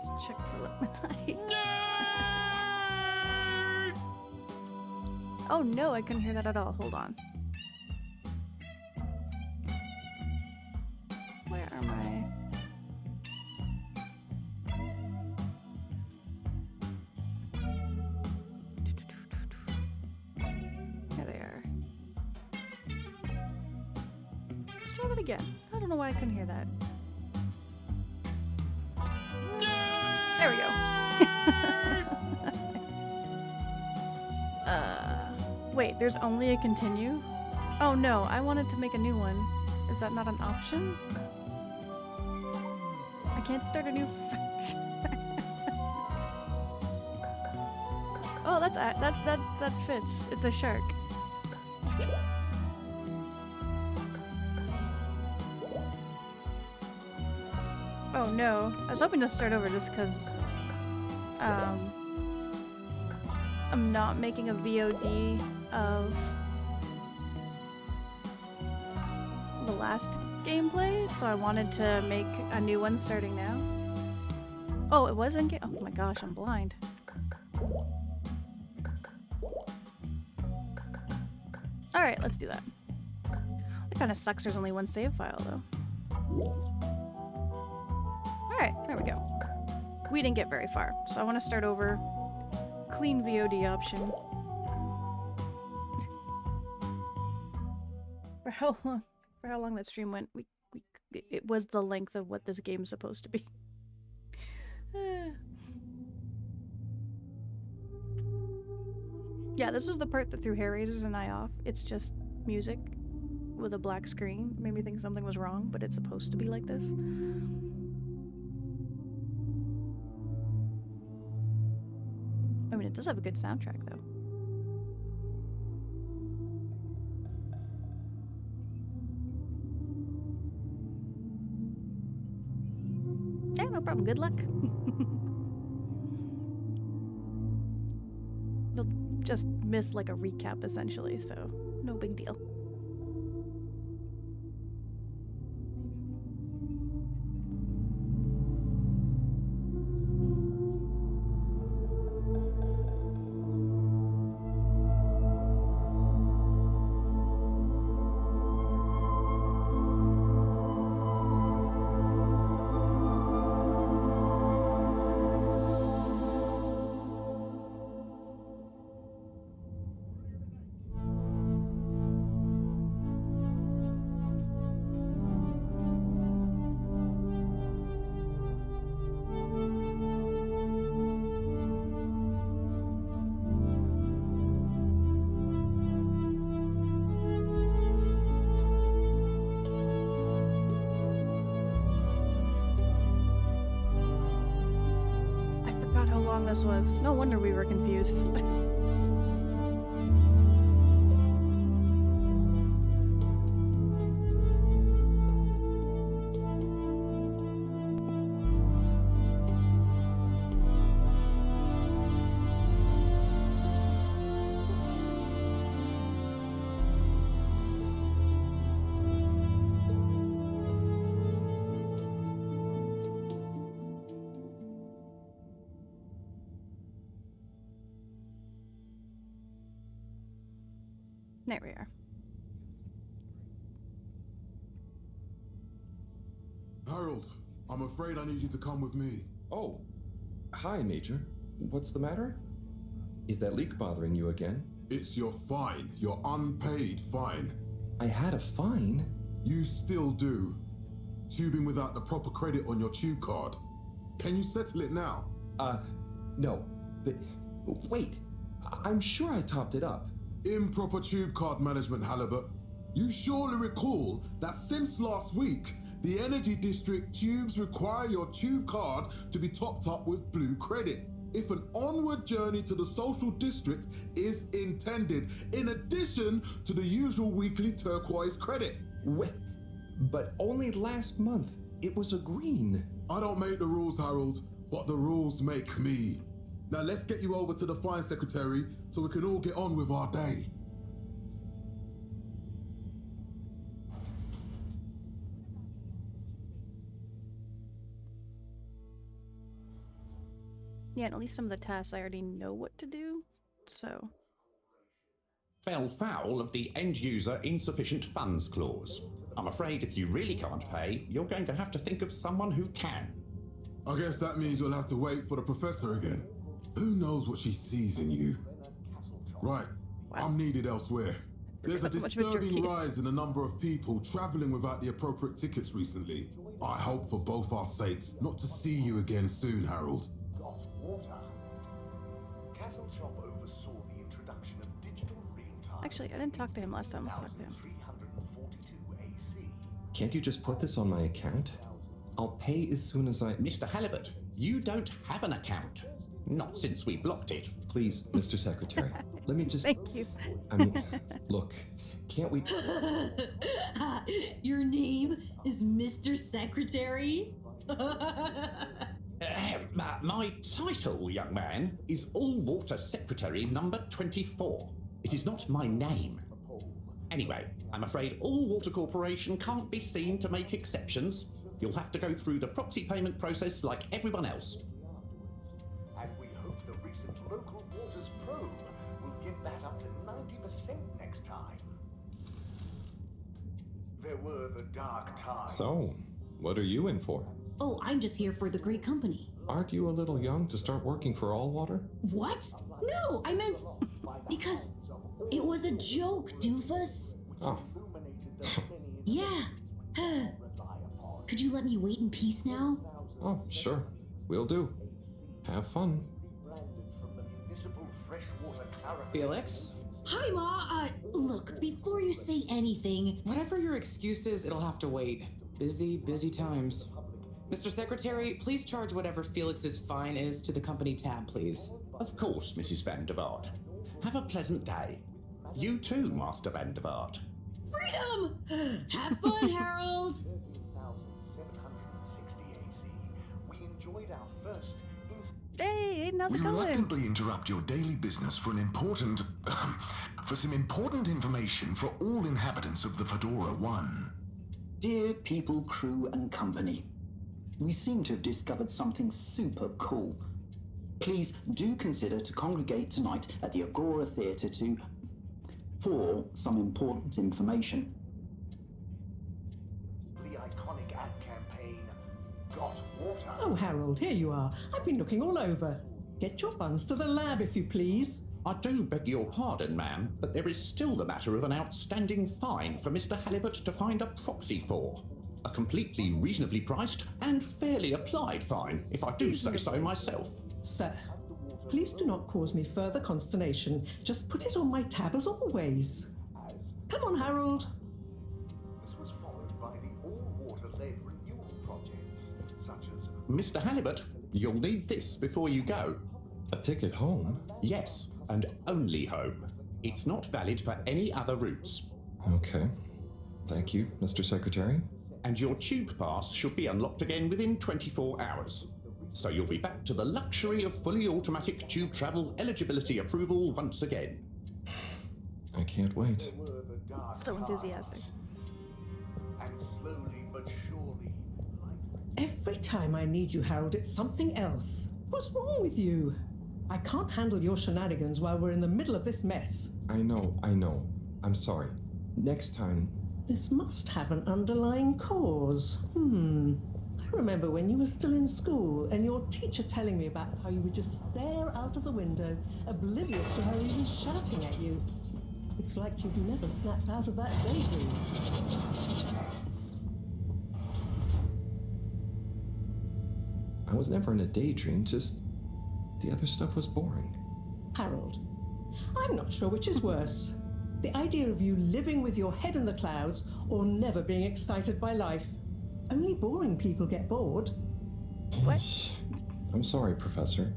Let's check the limit. Oh no, I couldn't hear that at all. Hold on. Where are my... There they are. Let's try that again. I don't know why I couldn't hear that. There we go. Wait, there's only a continue? Oh no, I wanted to make a new one. Is that not an option? I can't start a new fight. Oh, that fits. It's a shark. Oh no. I was hoping to start over just because I'm not making a VOD of the last gameplay, so I wanted to make a new one starting now. Oh, it wasn't oh my gosh, I'm blind. Alright, let's do that. It kinda sucks there's only one save file though. Alright, there we go. We didn't get very far, so I want to start over. Clean VOD option. For how long that stream went, it was the length of what this game's supposed to be. Yeah, this is the part that threw hair raisers and I off. It's just music with a black screen. Made me think something was wrong, but it's supposed to be like this. I mean, it does have a good soundtrack, though. Yeah, no problem. Good luck. You'll just miss, like, a recap, essentially, so no big deal. This was. No wonder we were confused. There we are. Harold, I'm afraid I need you to come with me. Oh, hi, Major. What's the matter? Is that leak bothering you again? It's your fine, your unpaid fine. I had a fine? You still do. Tubing without the proper credit on your tube card. Can you settle it now? No. But wait, I'm sure I topped it up. Improper tube card management, Halibut. You surely recall that since last week, the Energy District tubes require your tube card to be topped up with blue credit if an onward journey to the social district is intended, in addition to the usual weekly turquoise credit. But only last month, it was a green. I don't make the rules, Harold, but the rules make me. Now let's get you over to the fine secretary so we can all get on with our day. Yeah, and at least some of the tasks I already know what to do, so... Fell foul of the end user insufficient funds clause. I'm afraid if you really can't pay, you're going to have to think of someone who can. I guess that means you'll have to wait for the professor again. Who knows what she sees in you? Right, Wow. I'm needed elsewhere. There's a how much of a jerk he disturbing is. rise in the number of people traveling without the appropriate tickets recently. I hope for both our sakes not to see you again soon, Harold. Got water. Castle Shop oversaw the introduction of digital real-time. Actually, I didn't talk to him last time. Let's talk to him. 342 AC. Can't you just put this on my account? I'll pay as soon as I... Mr. Halibut, you don't have an account. Not since we blocked it. Please, Mr. Secretary, let me just... Thank you. I mean, look, can't we... Your name is Mr. Secretary? My title, young man, is All Water Secretary number 24. It is not my name. Anyway, I'm afraid All Water Corporation can't be seen to make exceptions. You'll have to go through the proxy payment process like everyone else. And we hope the recent local waters probe will give that up to 90% next time. There were the dark times. So, what are you in for? Oh, I'm just here for the great company. Aren't you a little young to start working for All Water? What? No, I meant because it was a joke, doofus. Oh, Yeah. Could you let me wait in peace now? oh, sure. Will do. Have fun. From the municipal freshwater clarification. Felix? Hi, Ma. Look, before you say anything, Whatever your excuse is, it'll have to wait. Busy, busy times. Mr. Secretary, please charge whatever Felix's fine is to the company tab, please. Of course, Mrs. Van der Vaart. Have a pleasant day. You too, Master Van der Vaart. freedom! Have fun, Harold! 13,760 AC. We enjoyed our first Hey, Aiden, how's We it going? reluctantly interrupt your daily business for for some important information for all inhabitants of the Fedora 1. Dear people, crew, and company, we seem to have discovered something super cool. Please do consider to congregate tonight at the Agora Theatre for some important information. the iconic ad campaign, Got Water. Oh, Harold, here you are. I've been looking all over. Get your buns to the lab, if you please. I do beg your pardon, ma'am, but there is still the matter of an outstanding fine for Mr. Halibut to find a proxy for. A completely reasonably priced and fairly applied fine, if I do say so myself. Sir, please do not cause me further consternation. Just put it on my tab as always. Come on, Harold. This was followed by the all-water-led renewal projects, such as Mr. Halibut, you'll need this before you go. A ticket home? Yes, and only home. It's not valid for any other routes. Okay. Thank you, Mr. Secretary. And your tube pass should be unlocked again within 24 hours. So you'll be back to the luxury of fully automatic tube travel eligibility approval once again. I can't wait. were the dark So enthusiastic. times. And slowly but surely, Every time I need you, Harold, it's something else. What's wrong with you? I can't handle your shenanigans while we're in the middle of this mess. I know. I'm sorry. Next time... This must have an underlying cause. I remember when you were still in school and your teacher telling me about how you would just stare out of the window, oblivious to her even shouting at you. It's like you've never snapped out of that daydream. I was never in a daydream, just... the other stuff was boring. Harold, I'm not sure which is worse. The idea of you living with your head in the clouds or never being excited by life. Only boring people get bored. What? I'm sorry, Professor.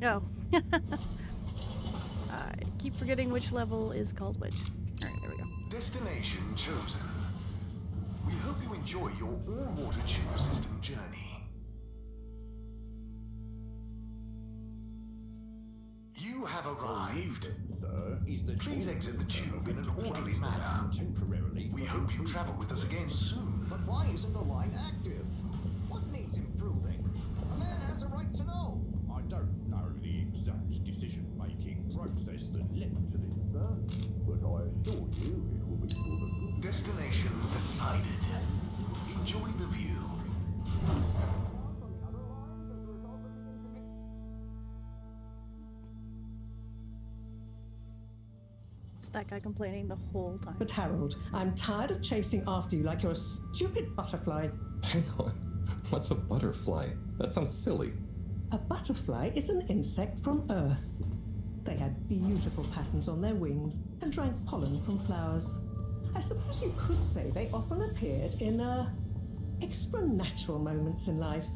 Oh. I keep forgetting which level is called which. Alright, there we go. Destination chosen. We hope you enjoy your all-water tube system journey. You have arrived. Please exit the tube in an orderly manner. Temporarily. We hope you travel with us again soon. But why isn't the line active? What needs improving? A man has a right to know. I don't know the exact decision-making process that led to this, sir, but I assure you it will be for the good. Destination decided. Enjoy the view. It's that guy complaining the whole time. But Harold, I'm tired of chasing after you like you're a stupid butterfly. Hang on. What's a butterfly? That sounds silly. A butterfly is an insect from Earth. They had beautiful patterns on their wings and drank pollen from flowers. I suppose you could say they often appeared in extra natural moments in life.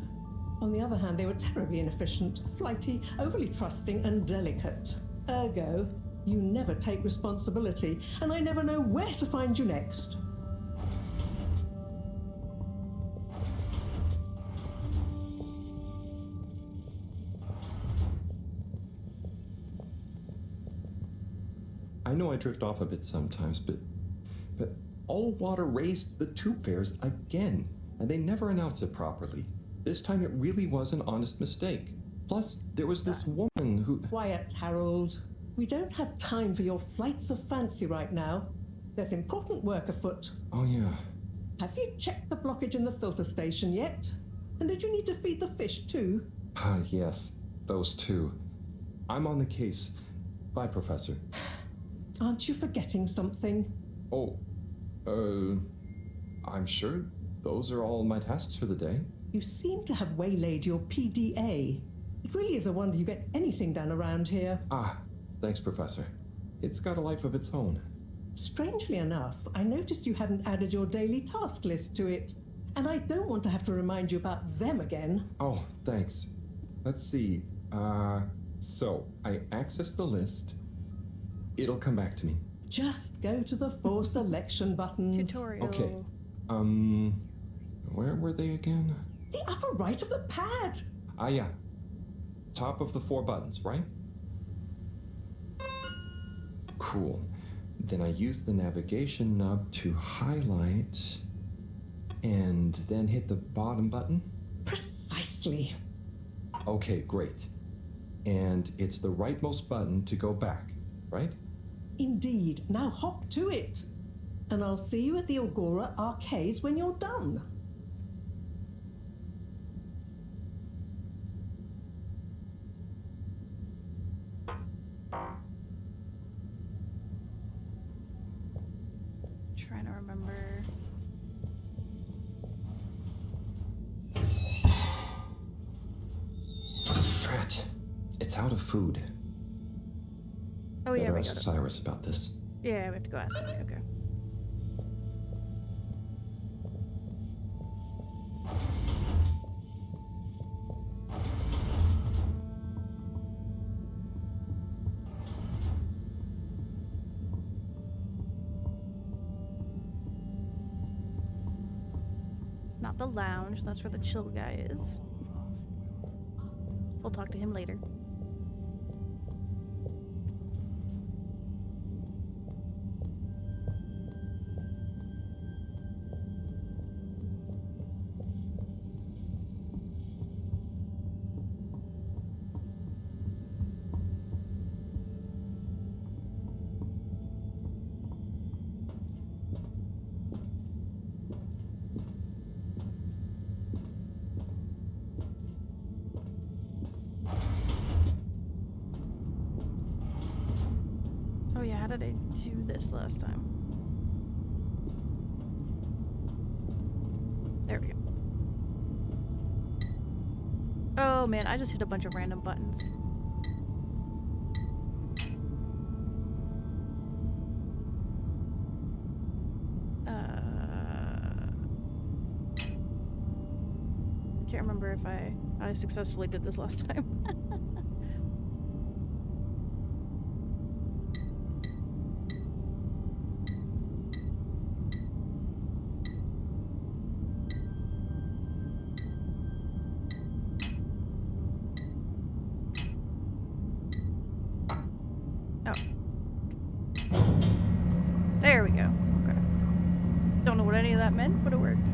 On the other hand, they were terribly inefficient, flighty, overly trusting, and delicate. Ergo, you never take responsibility, and I never know where to find you next. I know I drift off a bit sometimes, but All Water raised the tube fares again, and they never announce it properly. This time it really was an honest mistake. Plus, there was this woman who... Quiet, Harold. We don't have time for your flights of fancy right now. There's important work afoot. Oh, yeah. Have you checked the blockage in the filter station yet? And did you need to feed the fish too? Yes, those two. I'm on the case. Bye, Professor. Aren't you forgetting something? Oh, I'm sure those are all my tasks for the day. You seem to have waylaid your PDA. It really is a wonder you get anything done around here. Thanks, Professor. It's got a life of its own. Strangely enough, I noticed you hadn't added your daily task list to it. And I don't want to have to remind you about them again. Oh, thanks. Let's see. So I access the list. It'll come back to me. Just go to the 4 selection buttons. Tutorial. Okay. Where were they again? The upper right of the pad. Yeah. Top of the 4 buttons, right? Cool. Then I use the navigation knob to highlight and then hit the bottom button. Precisely. Okay, great. And it's the rightmost button to go back, right? Indeed. Now hop to it. And I'll see you at the Agora arcades when you're done. Trying to remember. Fret. It's out of food. Oh yeah, Better we ask got it. Cyrus about this. Yeah, we have to go ask somebody. Okay. Not the lounge. That's where the chill guy is. We'll talk to him later. Oh yeah, how did I do this last time? There we go. Oh man, I just hit a bunch of random buttons. Can't remember if I successfully did this last time. that meant, but it worked.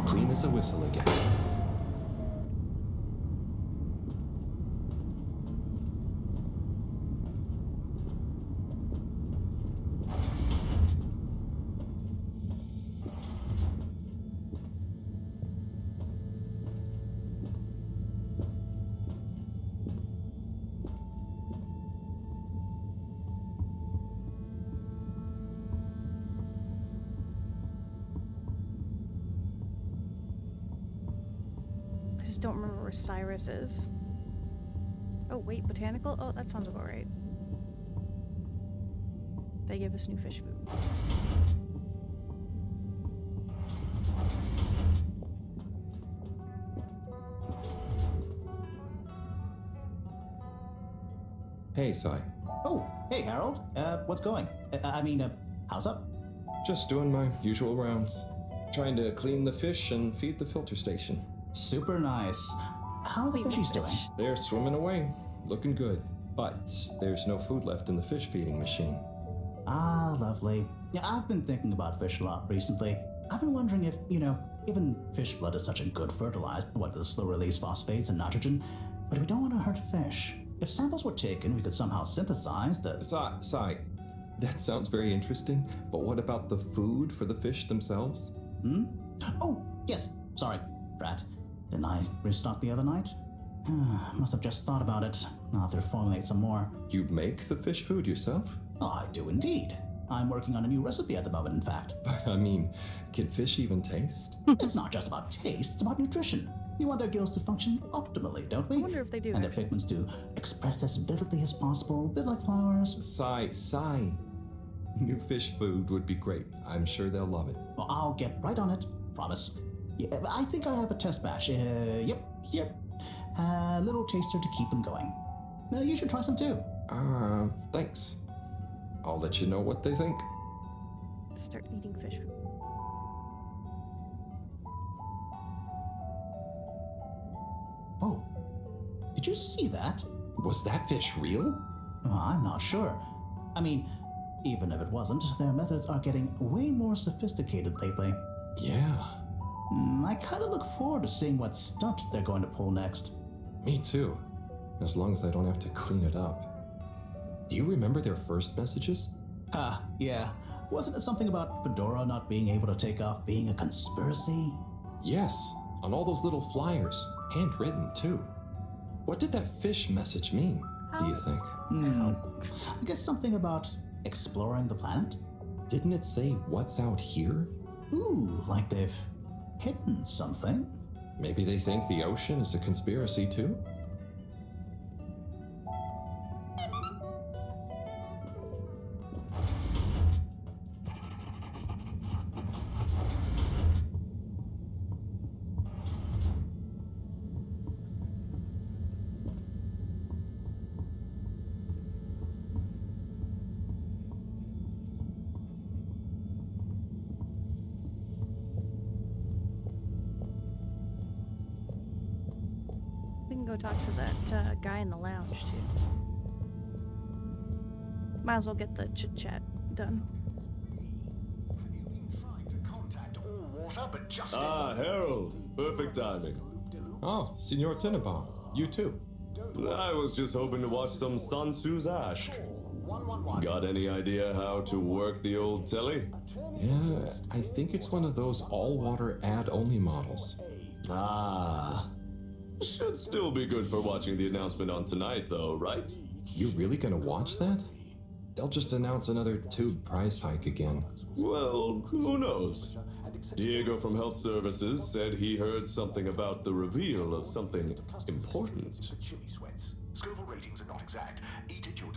Clean as a whistle again. I just don't remember where Cyrus is. Oh, wait, botanical? Oh, that sounds about right. They give us new fish food. Hey, Sai. Oh, hey, Harold. What's going? How's up? Just doing my usual rounds. Trying to clean the fish and feed the filter station. Super nice. How are the fishies doing? They're swimming away, looking good. But there's no food left in the fish feeding machine. Ah, lovely. Yeah, I've been thinking about fish a lot recently. I've been wondering if, even fish blood is such a good fertilizer, the slow-release phosphates and nitrogen, but we don't want to hurt fish. If samples were taken, we could somehow synthesize the... Sai, that sounds very interesting, but what about the food for the fish themselves? Oh, yes, sorry, Brat. Didn't I restock the other night? Must have just thought about it. I'll have to formulate some more. You make the fish food yourself? I do indeed. I'm working on a new recipe at the moment, in fact. But can fish even taste? It's not just about taste, it's about nutrition. We want their gills to function optimally, don't we? I wonder if they do. And their pigments to express as vividly as possible, a bit like flowers. Sai. New fish food would be great. I'm sure they'll love it. Well, I'll get right on it. Promise. Yeah, I think I have a test batch. Yep, here. A little taster to keep them going. You should try some too. Thanks. I'll let you know what they think. Start eating fish food. Oh, did you see that? Was that fish real? I'm not sure. Even if it wasn't, their methods are getting way more sophisticated lately. Yeah. I kind of look forward to seeing what stunt they're going to pull next. Me too. As long as I don't have to clean it up. Do you remember their first messages? Yeah. Wasn't it something about Fedora not being able to take off being a conspiracy? Yes, on all those little flyers. Handwritten too. What did that fish message mean, do you think? I guess something about exploring the planet? Didn't it say what's out here? Ooh, like they've hidden something? Maybe they think the ocean is a conspiracy too? We can go talk to that guy in the lounge, too. Might as well get the chit-chat done. Harold. Perfect timing. Oh, Signor Tenenbaum. You too. I was just hoping to watch some Sun Tzu's Ash. Got any idea how to work the old telly? Yeah, I think it's one of those all-water ad-only models. Should still be good for watching the announcement on tonight, though, right? You really gonna watch that? They'll just announce another tube price hike again. Well, who knows? Diego from Health Services said he heard something about the reveal of something important.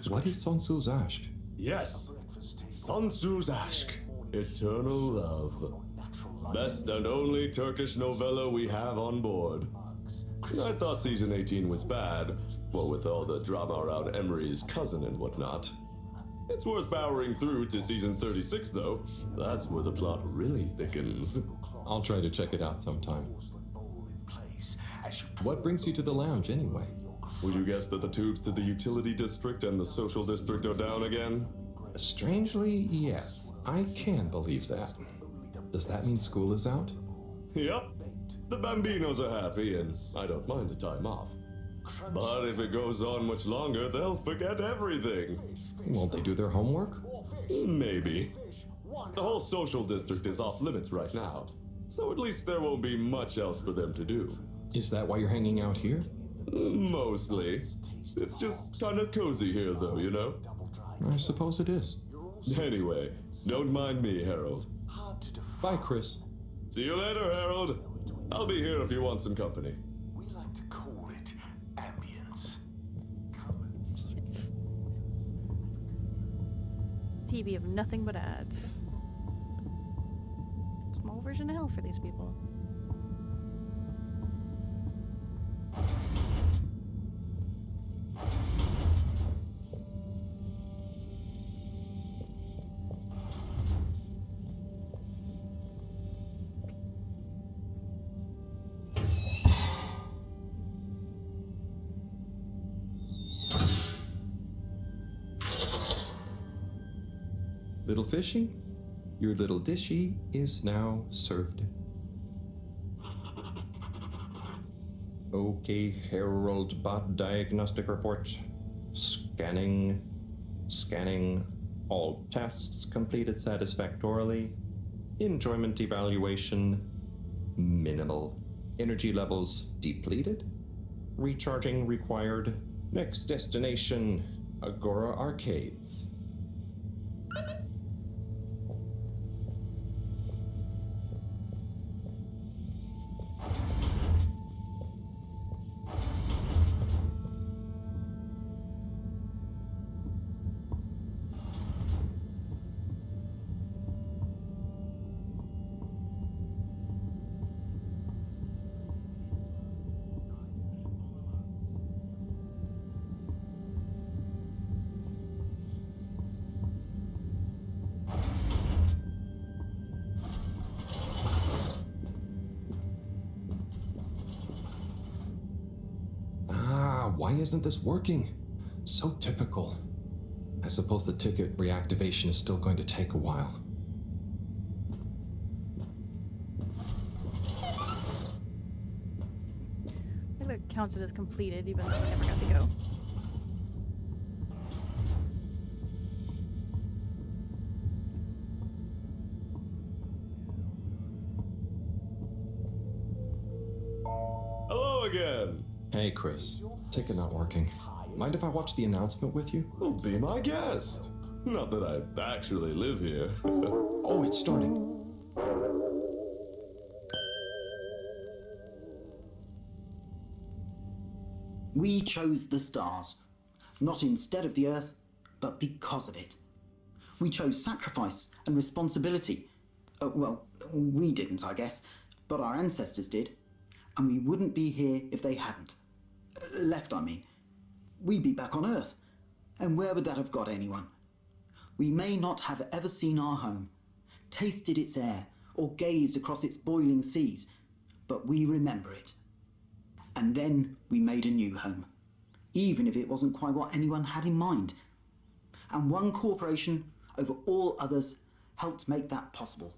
What is Sun Tzu's Ash? Yes, Sun Tzu's Ash, Eternal Love. Best and only Turkish novella we have on board. I thought season 18 was bad, well, with all the drama around Emery's cousin and whatnot. It's worth powering through to season 36, though. That's where the plot really thickens. I'll try to check it out sometime. What brings you to the lounge, anyway? Would you guess that the tubes to the utility district and the social district are down again? Strangely, yes. I can believe that. Does that mean school is out? Yep. The Bambinos are happy, and I don't mind the time off. But if it goes on much longer, they'll forget everything. Won't they do their homework? Maybe. The whole social district is off limits right now, so at least there won't be much else for them to do. Is that why you're hanging out here? Mostly. It's just kind of cozy here, though, you know? I suppose it is. Anyway, don't mind me, Harold. Bye, Chris. See you later, Harold. I'll be here if you want some company. We like to call it ambience. It's TV of nothing but ads. Small version of hell for these people. Little fishy, your little dishy is now served. Okay, Harold Bot Diagnostic Report. Scanning. All tests completed satisfactorily. Enjoyment evaluation minimal. Energy levels depleted. Recharging required. Next destination, Agora Arcades. Why isn't this working? So typical. I suppose the ticket reactivation is still going to take a while. I think that counts it as completed, even though we never got to go. Hello again. Hey, Chris. Ticket not working. Mind if I watch the announcement with you? Well, be my guest. Not that I actually live here. Oh, it's starting. We chose the stars, not instead of the Earth, but because of it. We chose sacrifice and responsibility. Well, we didn't, I guess, but our ancestors did, and we wouldn't be here if they hadn't. Left, I mean. We'd be back on Earth, and where would that have got anyone? We may not have ever seen our home, tasted its air, or gazed across its boiling seas, but we remember it. And then we made a new home, even if it wasn't quite what anyone had in mind. And one corporation over all others helped make that possible.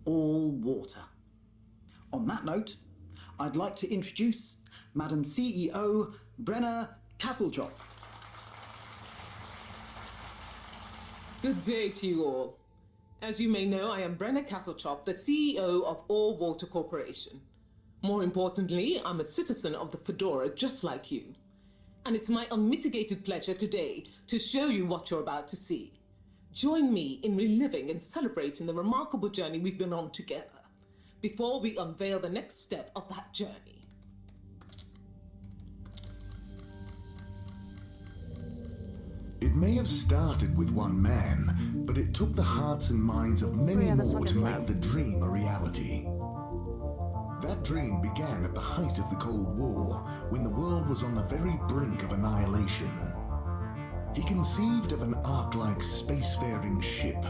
All water. On that note, I'd like to introduce Madam CEO Brenna Castletop. Good day to you all. As you may know, I am Brenna Castletop, the CEO of All Water Corporation. More importantly, I'm a citizen of the Fedora just like you. And it's my unmitigated pleasure today to show you what you're about to see. Join me in reliving and celebrating the remarkable journey we've been on together, before we unveil the next step of that journey. It may have started with one man, but it took the hearts and minds of many more to make the dream a reality. That dream began at the height of the Cold War, when the world was on the very brink of annihilation. He conceived of an Ark-like spacefaring ship,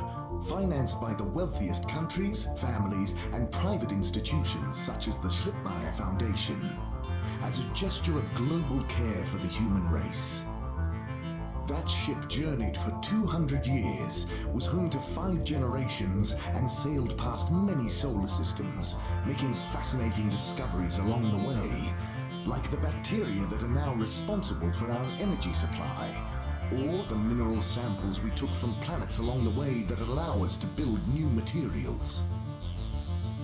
financed by the wealthiest countries, families, and private institutions such as the Schlipmeyer Foundation, as a gesture of global care for the human race. That ship journeyed for 200 years, was home to 5 generations, and sailed past many solar systems, making fascinating discoveries along the way, like the bacteria that are now responsible for our energy supply, or the mineral samples we took from planets along the way that allow us to build new materials.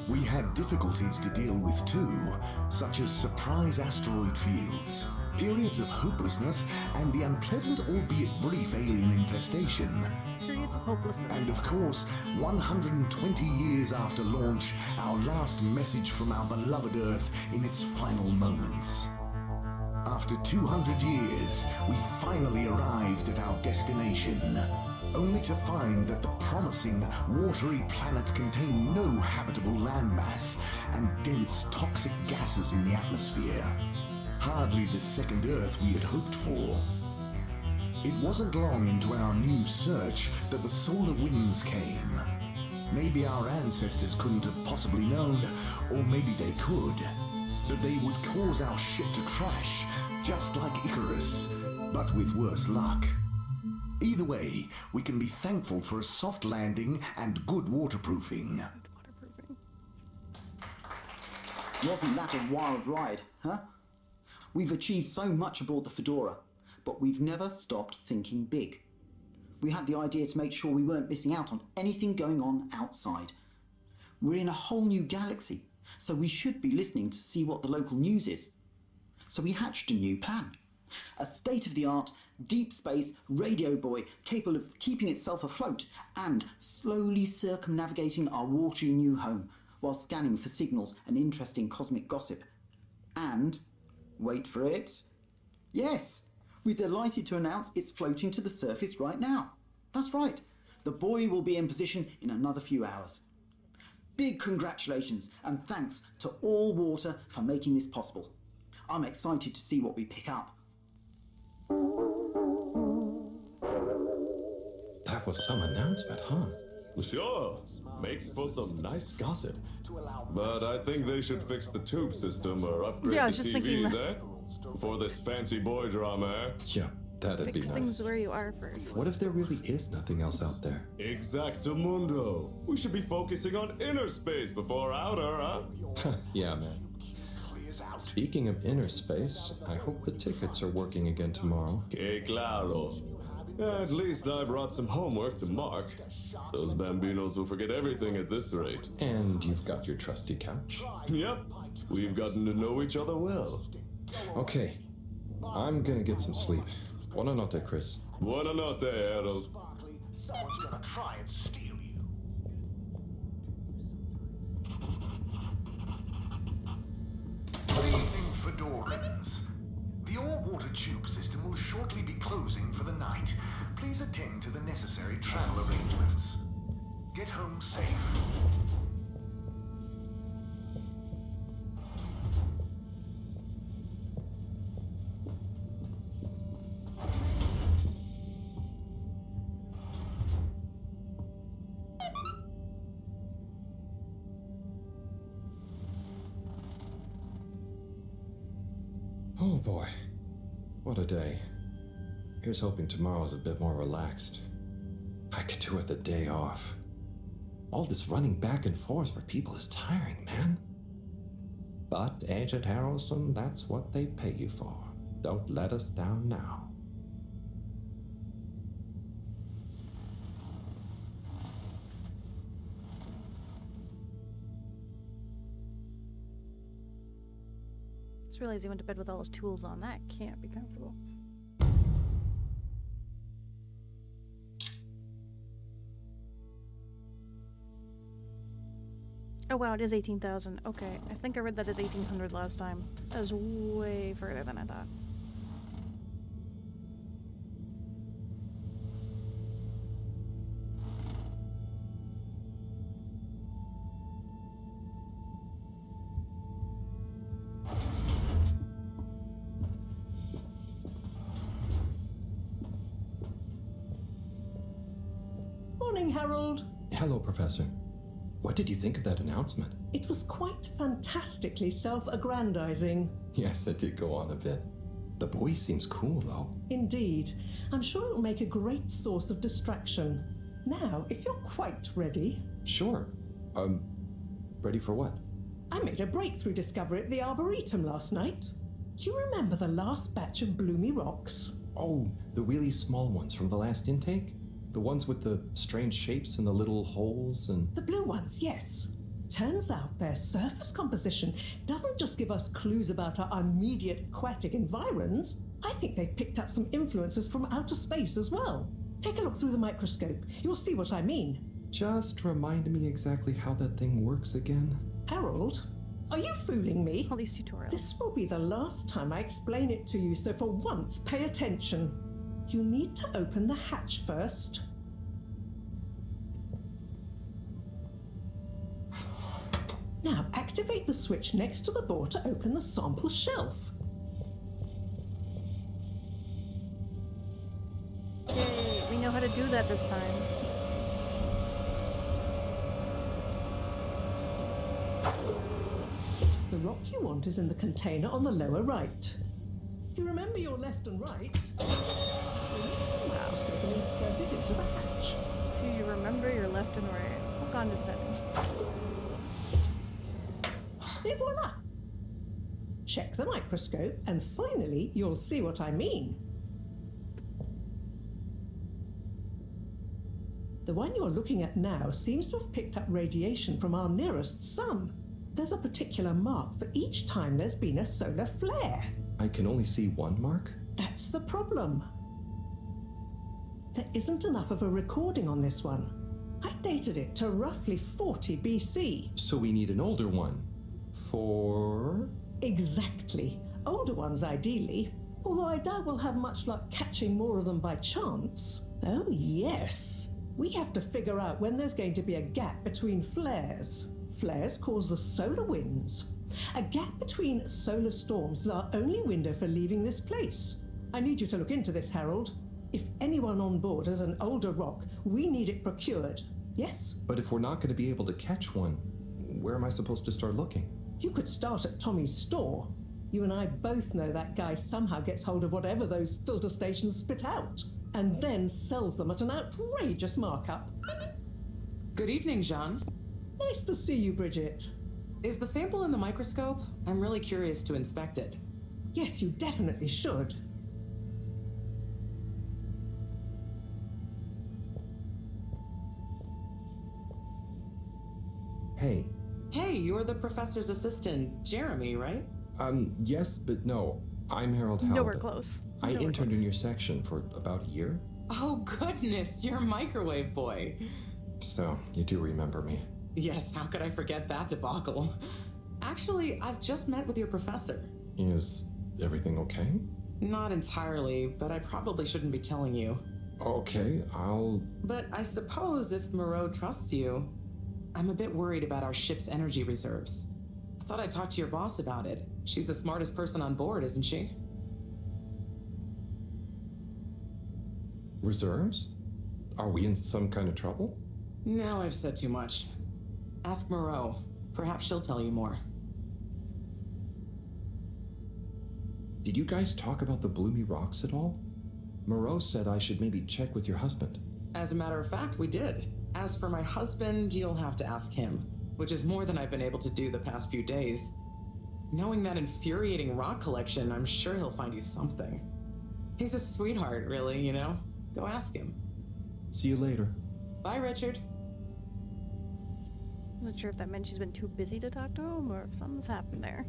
We had difficulties to deal with too, such as surprise asteroid fields, periods of hopelessness, and the unpleasant albeit brief alien infestation. Periods of hopelessness. And of course, 120 years after launch, our last message from our beloved Earth in its final moments. After 200 years, we finally arrived at our destination, only to find that the promising, watery planet contained no habitable landmass and dense, toxic gases in the atmosphere. Hardly the second Earth we had hoped for. It wasn't long into our new search that the solar winds came. Maybe our ancestors couldn't have possibly known, or maybe they could, that they would cause our ship to crash, just like Icarus, but with worse luck. Either way, we can be thankful for a soft landing and good waterproofing. Wasn't that a wild ride, huh? We've achieved so much aboard the Fedora, but we've never stopped thinking big. We had the idea to make sure we weren't missing out on anything going on outside. We're in a whole new galaxy, so we should be listening to see what the local news is. So we hatched a new plan. A state-of-the-art, deep space radio buoy capable of keeping itself afloat and slowly circumnavigating our watery new home while scanning for signals and interesting cosmic gossip. And, wait for it, yes, we're delighted to announce it's floating to the surface right now. That's right, the buoy will be in position in another few hours. Big congratulations and thanks to All Water for making this possible. I'm excited to see what we pick up. That was some announcement, huh? Sure. Makes for some nice gossip. But I think they should fix the tube system or upgrade Yeah, I the was just TVs, thinking For this fancy boy drama, Yeah, that'd be Fix nice. things where you are first. What if there really is nothing else out there? Exactamundo. We should be focusing on inner space before outer, huh? Yeah, man. Speaking of inner space, I hope the tickets are working again tomorrow. Que claro. At least I brought some homework to mark. Those bambinos will forget everything at this rate. And you've got your trusty couch. Yep. We've gotten to know each other well. Okay. I'm gonna get some sleep. Buonanotte, Chris. Buonanotte, Harold. Someone's gonna try and steal you. Good evening, Fedorans. The all-water tube system will shortly be closing for the night. Please attend to the necessary travel arrangements. Get home safe. Oh boy. What a day. Here's hoping tomorrow's a bit more relaxed. I could do with a day off. All this running back and forth for people is tiring, man. But, Agent Harrelson, that's what they pay you for. Don't let us down now. Just realized he went to bed with all his tools on. That can't be comfortable. Oh wow, it is 18,000. Okay, I think I read that as 1,800 last time. That was way further than I thought. Morning, Harold. Hello, Professor. What did you think of that announcement? It was quite fantastically self-aggrandizing. Yes, it did go on a bit. The buoy seems cool, though. Indeed. I'm sure it'll make a great source of distraction. Now, if you're quite ready... Sure. Ready for what? I made a breakthrough discovery at the Arboretum last night. Do you remember the last batch of bloomy rocks? Oh, the really small ones from the last intake? The ones with the strange shapes and the little holes and... The blue ones, yes. Turns out their surface composition doesn't just give us clues about our immediate aquatic environs. I think they've picked up some influences from outer space as well. Take a look through the microscope. You'll see what I mean. Just remind me exactly how that thing works again. Harold, are you fooling me? All these tutorials. This will be the last time I explain it to you, so for once, pay attention. You need to open the hatch first. Now, activate the switch next to the board to open the sample shelf. Yay, we know how to do that this time. The rock you want is in the container on the lower right. Do you remember your left and right? Microscope and insert it into the hatch. Do you remember your left and right? Hook on to setting. Et voila! Check the microscope and finally you'll see what I mean. The one you're looking at now seems to have picked up radiation from our nearest sun. There's a particular mark for each time there's been a solar flare. I can only see one mark? That's the problem. There isn't enough of a recording on this one. I dated it to roughly 40 BC. So we need an older one. For... Exactly. Older ones, ideally. Although I doubt we'll have much luck catching more of them by chance. Oh, yes. We have to figure out when there's going to be a gap between flares. Flares cause the solar winds. A gap between solar storms is our only window for leaving this place. I need you to look into this, Harold. If anyone on board has an older rock, we need it procured. Yes? But if we're not going to be able to catch one, where am I supposed to start looking? You could start at Tommy's store. You and I both know that guy somehow gets hold of whatever those filter stations spit out, and then sells them at an outrageous markup. Good evening, Jean. Nice to see you, Bridget. Is the sample in the microscope? I'm really curious to inspect it. Yes, you definitely should. Hey. Hey, you're the professor's assistant, Jeremy, right? Yes, but no. I'm Harold Halibut. Nowhere close. I Nowhere interned close. in your section for about a year. Oh, goodness, you're microwave boy. So, you do remember me. Yes, how could I forget that debacle? Actually, I've just met with your professor. Is everything okay? Not entirely, but I probably shouldn't be telling you. Okay, I'll... But I suppose if Moreau trusts you, I'm a bit worried about our ship's energy reserves. I thought I'd talk to your boss about it. She's the smartest person on board, isn't she? Reserves? Are we in some kind of trouble? Now I've said too much. Ask Moreau. Perhaps she'll tell you more. Did you guys talk about the bloomy rocks at all? Moreau said I should maybe check with your husband. As a matter of fact, we did. As for my husband, you'll have to ask him, which is more than I've been able to do the past few days. Knowing that infuriating rock collection, I'm sure he'll find you something. He's a sweetheart, really, you know? Go ask him. See you later. Bye, Richard. Wasn't sure if that meant she's been too busy to talk to him or if something's happened there.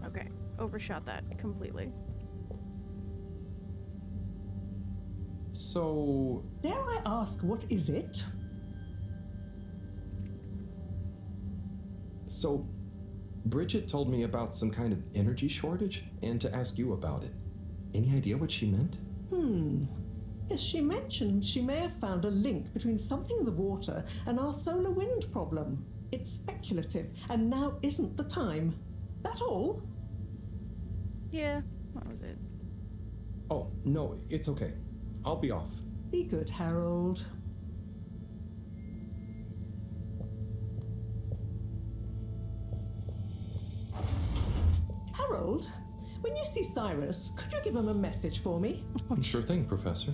Okay, overshot that completely. So... Dare I ask, what is it? So, Bridget told me about some kind of energy shortage and to ask you about it. Any idea what she meant? Yes, she mentioned she may have found a link between something in the water and our solar wind problem. It's speculative, and now isn't the time. That all? Yeah, that was it. Oh, no, it's okay. I'll be off. Be good, Harold. Harold, when you you see Cyrus, could you give him a message for me? Sure thing, Professor.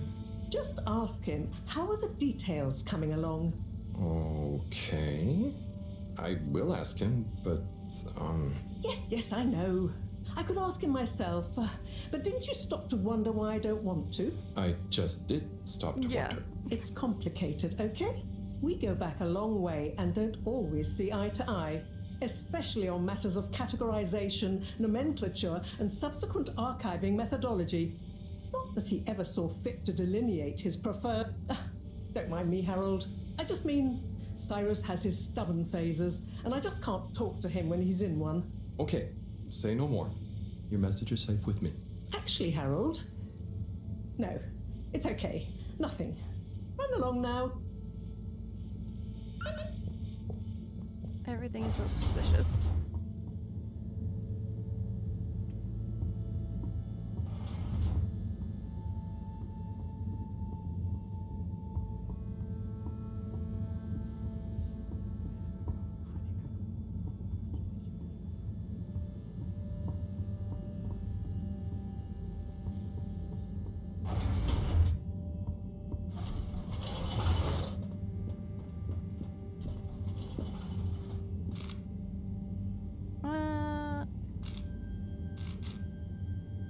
Just ask him, how are the details coming along? Okay. I will ask him, but, Yes, I know. I could ask him myself, but didn't you stop to wonder why I don't want to? I just did stop to wonder. It's complicated, okay? We go back a long way and don't always see eye to eye, especially on matters of categorization, nomenclature, and subsequent archiving methodology. Not that he ever saw fit to delineate his preferred... Don't mind me, Harold. I just mean, Cyrus has his stubborn phases, and I just can't talk to him when he's in one. Okay, say no more. Your message is safe with me. Actually, Harold... No, it's okay. Nothing. Run along now. Everything is so suspicious.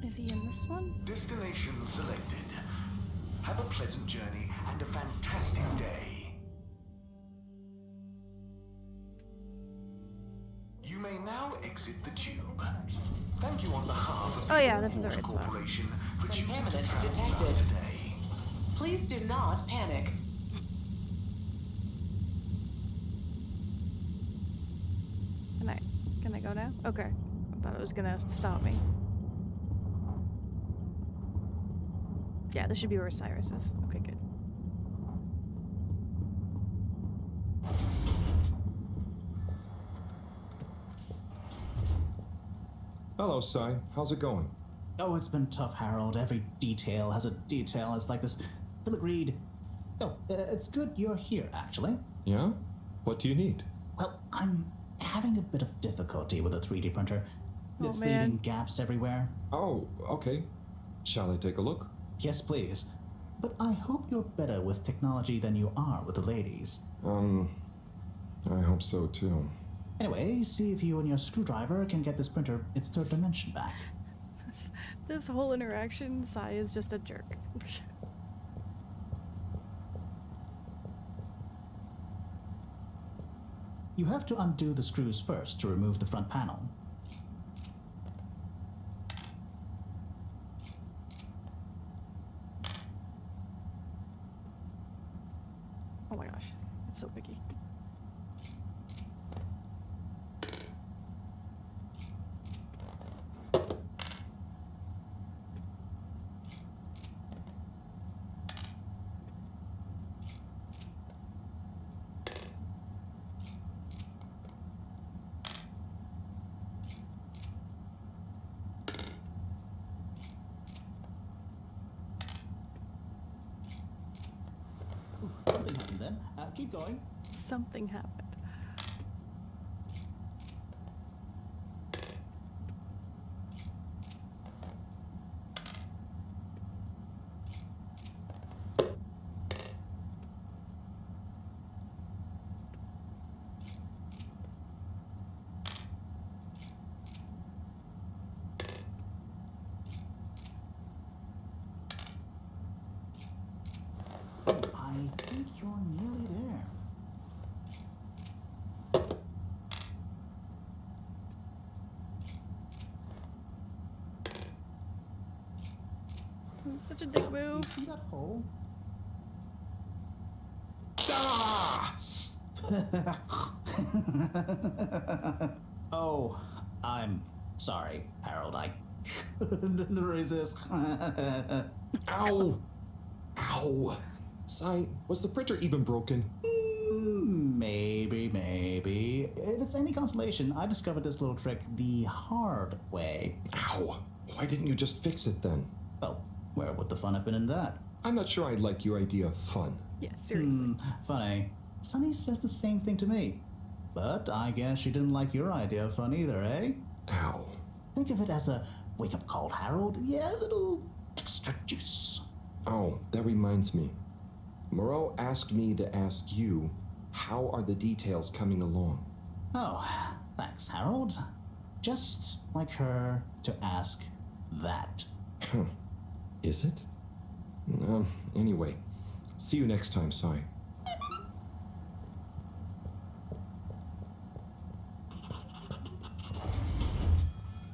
Is he in this one? Destination selected. Have a pleasant journey and a fantastic day. You may now exit the tube. Thank you on behalf of the this is the right spot. Corporation for choosing to Contaminant travel detected. today. Please do not panic. Can I go now? Okay. I thought it was gonna stop me. Yeah, this should be where Cyrus is. Okay, good. Hello, Cy. How's it going? Oh, it's been tough, Harold. Every detail has a detail. It's like this filigreed. Oh, it's good you're here, actually. Yeah? What do you need? Well, I'm having a bit of difficulty with a 3D printer. It's man. leaving gaps everywhere. Oh, okay. Shall I take a look? Yes, please. But I hope you're better with technology than you are with the ladies. I hope so too. Anyway, see if you and your screwdriver can get this printer its third dimension back. This whole interaction, Sai is just a jerk. You have to undo the screws first to remove the front panel. Oh my gosh, it's so picky. Something happened then. Keep going. Something happened. I think you're nearly there. It's such a dick move. You see that hole? Oh, I'm sorry, Harold. I couldn't resist. Ow! Ow! Cy, was the printer even broken? Maybe. If it's any consolation, I discovered this little trick the hard way. Ow! Why didn't you just fix it then? Well, where would the fun have been in that? I'm not sure I like your idea of fun. Yeah, seriously. Funny. Sunny says the same thing to me. But I guess she didn't like your idea of fun either, eh? Ow. Think of it as a wake up called Harold. Yeah, a little extra juice. Oh, that reminds me. Moreau asked me to ask you, how are the details coming along? Oh, thanks, Harold. Just like her to ask that. Huh. Is it? Anyway, see you next time, Sai.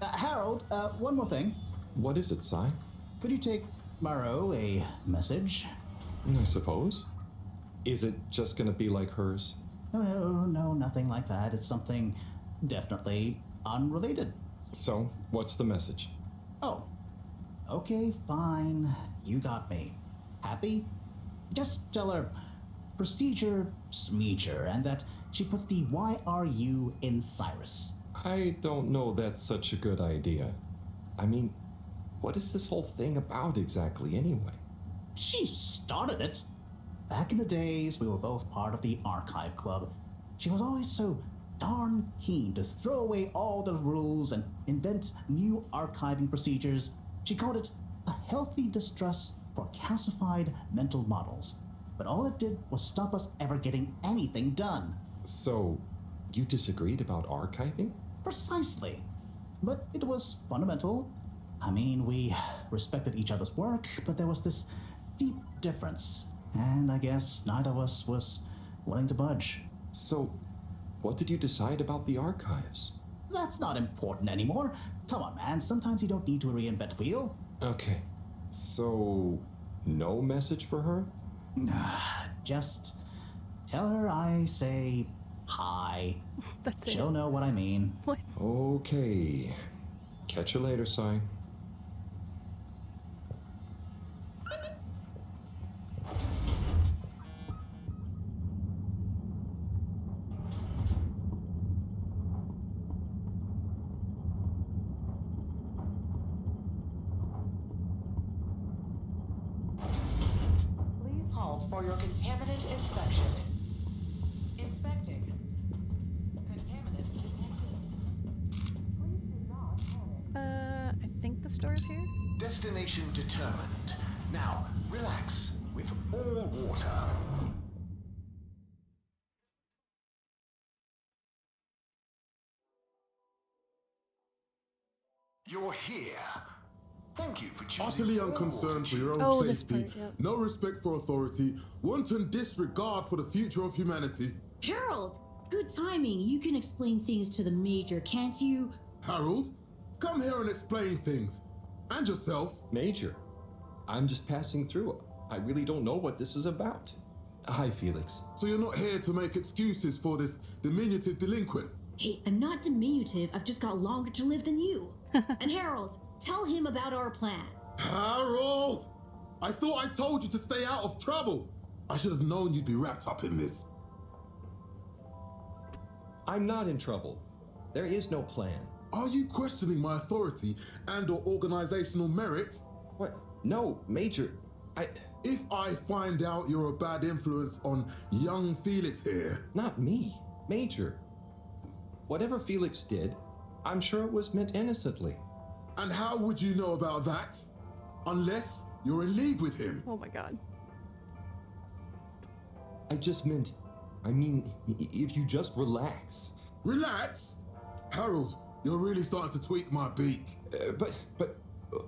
Harold, one more thing. What is it, Sai? Could you take Moreau a message? I suppose. Is it just gonna be like hers? No, nothing like that. It's something definitely unrelated. So, what's the message? Oh, okay, fine. You got me. Happy? Just tell her procedure smeeger and that she puts the YRU in Cyrus. I don't know that's such a good idea. I mean, what is this whole thing about exactly anyway? She started it. Back in the days, we were both part of the archive club. She was always so darn keen to throw away all the rules and invent new archiving procedures. She called it a healthy distrust for calcified mental models. But all it did was stop us ever getting anything done. So, you disagreed about archiving? Precisely. But it was fundamental. I mean, we respected each other's work, but there was this deep difference. And I guess neither of us was willing to budge. So, what did you decide about the archives? That's not important anymore. Come on, man. Sometimes you don't need to reinvent the wheel. Okay. So, no message for her? Just tell her I say hi. That's it. She'll know what I mean. What? Okay. Catch you later, Sai. Please halt for your contaminant inspection. Inspecting. Contaminant detected. Please do not panic. I think the store's here. Destination determined. Now, relax with all water. You're here. Thank you for choosing Utterly all unconcerned water for your own Oh, this safety, part, yeah. no respect for authority, wanton disregard for the future of humanity. Harold, good timing. You can explain things to the Major, can't you? Harold, come here and explain things. And yourself. Major, I'm just passing through. I really don't know what this is about. Hi, Felix. So you're not here to make excuses for this diminutive delinquent? Hey, I'm not diminutive. I've just got longer to live than you. And Harold, tell him about our plan. Harold! I thought I told you to stay out of trouble. I should have known you'd be wrapped up in this. I'm not in trouble. There is no plan. Are you questioning my authority and/or organizational merit? What? No, Major. If I find out you're a bad influence on young Felix here. Not me. Major. Whatever Felix did, I'm sure it was meant innocently. And how would you know about that? Unless you're in league with him. Oh my god. I mean, if you just relax. Relax? Harold, you're really starting to tweak my beak. But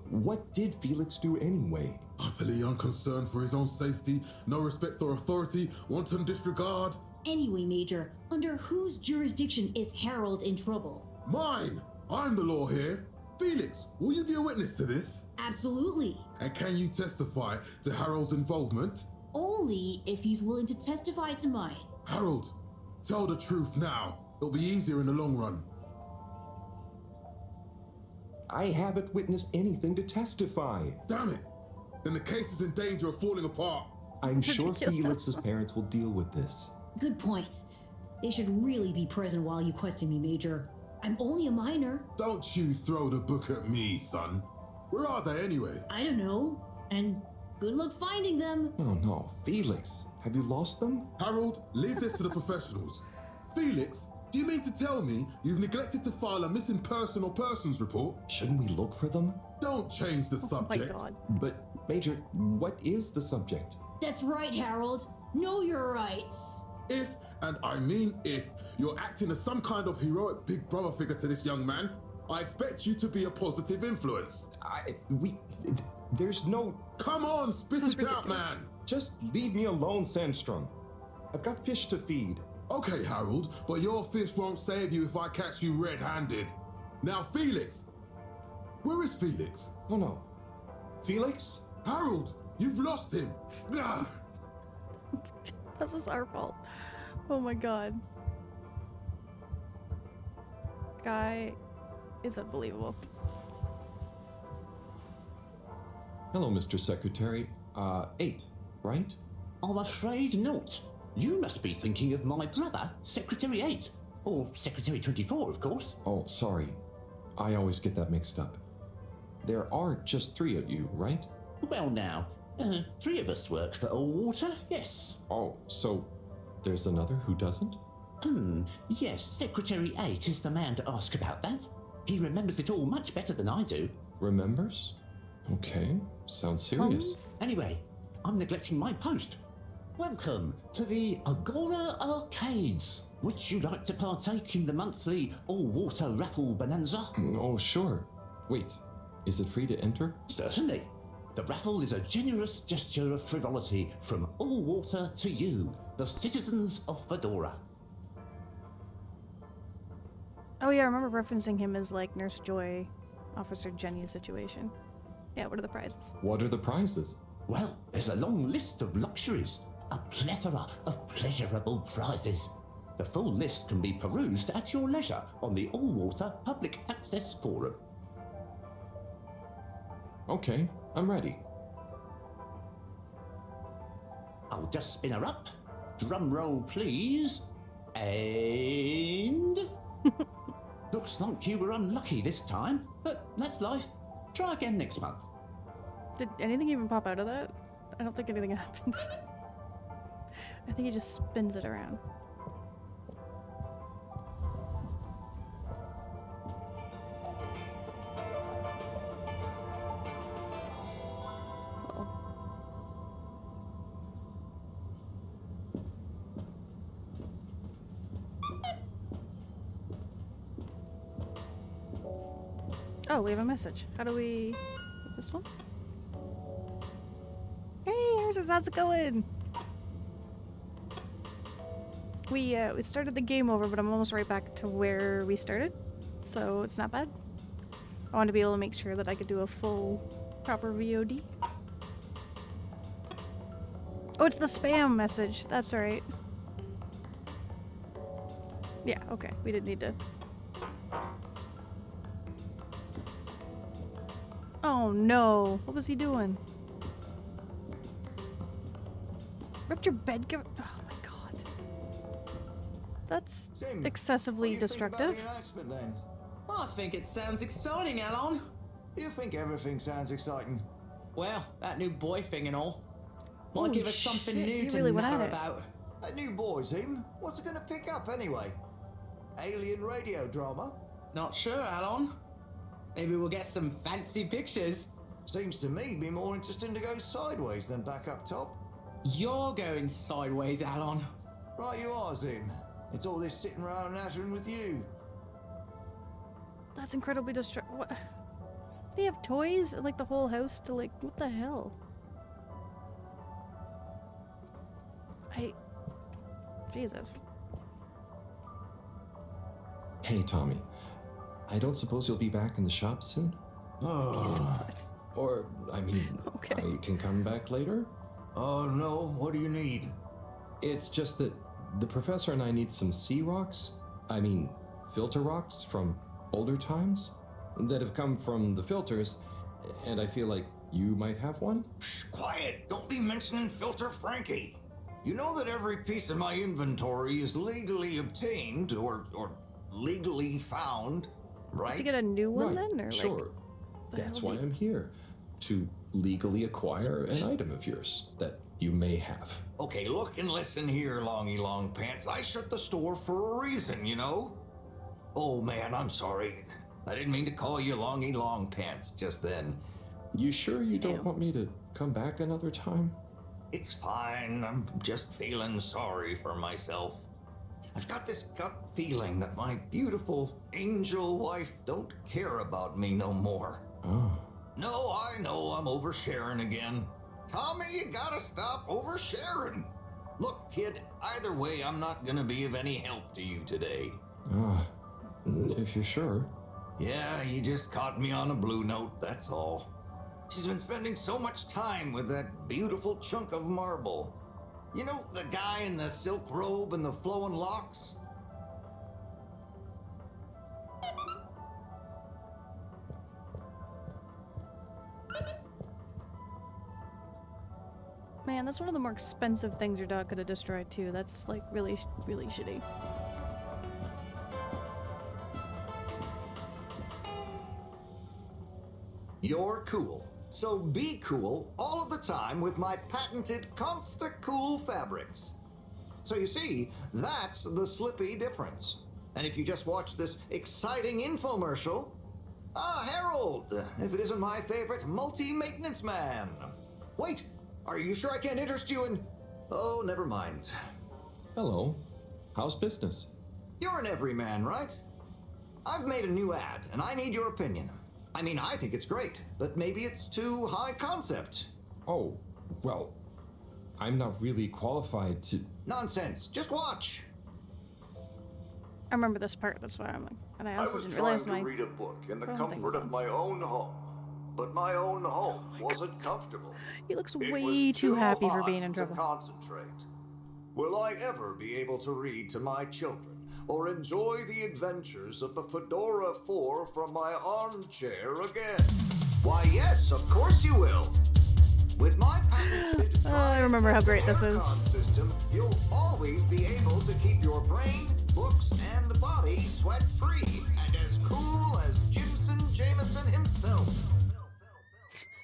what did Felix do anyway? Utterly unconcerned for his own safety, no respect for authority, wanton disregard. Anyway, Major, under whose jurisdiction is Harold in trouble? Mine! I'm the law here. Felix, will you be a witness to this? Absolutely. And can you testify to Harold's involvement? Only if he's willing to testify to mine. Harold, tell the truth now. It'll be easier in the long run. I haven't witnessed anything to testify. Damn it! Then the case is in danger of falling apart. I'm sure Ridiculous. Felix's parents will deal with this. Good point. They should really be present while you question me, Major. I'm only a minor. Don't you throw the book at me, son. Where are they anyway? I don't know. And good luck finding them. Oh no, Felix, have you lost them? Harold, leave this to the professionals. Felix, Do you mean to tell me you've neglected to file a missing person or persons report? Shouldn't we look for them? Don't change the Oh my subject. god. But, Major, what is the subject? That's right, Harold. Know your rights. If, and I mean if, you're acting as some kind of heroic big brother figure to this young man, I expect you to be a positive influence. There's no... Come on, spit it out, man! Just leave me alone, Sandstrom. I've got fish to feed. Okay, Harold, but your fish won't save you if I catch you red-handed. Now, Felix. Where is Felix? Oh no. Felix? Harold, you've lost him. Ugh. This is our fault. Oh my god. Guy is unbelievable. Hello, Mr. Secretary. 8, right? I'm afraid not. You must be thinking of my brother, Secretary 8. Or Secretary 24, of course. Oh, sorry. I always get that mixed up. There are just 3 of you, right? Well now, 3 of us work for Allwater, yes. Oh, so there's another who doesn't? Yes, Secretary 8 is the man to ask about that. He remembers it all much better than I do. Remembers? Okay, sounds serious. Anyway, I'm neglecting my post. Welcome to the Agora Arcades. Would you like to partake in the monthly all-water raffle bonanza? Oh, sure. Wait, is it free to enter? Certainly. The raffle is a generous gesture of frivolity from Allwater to you, the citizens of Fedora. Oh yeah, I remember referencing him as like Nurse Joy, Officer Jenny situation. Yeah, what are the prizes? What are the prizes? Well, there's a long list of luxuries, a plethora of pleasurable prizes. The full list can be perused at your leisure on the Allwater Public Access Forum. Okay, I'm ready. I'll just spin her up. Drum roll, please. And... Looks like you were unlucky this time, but that's life. Try again next month. Did anything even pop out of that? I don't think anything happens. I think he just spins it around. Oh, we have a message. How do we... This one? Hey, how's it going? We started the game over, but I'm almost right back to where we started, so it's not bad. I wanted to be able to make sure that I could do a full, proper VOD. Oh, it's the spam message. That's right. Yeah, okay. We didn't need to... Oh no, what was he doing? Ripped your bed cover? Oh my god. That's excessively destructive. I think it sounds exciting, Alon. You think everything sounds exciting? Well, that new boy thing and all. Might Holy give us something shit, new you to really went at natter it. about. A new boy, Zim? What's it gonna pick up anyway? Alien radio drama? Not sure, Alon. Maybe we'll get some fancy pictures. Seems to me be more interesting to go sideways than back up top. You're going sideways, Alon. Right you are, Zim. It's all this sitting around nattering with you. That's incredibly destructive. What? Does he have toys? Like the whole house to like, what the hell? Jesus. Hey, Tommy. I don't suppose you'll be back in the shop soon? Or, I mean, okay. I can come back later? Oh no, what do you need? It's just that the professor and I need some sea rocks. I mean, filter rocks from older times that have come from the filters, and I feel like you might have one? Shh, quiet! Don't be mentioning Filter Frankie! You know that every piece of my inventory is legally obtained or legally found, right? Did you get a new one then, or sure. like? That's why I'm here. to legally acquire an item of yours that you may have. Okay, look and listen here, Longy Long Pants. I shut the store for a reason, you know? Oh man, I'm sorry. I didn't mean to call you Longy Long Pants just then. You sure you don't want me to come back another time? It's fine. I'm just feeling sorry for myself. I've got this gut feeling that my beautiful angel wife don't care about me no more. Oh. No, I know I'm oversharing again. Tommy, you gotta stop oversharing. Look, kid, either way, I'm not gonna be of any help to you today. If you're sure. Yeah, you just caught me on a blue note, that's all. She's been spending so much time with that beautiful chunk of marble. You know, the guy in the silk robe and the flowing locks? Man, that's one of the more expensive things your dog could have destroyed too. That's like really, really shitty. You're cool. So be cool all of the time with my patented Consta-Cool fabrics. So you see, that's the Slippy difference. And if you just watch this exciting infomercial, Harold, if it isn't my favorite multi-maintenance man. Wait, are you sure I can't interest you in... Oh, never mind. Hello. How's business? You're an everyman, right? I've made a new ad, and I need your opinion. I mean, I think it's great, but maybe it's too high concept. Oh, well, I'm not really qualified to... Nonsense. Just watch. I remember this part, that's why I'm like... And I also didn't trying realize to my... read a book in the phone thing comfort was of on. my own home, but my own home wasn't comfortable. He looks It way was too happy for hot being in to trouble. concentrate. Will I ever be able to read to my children or enjoy the adventures of the Fedora 4 from my armchair again? Why, yes, of course you will. With my patented I remember how great this is. aircon system, you'll always be able to keep your brain, books, and body sweat-free and as cool as Jimson Jameson himself.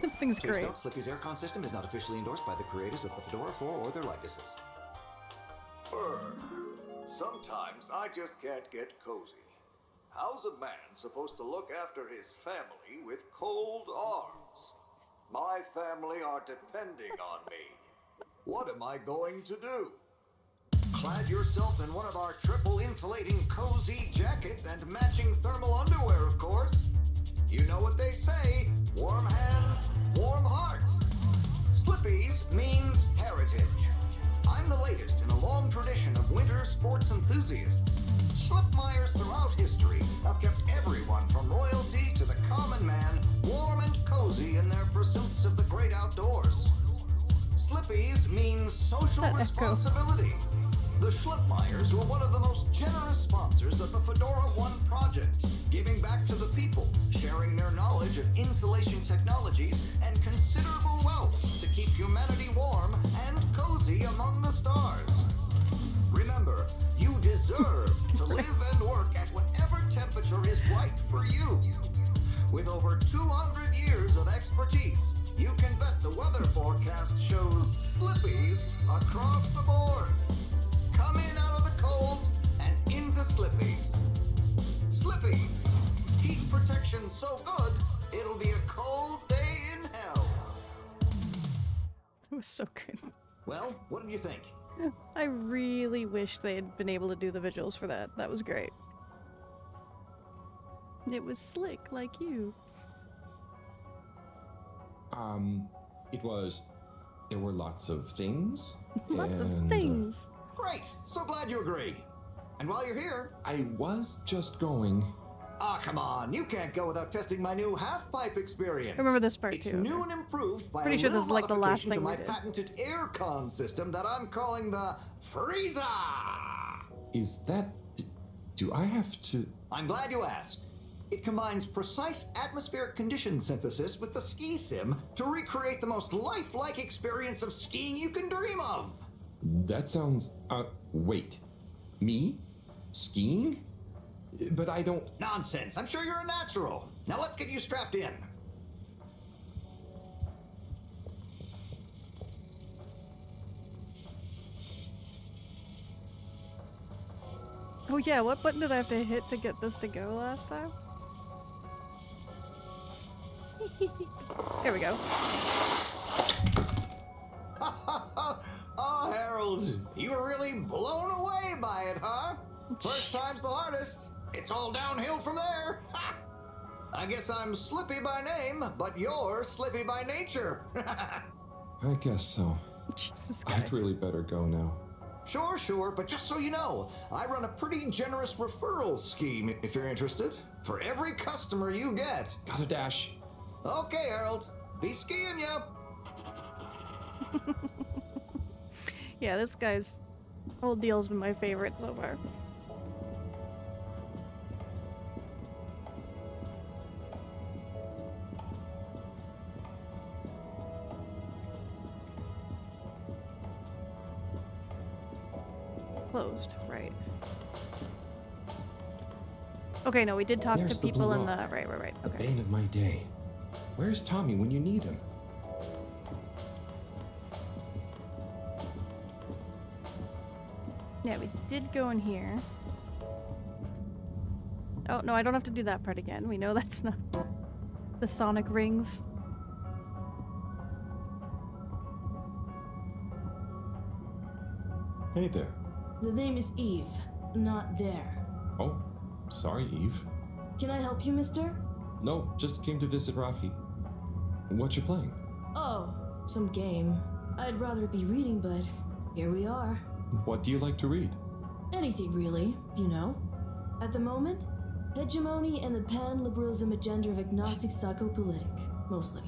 This thing's Please great. note, Slippy's aircon system is not officially endorsed by the creators of the Fedora 4 or their likenesses. Sometimes I just can't get cozy. How's a man supposed to look after his family with cold arms? My family are depending on me. What am I going to do? Clad yourself in one of our triple insulating cozy jackets and matching thermal underwear, of course. You know what they say, warm hands, warm heart. Slippies means heritage. I'm the latest in a long tradition of winter sports enthusiasts. Slipmeyers throughout history have kept everyone from royalty to the common man warm and cozy in their pursuits of the great outdoors. Slippies means social responsibility. The Schlipmeyers were one of the most generous sponsors of the Fedora 1 project, giving back to the people, sharing their knowledge of insulation technologies and considerable wealth to keep humanity warm and cozy among the stars. Remember, you deserve to live and work at whatever temperature is right for you. With over 200 years of expertise, you can bet the weather forecast shows Slippies across the board. Come in out of the cold and into Slippies. Slippies. Heat protection so good, it'll be a cold day in hell. That was so good. Well, what did you think? I really wish they had been able to do the visuals for that. That was great. It was slick, like you. There were lots of things. Lots of and, things. Great, so glad you agree. And while you're here... I was just going... Ah, come on, you can't go without testing my new half-pipe experience. I remember this part it's too. It's new and improved by Pretty a sure little this is like the last modification thing to we my did. patented aircon system that I'm calling the Freezer. Is that... Do I have to... I'm glad you asked. It combines precise atmospheric condition synthesis with the ski sim to recreate the most lifelike experience of skiing you can dream of. That sounds... wait. Me? Skiing? But I don't... Nonsense. I'm sure you're a natural. Now let's get you strapped in. Oh yeah, what button did I have to hit to get this to go last time? There we go. Oh, Harold, you were really blown away by it, huh? First time's the hardest. It's all downhill from there. I guess I'm Slippy by name, but you're Slippy by nature. I guess so. Jesus I'd really better go now. Sure, but just so you know, I run a pretty generous referral scheme if you're interested. For every customer you get. Gotta dash. Okay, Harold. Be skiing ya. Yeah, this guy's whole deal's been my favorite so far. Closed, right. Okay, no, we did talk There's to the people Blue in the... Rock. Right. The Okay. bane of my day. Where's Tommy when you need him? Yeah, we did go in here. Oh, no, I don't have to do that part again. We know that's not the sonic rings. Hey there. The name is Eve, not there. Oh, sorry, Eve. Can I help you, mister? No, just came to visit Rafi. What you playing? Oh, some game. I'd rather be reading, but here we are. What do you like to read? Anything really, you know. At the moment, hegemony and the pan-liberalism agenda of agnostic psychopolitic, mostly.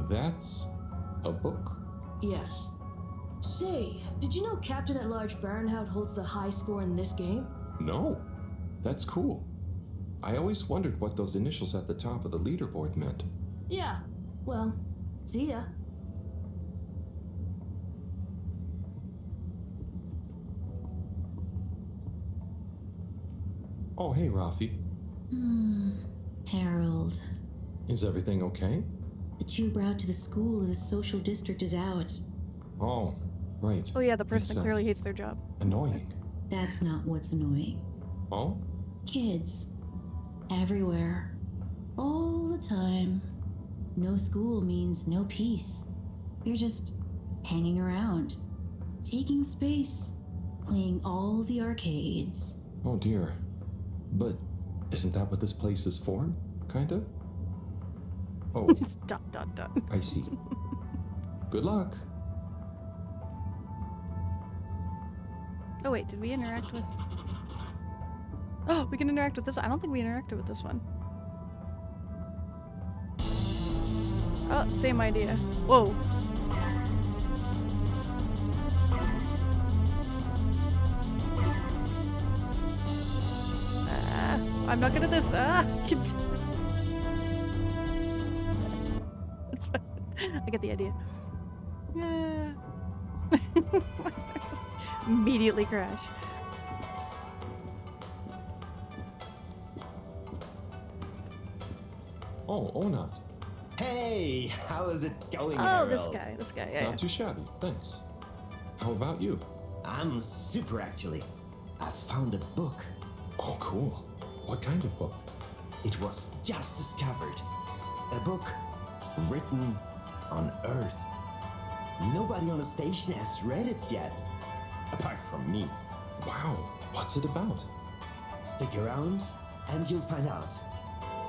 That's a book? Yes. Say, did you know Captain at Large Baronhout holds the high score in this game? No. That's cool. I always wondered what those initials at the top of the leaderboard meant. Yeah. Well, see ya. Oh, hey, Rafi. Harold. Is everything okay? The tube route to the school in the social district is out. Oh, right. Oh yeah, the Makes person that clearly sense. hates their job. Annoying. That's not what's annoying. Oh? Kids. Everywhere. All the time. No school means no peace. They're just hanging around. Taking space. Playing all the arcades. Oh dear. But isn't that what this place is for? Kinda? Oh, Just ... I see. Good luck. Oh wait, did we interact with... Oh, we can interact with this. I don't think we interacted with this one. Oh, same idea. Whoa. I'm not good at this. It's fine. I get the idea. Yeah. Just immediately crash. Oh, Onat. Hey, how is it going, Oh, Harold? this guy, yeah. Not too shabby, thanks. How about you? I'm super, actually. I found a book. Oh, cool. What kind of book? It was just discovered. A book written on Earth. Nobody on the station has read it yet, apart from me. Wow, what's it about? Stick around and you'll find out.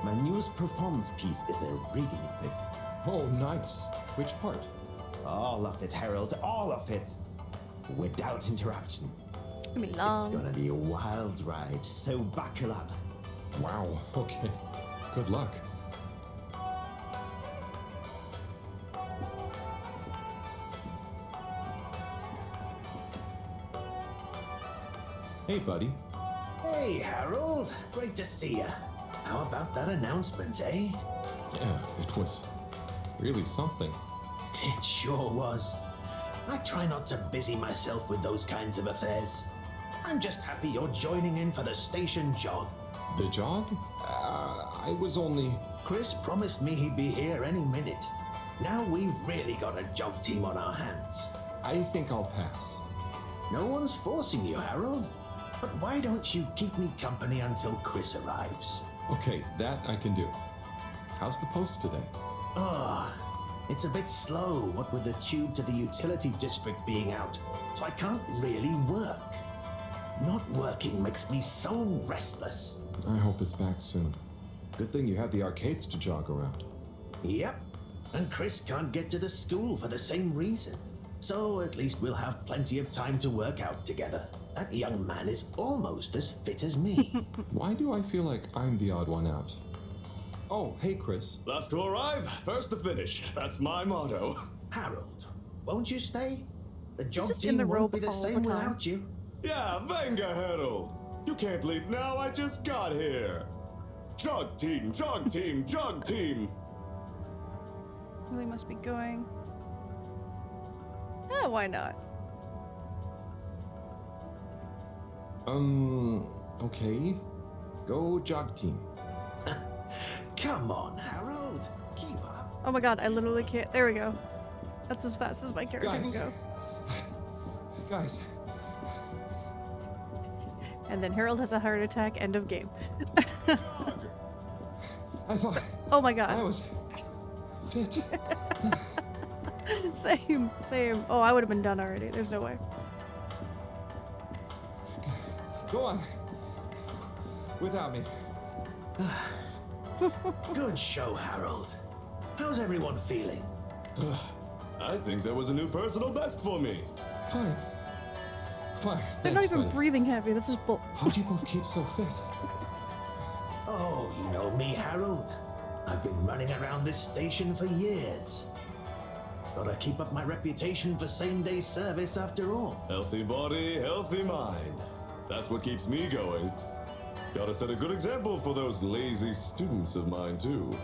My newest performance piece is a reading of it. Oh, nice. Which part? All of it, Harold, all of it. Without interruption. It's gonna be long. It's gonna be a wild ride, so buckle up. Wow, okay. Good luck. Hey, buddy. Hey, Harold. Great to see you. How about that announcement, eh? Yeah, it was really something. It sure was. I try not to busy myself with those kinds of affairs. I'm just happy you're joining in for the station jog. The jog? I was only... Chris promised me he'd be here any minute. Now we've really got a jog team on our hands. I think I'll pass. No one's forcing you, Harold. But why don't you keep me company until Chris arrives? Okay, that I can do. How's the post today? Oh, it's a bit slow, what with the tube to the utility district being out, so I can't really work. Not working makes me so restless. I hope it's back soon. Good thing you have the arcades to jog around. Yep, and Chris can't get to the school for the same reason. So at least we'll have plenty of time to work out together. That young man is almost as fit as me. Why do I feel like I'm the odd one out? Oh, hey, Chris. Last to arrive, first to finish. That's my motto. Harold, won't you stay? The jog just in team the won't rope be the all same the time. without you. Yeah, venga, Harold. You can't leave now, I just got here. Jog team, jog team, jog team. Really must be going. Yeah, why not? Okay. Go jog team. Come on, Harold. Keep up. Oh my god, I literally can't. There we go. That's as fast as my character Guys. can go. Guys. And then Harold has a heart attack. End of game. I thought Oh my god. I was fit. Same, same. Oh, I would have been done already. There's no way. Go on. Without me. Good show, Harold. How's everyone feeling? I think there was a new personal best for me. Fine. Fine. They're Thanks, not even buddy. breathing heavy. This is bull. How do you both keep so fit? Oh, you know me, Harold. I've been running around this station for years. Gotta keep up my reputation for same-day service after all. Healthy body, healthy mind. That's what keeps me going. Gotta set a good example for those lazy students of mine, too.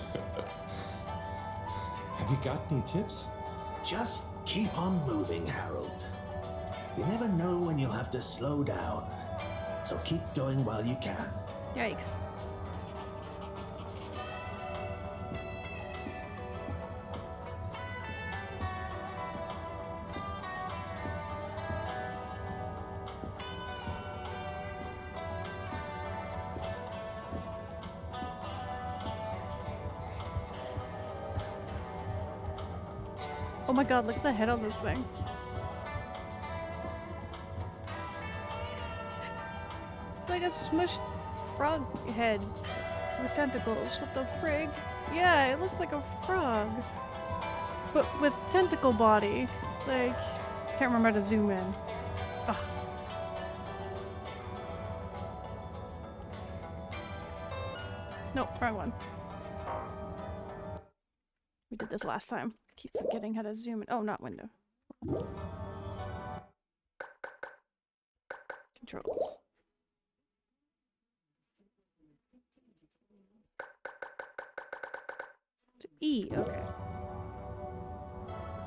Have you got any tips? Just keep on moving, Harold. You never know when you'll have to slow down. So keep going while you can. Yikes. Oh my god, look at the head on this thing. It's like a smushed frog head with tentacles. What the frig? Yeah, it looks like a frog. But with tentacle body. Like, can't remember how to zoom in. Ugh. Nope, wrong one. We did this last time. Keep forgetting how to zoom in. Oh, not window. Controls. To E, okay.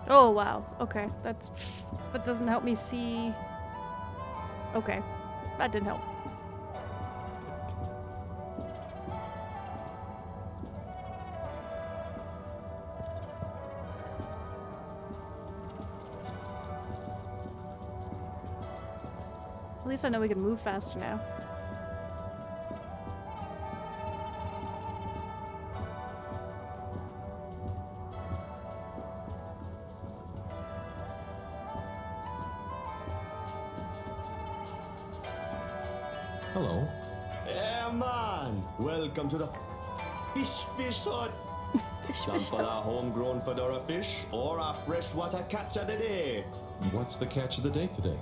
Oh wow, okay. That doesn't help me see. Okay, that didn't help. At least I know we can move faster now. Hello. Yeah, man. Welcome to the fish hut. Sample a homegrown fedora fish or a freshwater catch of the day. What's the catch of the day today?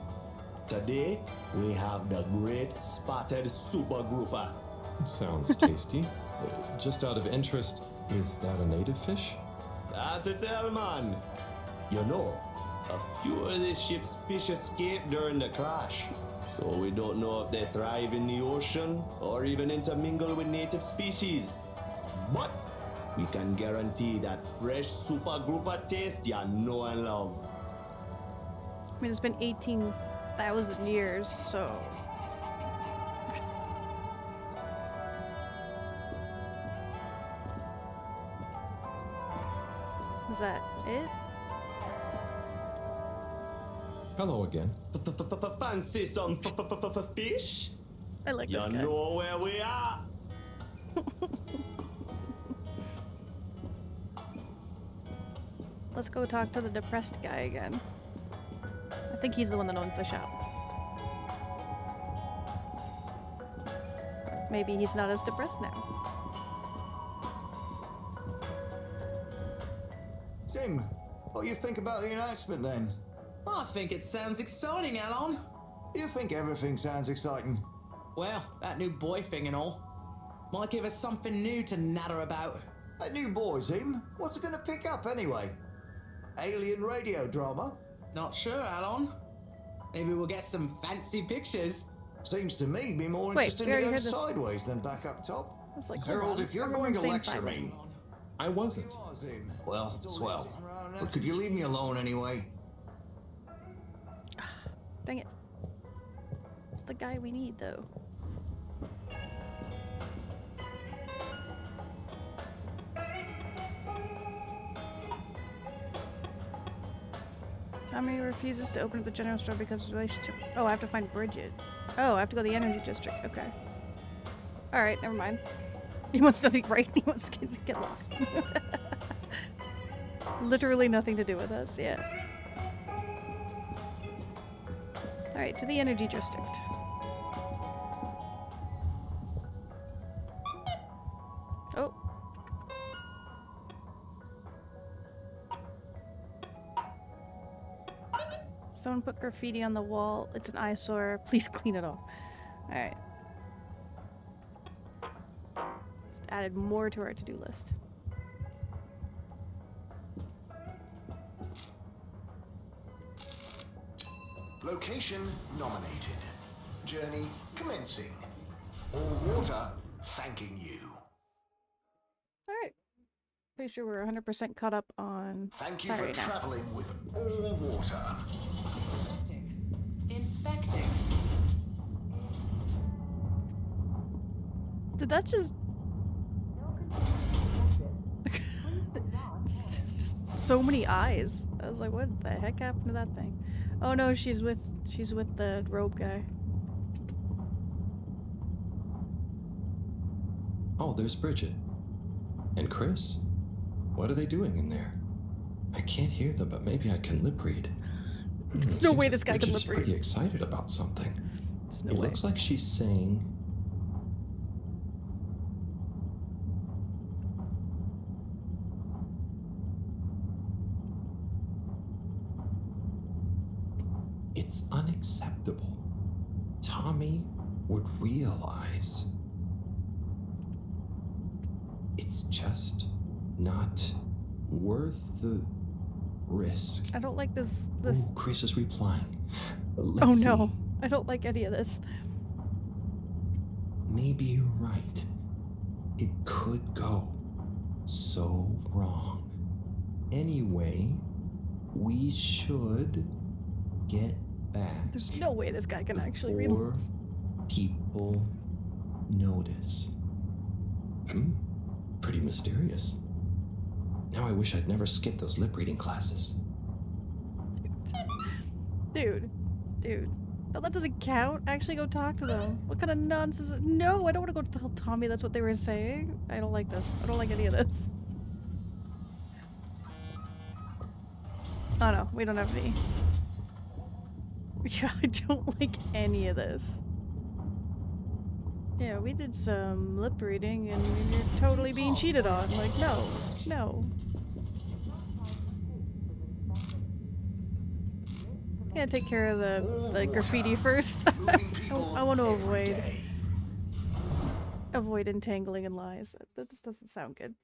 Today, we have the great spotted super grouper. Sounds tasty. Just out of interest, is that a native fish? Hard to tell, man. You know, a few of the ship's fish escaped during the crash. So we don't know if they thrive in the ocean or even intermingle with native species. But we can guarantee that fresh super grouper taste you know and love. I mean, it's been 18,000 years, so... Is that it? Hello again. Fancy some fish? I like you this guy. You know where we are. Let's go talk to the depressed guy again. I think he's the one that owns the shop. Maybe he's not as depressed now. Tim, what do you think about the announcement then? I think it sounds exciting, Alon. You think everything sounds exciting? Well, that new boy thing and all. Might give us something new to natter about. That new boy, Tim? What's it gonna pick up anyway? Alien radio drama? Not sure, Alon. Maybe we'll get some fancy pictures. Seems to me be more Wait, interested we to already go heard this. sideways than back up top. It's like, Harold, if you're going to lecture sideways. me... I wasn't. Well, swell. But could you leave me alone anyway? Dang it. It's the guy we need, though. Tommy refuses to open up the general store because of his relationship. Oh, I have to find Bridget. Oh, I have to go to the energy district. Okay. Alright, never mind. He wants nothing right. He wants to get lost. Literally nothing to do with us, yeah. Alright, to the energy district. Oh. Someone put graffiti on the wall. It's an eyesore. Please clean it off. Alright. Just added more to our to-do list. Location nominated. Journey commencing. All water thanking you. Alright. Pretty sure we're 100% caught up on Thank you Saturday for now. traveling with all water. Inspecting. Did that just... It's just so many eyes. I was like, what the heck happened to that thing? Oh no, she's with the robe guy. Oh, there's Bridget. And Chris? What are they doing in there? I can't hear them, but maybe I can lip read. There's no way this guy can Bridget's lip read. pretty excited about something. There's no It way. looks like she's saying... It's unacceptable. Tommy would realize it's just not worth the risk. I don't like this. Ooh, Chris is replying. Let's Oh see. no, I don't like any of this. Maybe you're right. It could go so wrong. Anyway, we should get back. There's no way this guy can actually read before this. people notice. Pretty mysterious. Now I wish I'd never skipped those lip reading classes. Dude. No, that doesn't count. Actually go talk to them. What kind of nonsense is... No, I don't want to go tell Tommy that's what they were saying. I don't like this. I don't like any of this. Oh no, we don't have any. Yeah, I don't like any of this. Yeah, we did some lip reading and you're totally being cheated on. Like, no. Yeah, take care of the graffiti first. I want to avoid entangling in lies. That just doesn't sound good.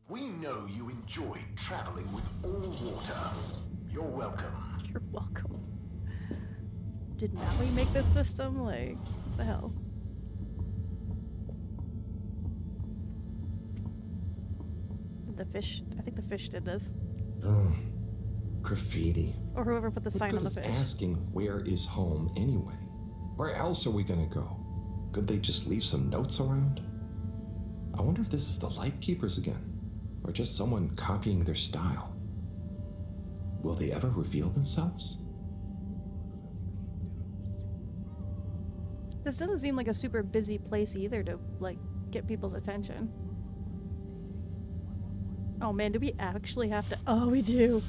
We know you enjoyed traveling with all water. You're welcome. You're welcome. Did Maui make this system? Like, what the hell? Did the fish? I think the fish did this. Graffiti. Or whoever put the What sign good on the is fish. asking where is home anyway? Where else are we gonna go? Could they just leave some notes around? I wonder if this is the Lightkeepers again, or just someone copying their style. will they ever reveal themselves? This doesn't seem like a super busy place either to, like, get people's attention. Oh man, do we actually have to? Oh, we do.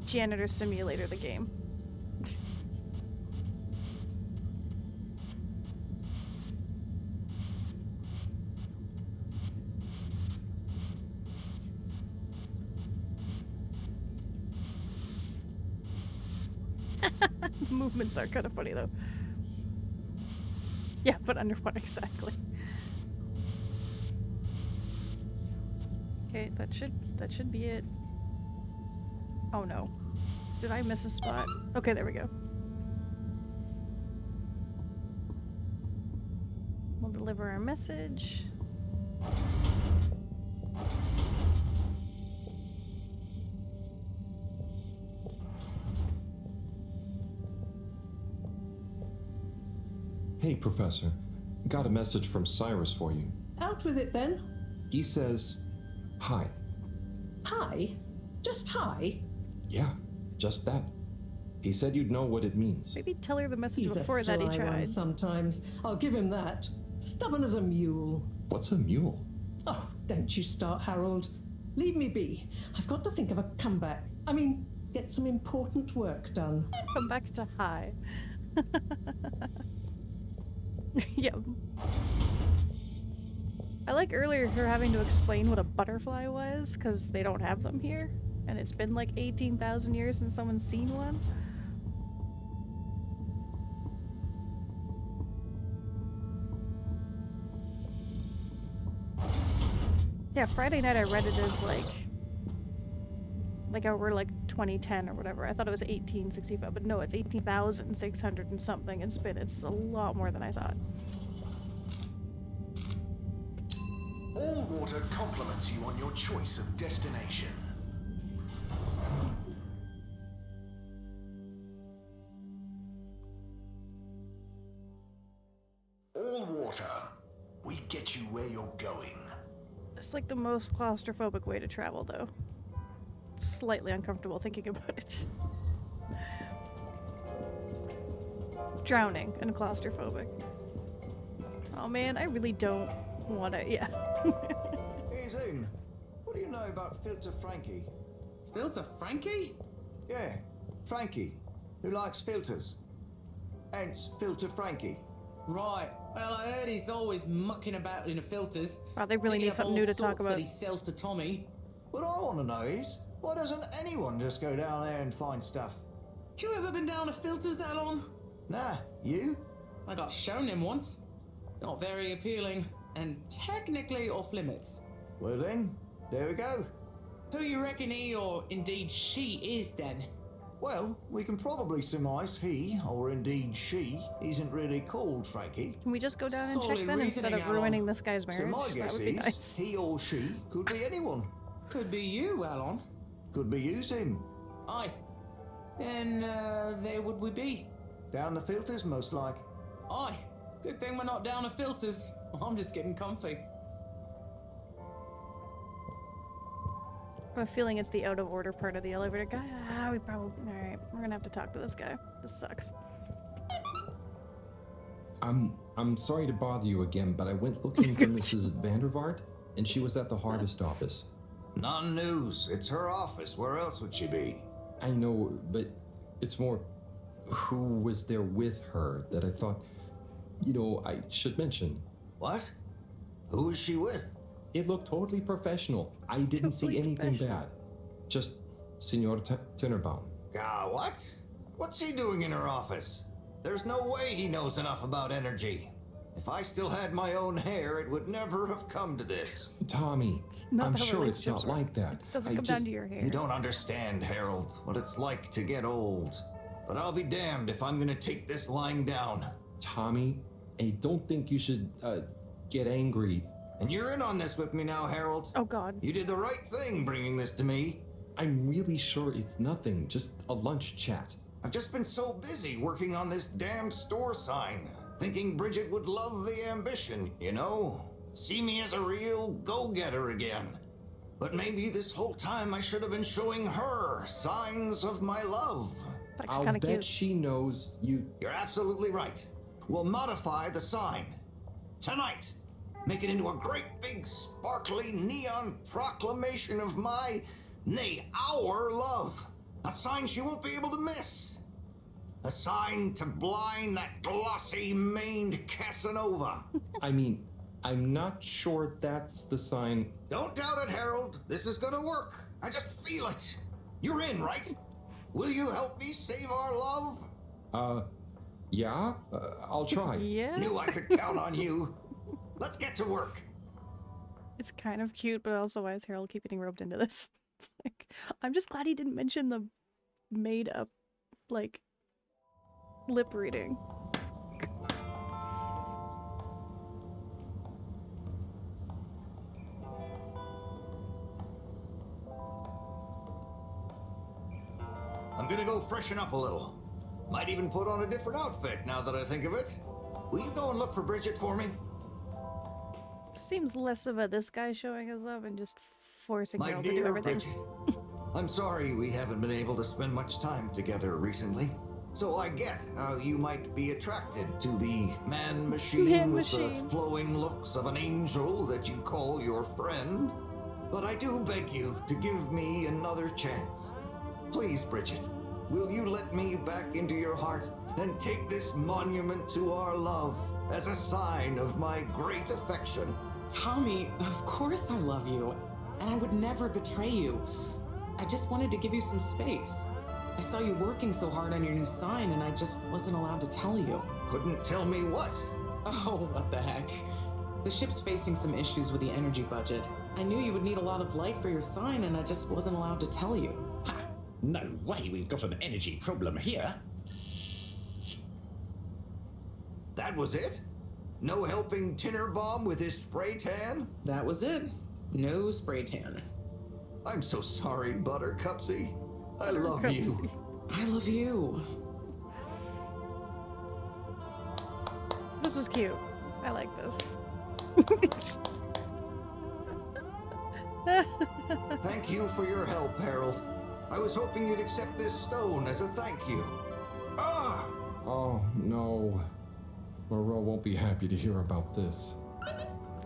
Janitor Simulator, the game. The movements are kind of funny though. Yeah, but under what exactly? Okay, that should be it. Oh no. Did I miss a spot? Okay, there we go. We'll deliver our message. Hey, Professor. Got a message from Cyrus for you. Out with it then. He says, hi. Hi? Just hi? Yeah, just that. He said you'd know what it means. Maybe tell her the message He's before a that he sly one tried. sometimes. I'll give him that. Stubborn as a mule. What's a mule? Oh, don't you start, Harold. Leave me be. I've got to think of a comeback. I mean, get some important work done. Come back to hi. Yeah. I like earlier her having to explain what a butterfly was, because they don't have them here. And it's been like 18,000 years since someone's seen one. Yeah, Friday night I read it as like we're like 2010 or whatever. I thought it was 1865, but no, it's 18,600 and something. It's a lot more than I thought. All water compliments you on your choice of destination. All water, we get you where you're going. It's like the most claustrophobic way to travel, though. Slightly uncomfortable thinking about it. Drowning and claustrophobic. Oh man, I really don't want to. Yeah. Hey Zoom, what do you know about Filter Frankie? Filter Frankie? Yeah, Frankie, who likes filters. Hence, Filter Frankie. Right. Well, I heard he's always mucking about in the filters. Wow, they really digging need up something all new to talk sorts about. that he sells to Tommy. What I want to know is, why doesn't anyone just go down there and find stuff? You ever been down to filters that long? Nah, you? I got shown him once. Not very appealing, and technically off limits. Well then, there we go. Who you reckon he or indeed she is then? Well, we can probably surmise he, or indeed she, isn't really called Frankie. Can we just go down and check Solid then instead of reasoning, ruining Alan. this guy's So marriage? my That guess would be is, nice. he or she could be anyone. Could be you, Alon. Could be you, Sim. Aye. Then, there would we be? Down the filters, most like. Aye. Good thing we're not down to filters. I'm just getting comfy. I have a feeling it's the out of order part of the elevator guy. We probably. Alright, we're gonna have to talk to this guy. This sucks. I'm sorry to bother you again, but I went looking for Mrs. Vandervaart, and she was at the hardest office. Non-news. It's her office. Where else would she be? I know, but it's more who was there with her that I thought, I should mention. What? Who is she with? It looked totally professional. I didn't see anything bad. Just Senor Tenenbaum. What? What's he doing in her office? There's no way he knows enough about energy. If I still had my own hair, it would never have come to this. Tommy, I'm sure it's not like that. It doesn't come down to your hair. You don't understand, Harold, what it's like to get old. But I'll be damned if I'm gonna take this lying down. Tommy, I don't think you should, get angry. And you're in on this with me now, Harold. Oh God. You did the right thing bringing this to me. I'm really sure it's nothing, just a lunch chat. I've just been so busy working on this damned store sign. thinking Bridget would love the ambition, you know? See me as a real go-getter again. But maybe this whole time I should have been showing her signs of my love. I'll bet she knows you... You're absolutely right. We'll modify the sign. Tonight. Make it into a great big sparkly neon proclamation of my, nay, our love. A sign she won't be able to miss. A sign to blind that glossy-maned Casanova. I mean, I'm not sure that's the sign. Don't doubt it, Harold. This is gonna work. I just feel it. You're in, right? Will you help me save our love? Yeah? I'll try. Yeah. Knew I could count on you. Let's get to work. It's kind of cute, but also why is Harold keep getting roped into this? It's like, I'm just glad he didn't mention the made up, like, lip reading. I'm gonna go freshen up a little. Might even put on a different outfit now that I think of it. Will you go and look for Bridget for me? Seems less of a this guy showing us up and just forcing My Harold to do dear everything. Bridget, I'm sorry we haven't been able to spend much time together recently. So I get how you might be attracted to the man-machine with the flowing looks of an angel that you call your friend. But I do beg you to give me another chance. Please, Bridget, will you let me back into your heart and take this monument to our love as a sign of my great affection? Tommy, of course I love you, and I would never betray you. I just wanted to give you some space. I saw you working so hard on your new sign, and I just wasn't allowed to tell you. Couldn't tell me what? Oh, what the heck. The ship's facing some issues with the energy budget. I knew you would need a lot of light for your sign, and I just wasn't allowed to tell you. Ha! No way we've got an energy problem here. That was it? No helping Tinnerbomb with his spray tan? That was it. No spray tan. I'm so sorry, Buttercupsy. I love you. I love you. This was cute. I like this. Thank you for your help, Harold. I was hoping you'd accept this stone as a thank you. Ah! Oh, no. Moreau won't be happy to hear about this.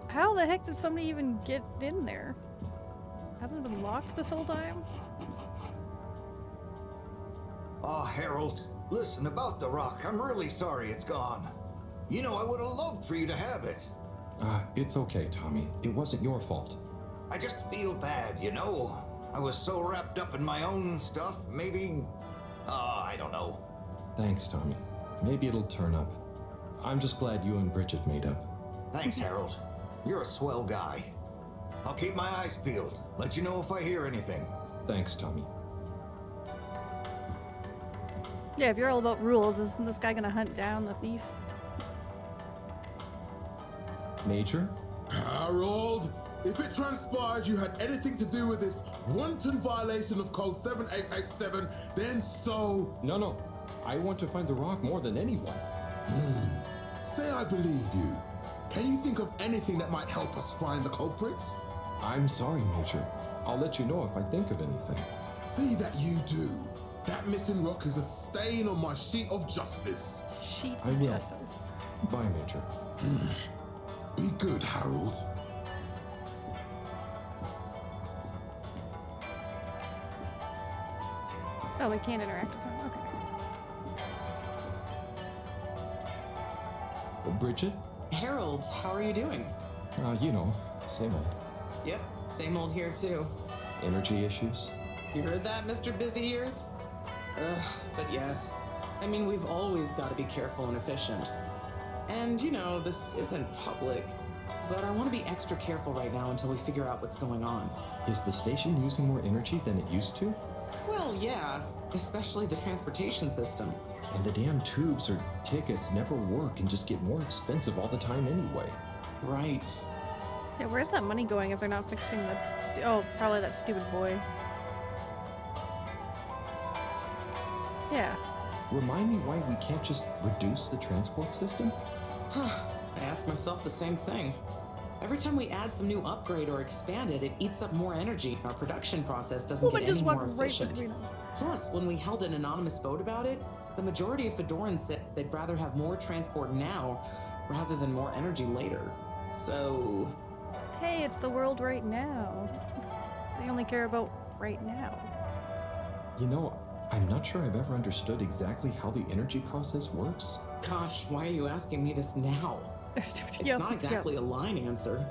How the heck did somebody even get in there? Hasn't it been locked this whole time? Ah, Harold, listen, about the rock, I'm really sorry it's gone. You know, I would have loved for you to have it. It's okay, Tommy. It wasn't your fault. I just feel bad, you know? I was so wrapped up in my own stuff, maybe... I don't know. Thanks, Tommy. Maybe it'll turn up. I'm just glad you and Bridget made up. Thanks, Harold. You're a swell guy. I'll keep my eyes peeled. Let you know if I hear anything. Thanks, Tommy. Yeah, if you're all about rules, isn't this guy gonna hunt down the thief? Major? Harold, if it transpires you had anything to do with this wanton violation of Code 7887, then so... No. I want to find the rock more than anyone. Say I believe you. Can you think of anything that might help us find the culprits? I'm sorry, Major. I'll let you know if I think of anything. See that you do. That missing rock is a stain on my sheet of justice. Sheet I of will. justice. Bye, Major. Be good, Harold. Oh, we can't interact with him. Okay. Bridget? Harold, how are you doing? You know, same old. Yep, same old here too. Energy issues? You heard that, Mr. Busy Ears? Ugh, but yes. I mean, we've always got to be careful and efficient. And, you know, this isn't public, but I want to be extra careful right now until we figure out what's going on. Is the station using more energy than it used to? Well, yeah, especially the transportation system. And the damn tubes or tickets never work and just get more expensive all the time anyway. Right. Yeah, where's that money going if they're not fixing the... oh, probably that stupid boy. Yeah. Remind me why we can't just reduce the transport system? I ask myself the same thing. Every time we add some new upgrade or expand it, it eats up more energy. Our production process doesn't get any more efficient. Plus, when we held an anonymous vote about it, the majority of Fedorans said they'd rather have more transport now rather than more energy later. So... Hey, it's the world right now. They only care about right now. You know, I'm not sure I've ever understood exactly how the energy process works. Gosh, why are you asking me this now? It's not exactly a line answer.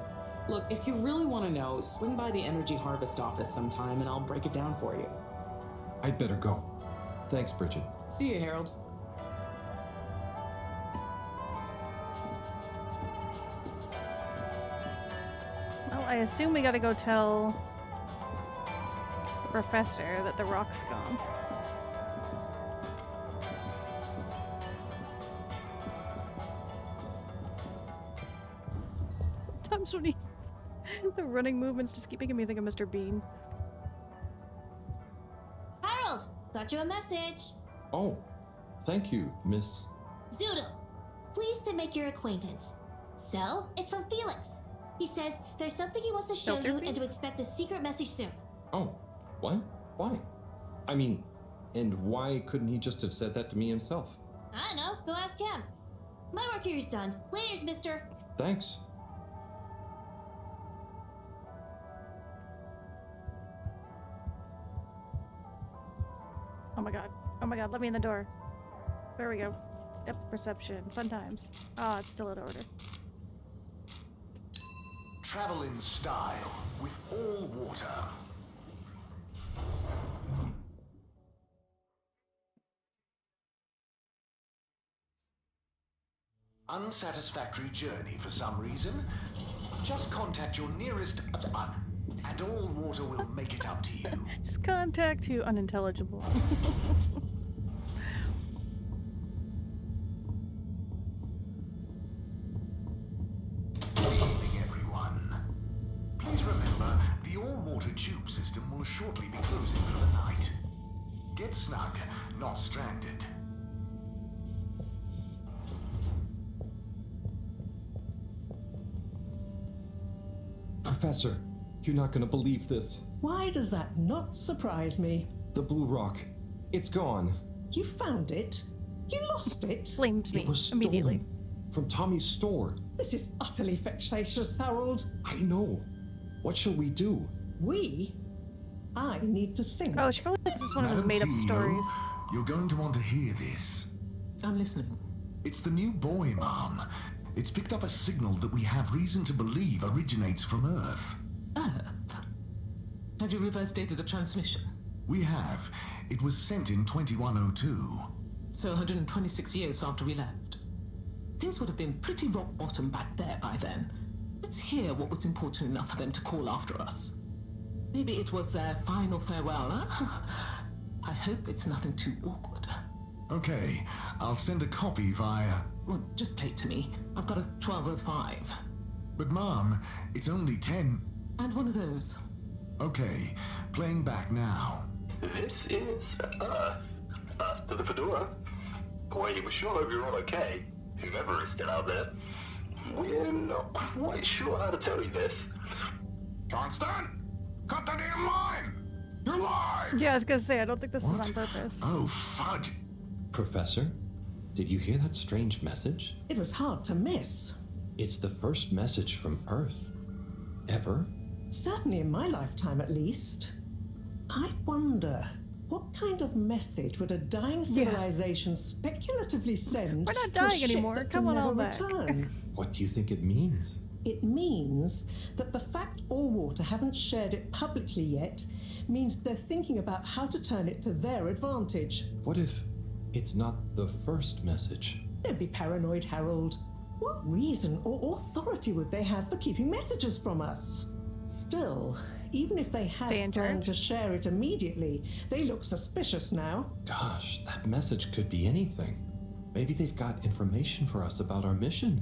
Look, if you really want to know, swing by the Energy Harvest office sometime and I'll break it down for you. I'd better go. Thanks, Bridget. See you, Harold. Well, I assume we gotta go tell the professor that the rock's gone. Sometimes when he... the running movements just keep making me think of Mr. Bean. Harold, got you a message. Oh, thank you, Miss... Zoodle, pleased to make your acquaintance. So, it's from Felix. He says there's something he wants to show you and to expect a secret message soon. Oh, what? Why? I mean, and why couldn't he just have said that to me himself? I don't know, go ask him. My work here's done. Laters, mister. Thanks. Oh my god. Oh my god, let me in the door. There we go. Depth perception. Fun times. Oh, it's still in order. Travel in style with all water. Unsatisfactory journey for some reason? Just contact your nearest... and all water will make it up to you. Just contact who unintelligible. Please remember, the all-water tube system will shortly be closing for the night. Get snug, not stranded. Professor, you're not gonna believe this. Why does that not surprise me? The blue rock. It's gone. You found it? You lost it? Blamed me It was immediately. stolen from Tommy's store. This is utterly vexatious, Harold. I know. What shall we do? We? I need to think. Oh, she probably thinks it's one of his Madam made-up CEO, stories. You're going to want to hear this. I'm listening. It's the new buoy, Mom. It's picked up a signal that we have reason to believe originates from Earth. Earth? Have you reverse dated the transmission? We have. It was sent in 2102. So 126 years after we left. Things would have been pretty rock bottom back there by then. Let's hear what was important enough for them to call after us. Maybe it was their final farewell, huh? I hope it's nothing too awkward. Okay, I'll send a copy via... Well, just play it to me. I've got a 1205. But Mom, it's only 10... And one of those. Okay, playing back now. This is Earth. Earth to the Fedora. We were sure we were all okay. Whoever is still out there. We're not quite sure how to tell you this. Johnston! Cut the damn line! You're live! Yeah, I was gonna say, I don't think this is on purpose. Oh, fudge. Professor, did you hear that strange message? It was hard to miss. It's the first message from Earth. Ever? Certainly in my lifetime, at least. I wonder, what kind of message would a dying civilization speculatively send? We're not to a dying ship anymore. that Come can on, all never back. return? What do you think it means? It means that the fact All Water haven't shared it publicly yet means they're thinking about how to turn it to their advantage. What if it's not the first message? Don't be paranoid, Harold. What reason or authority would they have for keeping messages from us? Still, even if they had planned to share it immediately, they look suspicious now. Gosh, that message could be anything. Maybe they've got information for us about our mission.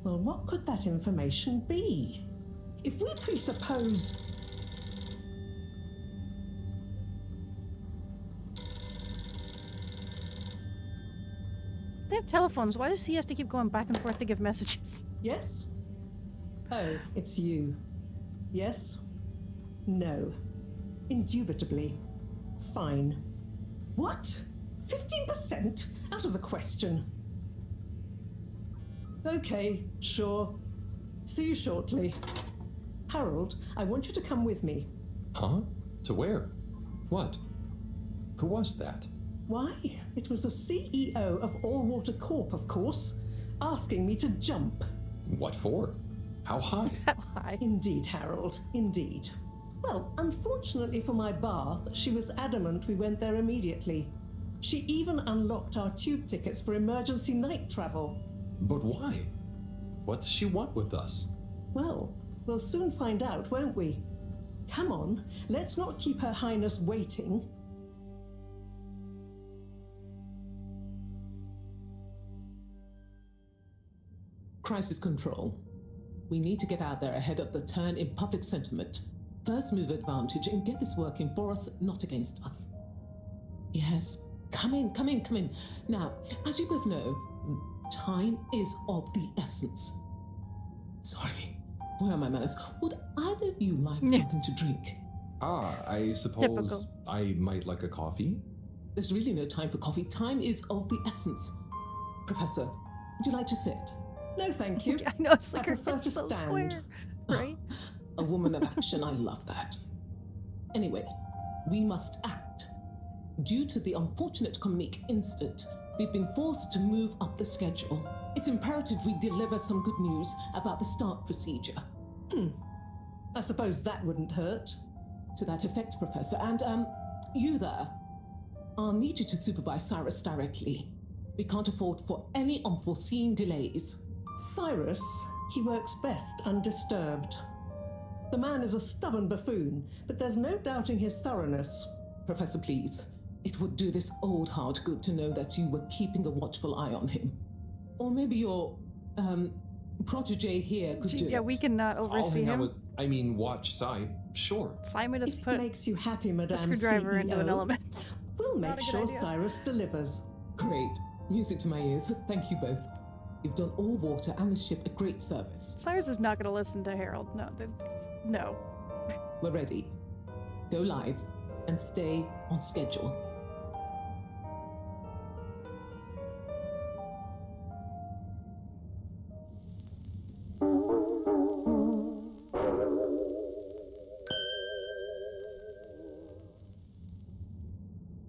Well, what could that information be? If we presuppose... They have telephones. Why does he have to keep going back and forth to give messages? Yes? Oh, it's you. Yes? No. Indubitably. Fine. What? 15%? Out of the question. Okay, sure. See you shortly. Harold, I want you to come with me. Huh? To where? What? Who was that? Why? It was the CEO of All Water Corp, of course, asking me to jump. What for? How high? How high? Indeed, Harold, indeed. Well, unfortunately for my bath, she was adamant we went there immediately. She even unlocked our tube tickets for emergency night travel. But why? What does she want with us? Well, we'll soon find out, won't we? Come on, let's not keep Her Highness waiting. Crisis control. We need to get out there ahead of the turn in public sentiment. First move advantage and get this working for us, not against us. Yes, come in, come in, come in. Now, as you both know, time is of the essence. Sorry, where are my manners? Would either of you like something to drink? I suppose Typical. I might like a coffee. There's really no time for coffee. Time is of the essence. Professor, would you like to sit? No, thank you. I know, it's like her prefer head's to so stand. square. Right? A woman of action, I love that. Anyway, we must act. Due to the unfortunate comic incident, we've been forced to move up the schedule. It's imperative we deliver some good news about the start procedure. I suppose that wouldn't hurt. To that effect, Professor. And, you there. I'll need you to supervise Cyrus directly. We can't afford for any unforeseen delays. Cyrus, he works best undisturbed. The man is a stubborn buffoon, but there's no doubting his thoroughness. Professor, please. It would do this old heart good to know that you were keeping a watchful eye on him. Or maybe your, protege here could do Jeez, yeah, it. we cannot oversee him. Watch Cy. Sure. Simon has If put it makes you happy, Madame a screwdriver CEO, into an element. we'll Not make a good sure idea. Cyrus delivers. Great. Music to my ears. Thank you both. You've done all water and the ship a great service. Cyrus is not going to listen to Harold. No. We're ready. Go live and stay on schedule.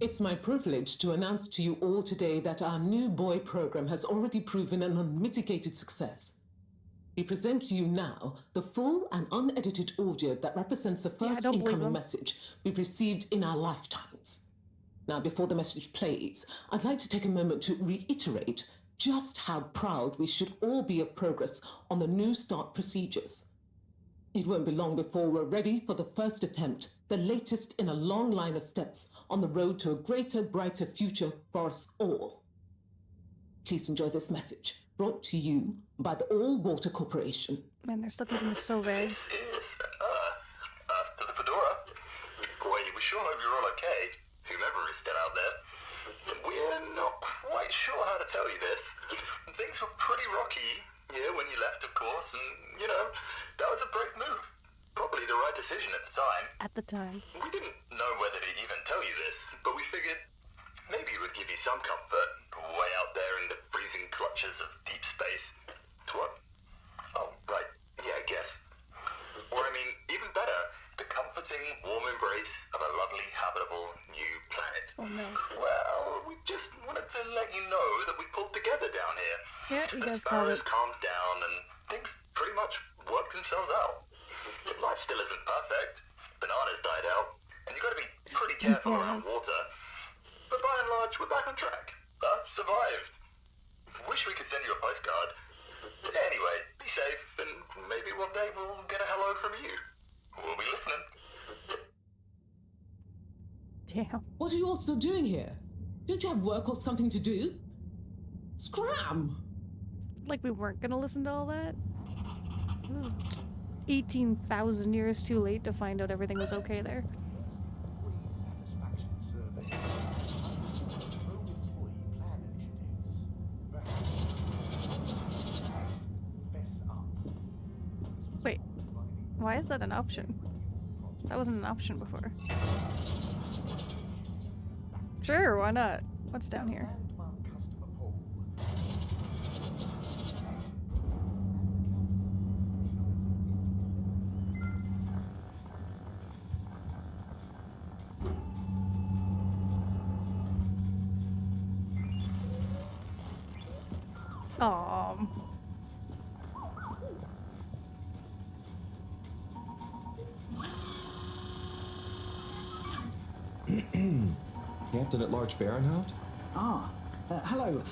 It's my privilege to announce to you all today that our new boy program has already proven an unmitigated success. We present to you now the full and unedited audio that represents the first don't believe incoming them. message we've received in our lifetimes. Now, before the message plays, I'd like to take a moment to reiterate just how proud we should all be of progress on the new start procedures. It won't be long before we're ready for the first attempt, the latest in a long line of steps on the road to a greater, brighter future for us all. Please enjoy this message, brought to you by the All Water Corporation. Man, they're still keeping this so vague. To the Fedora. We sure hope you're all okay, whomever is still out there. We're not quite sure how to tell you this. Things were pretty rocky here when you left, of course, and, you know, that was a brave move. Probably the right decision at the time. At the time. We didn't know whether to even tell you this, but we figured maybe it would give you some comfort way out there in the freezing clutches of deep space. What? Oh, right. Yeah, I guess. Or, I mean, even better, the comforting, warm embrace of a lovely, habitable new planet. Oh, no. Well, we just wanted to let you know that we pulled together down here. Yeah, you The guys called sparrows it. calmed down and things pretty much worked themselves out. Life still isn't perfect. Bananas died out, and you got to be pretty careful around Yes. water. But by and large, we're back on track. Survived. Wish we could send you a postcard. Anyway, be safe, and maybe one day we'll get a hello from you. We'll be listening. Damn. What are you all still doing here? Don't you have work or something to do? Scram! Like we weren't going to listen to all that? This is 18,000 years too late to find out everything was okay there. Why is that an option? That wasn't an option before. Sure, why not? What's down here? Captain at Large Baronhout? Ah, hello.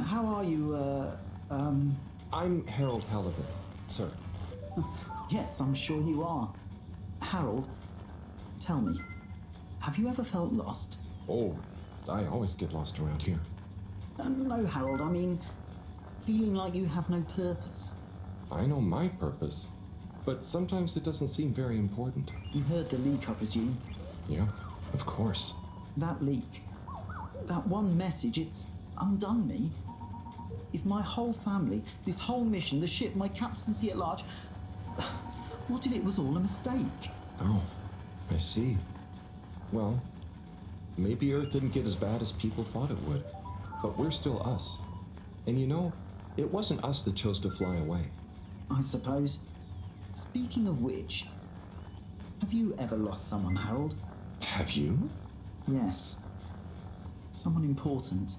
How are you, I'm Harold Halibut, sir. Yes, I'm sure you are. Harold, tell me, have you ever felt lost? Oh, I always get lost around here. No, Harold, I mean, feeling like you have no purpose. I know my purpose, but sometimes it doesn't seem very important. You heard the leak, I presume? Yeah, of course. That leak, that one message, it's undone me. If my whole family, this whole mission, the ship, my captaincy at large, what if it was all a mistake? Oh, I see. Well, maybe Earth didn't get as bad as people thought it would, but we're still us. And you know, it wasn't us that chose to fly away. I suppose. Speaking of which, have you ever lost someone, Harold? Have you? Yes. Someone important.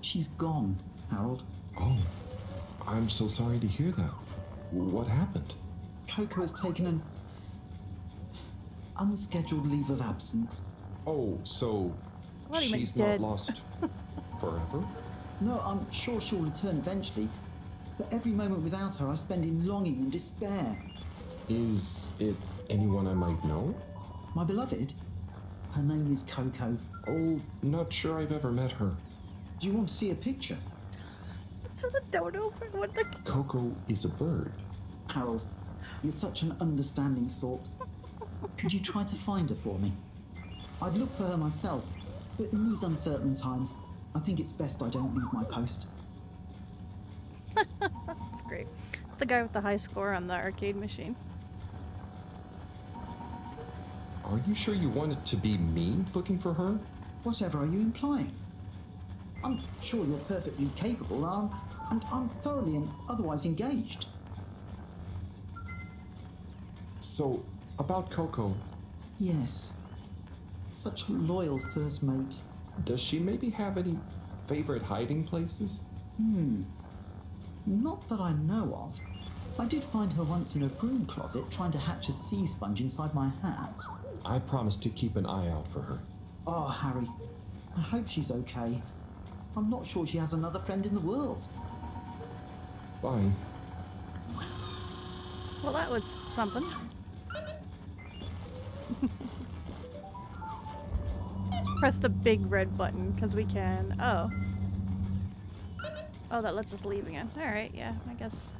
She's gone, Harold. Oh, I'm so sorry to hear that. What happened? Coco has taken an unscheduled leave of absence. Oh, so she's not lost forever? No, I'm sure she'll return eventually. But every moment without her I spend in longing and despair. Is it anyone I might know? My beloved? Her name is Coco. Oh, not sure I've ever met her. Do you want to see a picture? Don't open what the... Coco is a bird. Harold, you're such an understanding sort. Could you try to find her for me? I'd look for her myself, but in these uncertain times, I think it's best I don't leave my post. That's great. It's the guy with the high score on the arcade machine. Are you sure you want it to be me looking for her? Whatever are you implying? I'm sure you're perfectly capable, and I'm thoroughly and otherwise engaged. So, about Coco. Yes. Such a loyal first mate. Does she maybe have any favorite hiding places? Not that I know of. I did find her once in a broom closet trying to hatch a sea sponge inside my hat. I promised to keep an eye out for her. Oh, Harry. I hope she's okay. I'm not sure she has another friend in the world. Bye. Well, that was something. Let's press the big red button, because we can... Oh. Oh, that lets us leave again. Alright, yeah, I guess...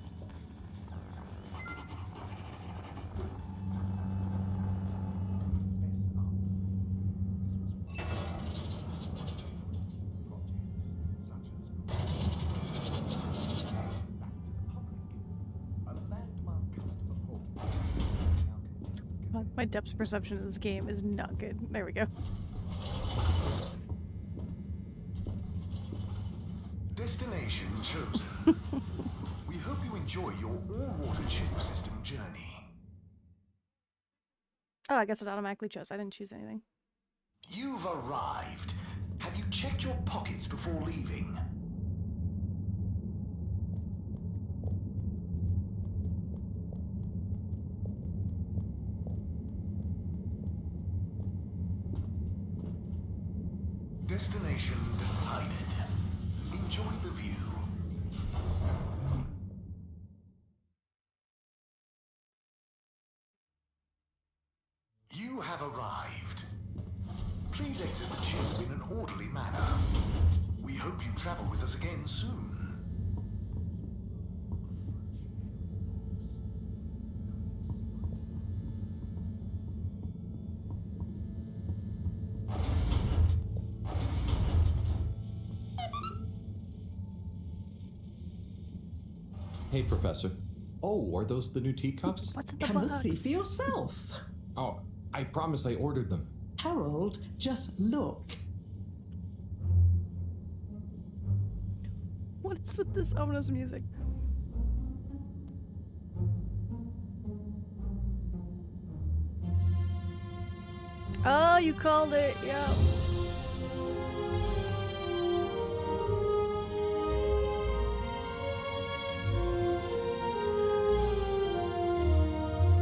My depth perception of this game is not good. There we go. Destination chosen. We hope you enjoy your all-water tube system journey. Oh, I guess it automatically chose. I didn't choose anything. You've arrived. Have you checked your pockets before leaving? Destination decided. Enjoy the view. You have arrived. Please exit the tube in an orderly manner. We hope you travel with us again soon. Hey, Professor. Oh, are those the new teacups? What's in the Come and box? see for yourself. Oh, I promise I ordered them. Harold, just look. What is with this ominous music? Oh, you called it. Yeah.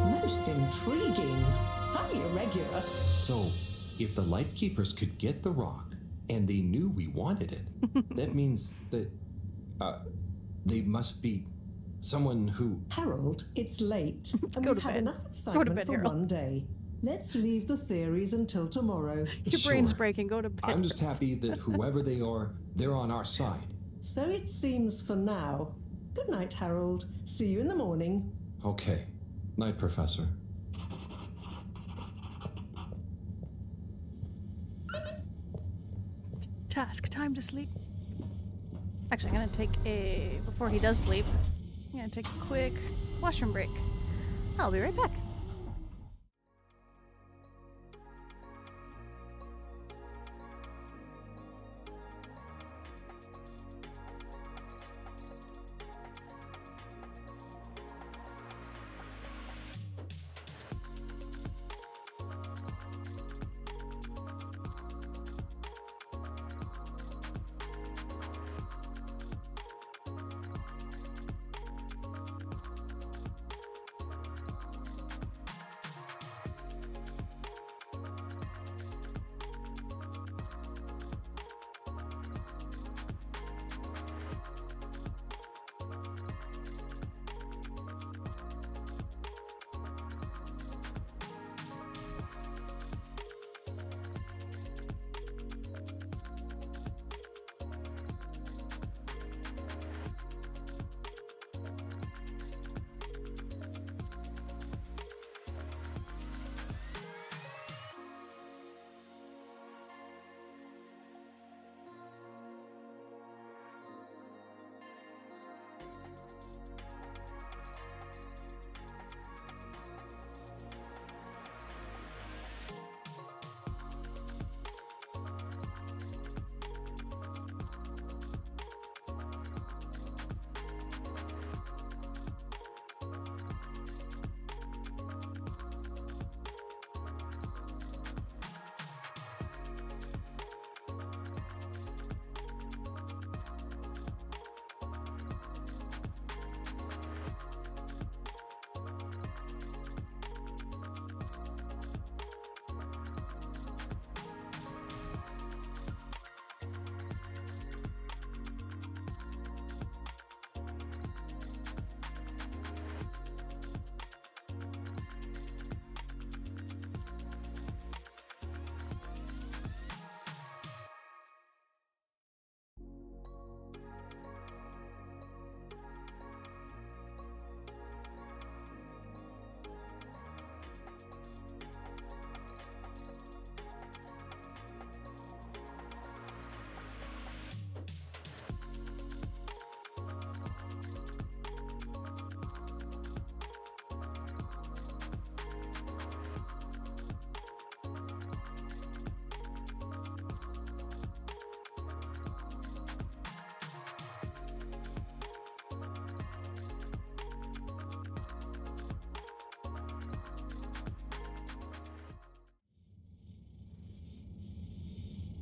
Most intriguing. Highly irregular. So, if the Lightkeepers could get the rock, and they knew we wanted it, that means that, they must be someone who... Harold, it's late. And Go we've to had bed. enough Go to excitement bed, for Harold. one day. Let's leave the theories until tomorrow. Your brain's Sure. breaking. Go to bed. I'm just happy that whoever they are, they're on our side. So it seems for now. Good night, Harold. See you in the morning. Okay. Night, Professor. Task. Time to sleep. Actually, I'm gonna take a... Before he does sleep, I'm gonna take a quick washroom break. I'll be right back.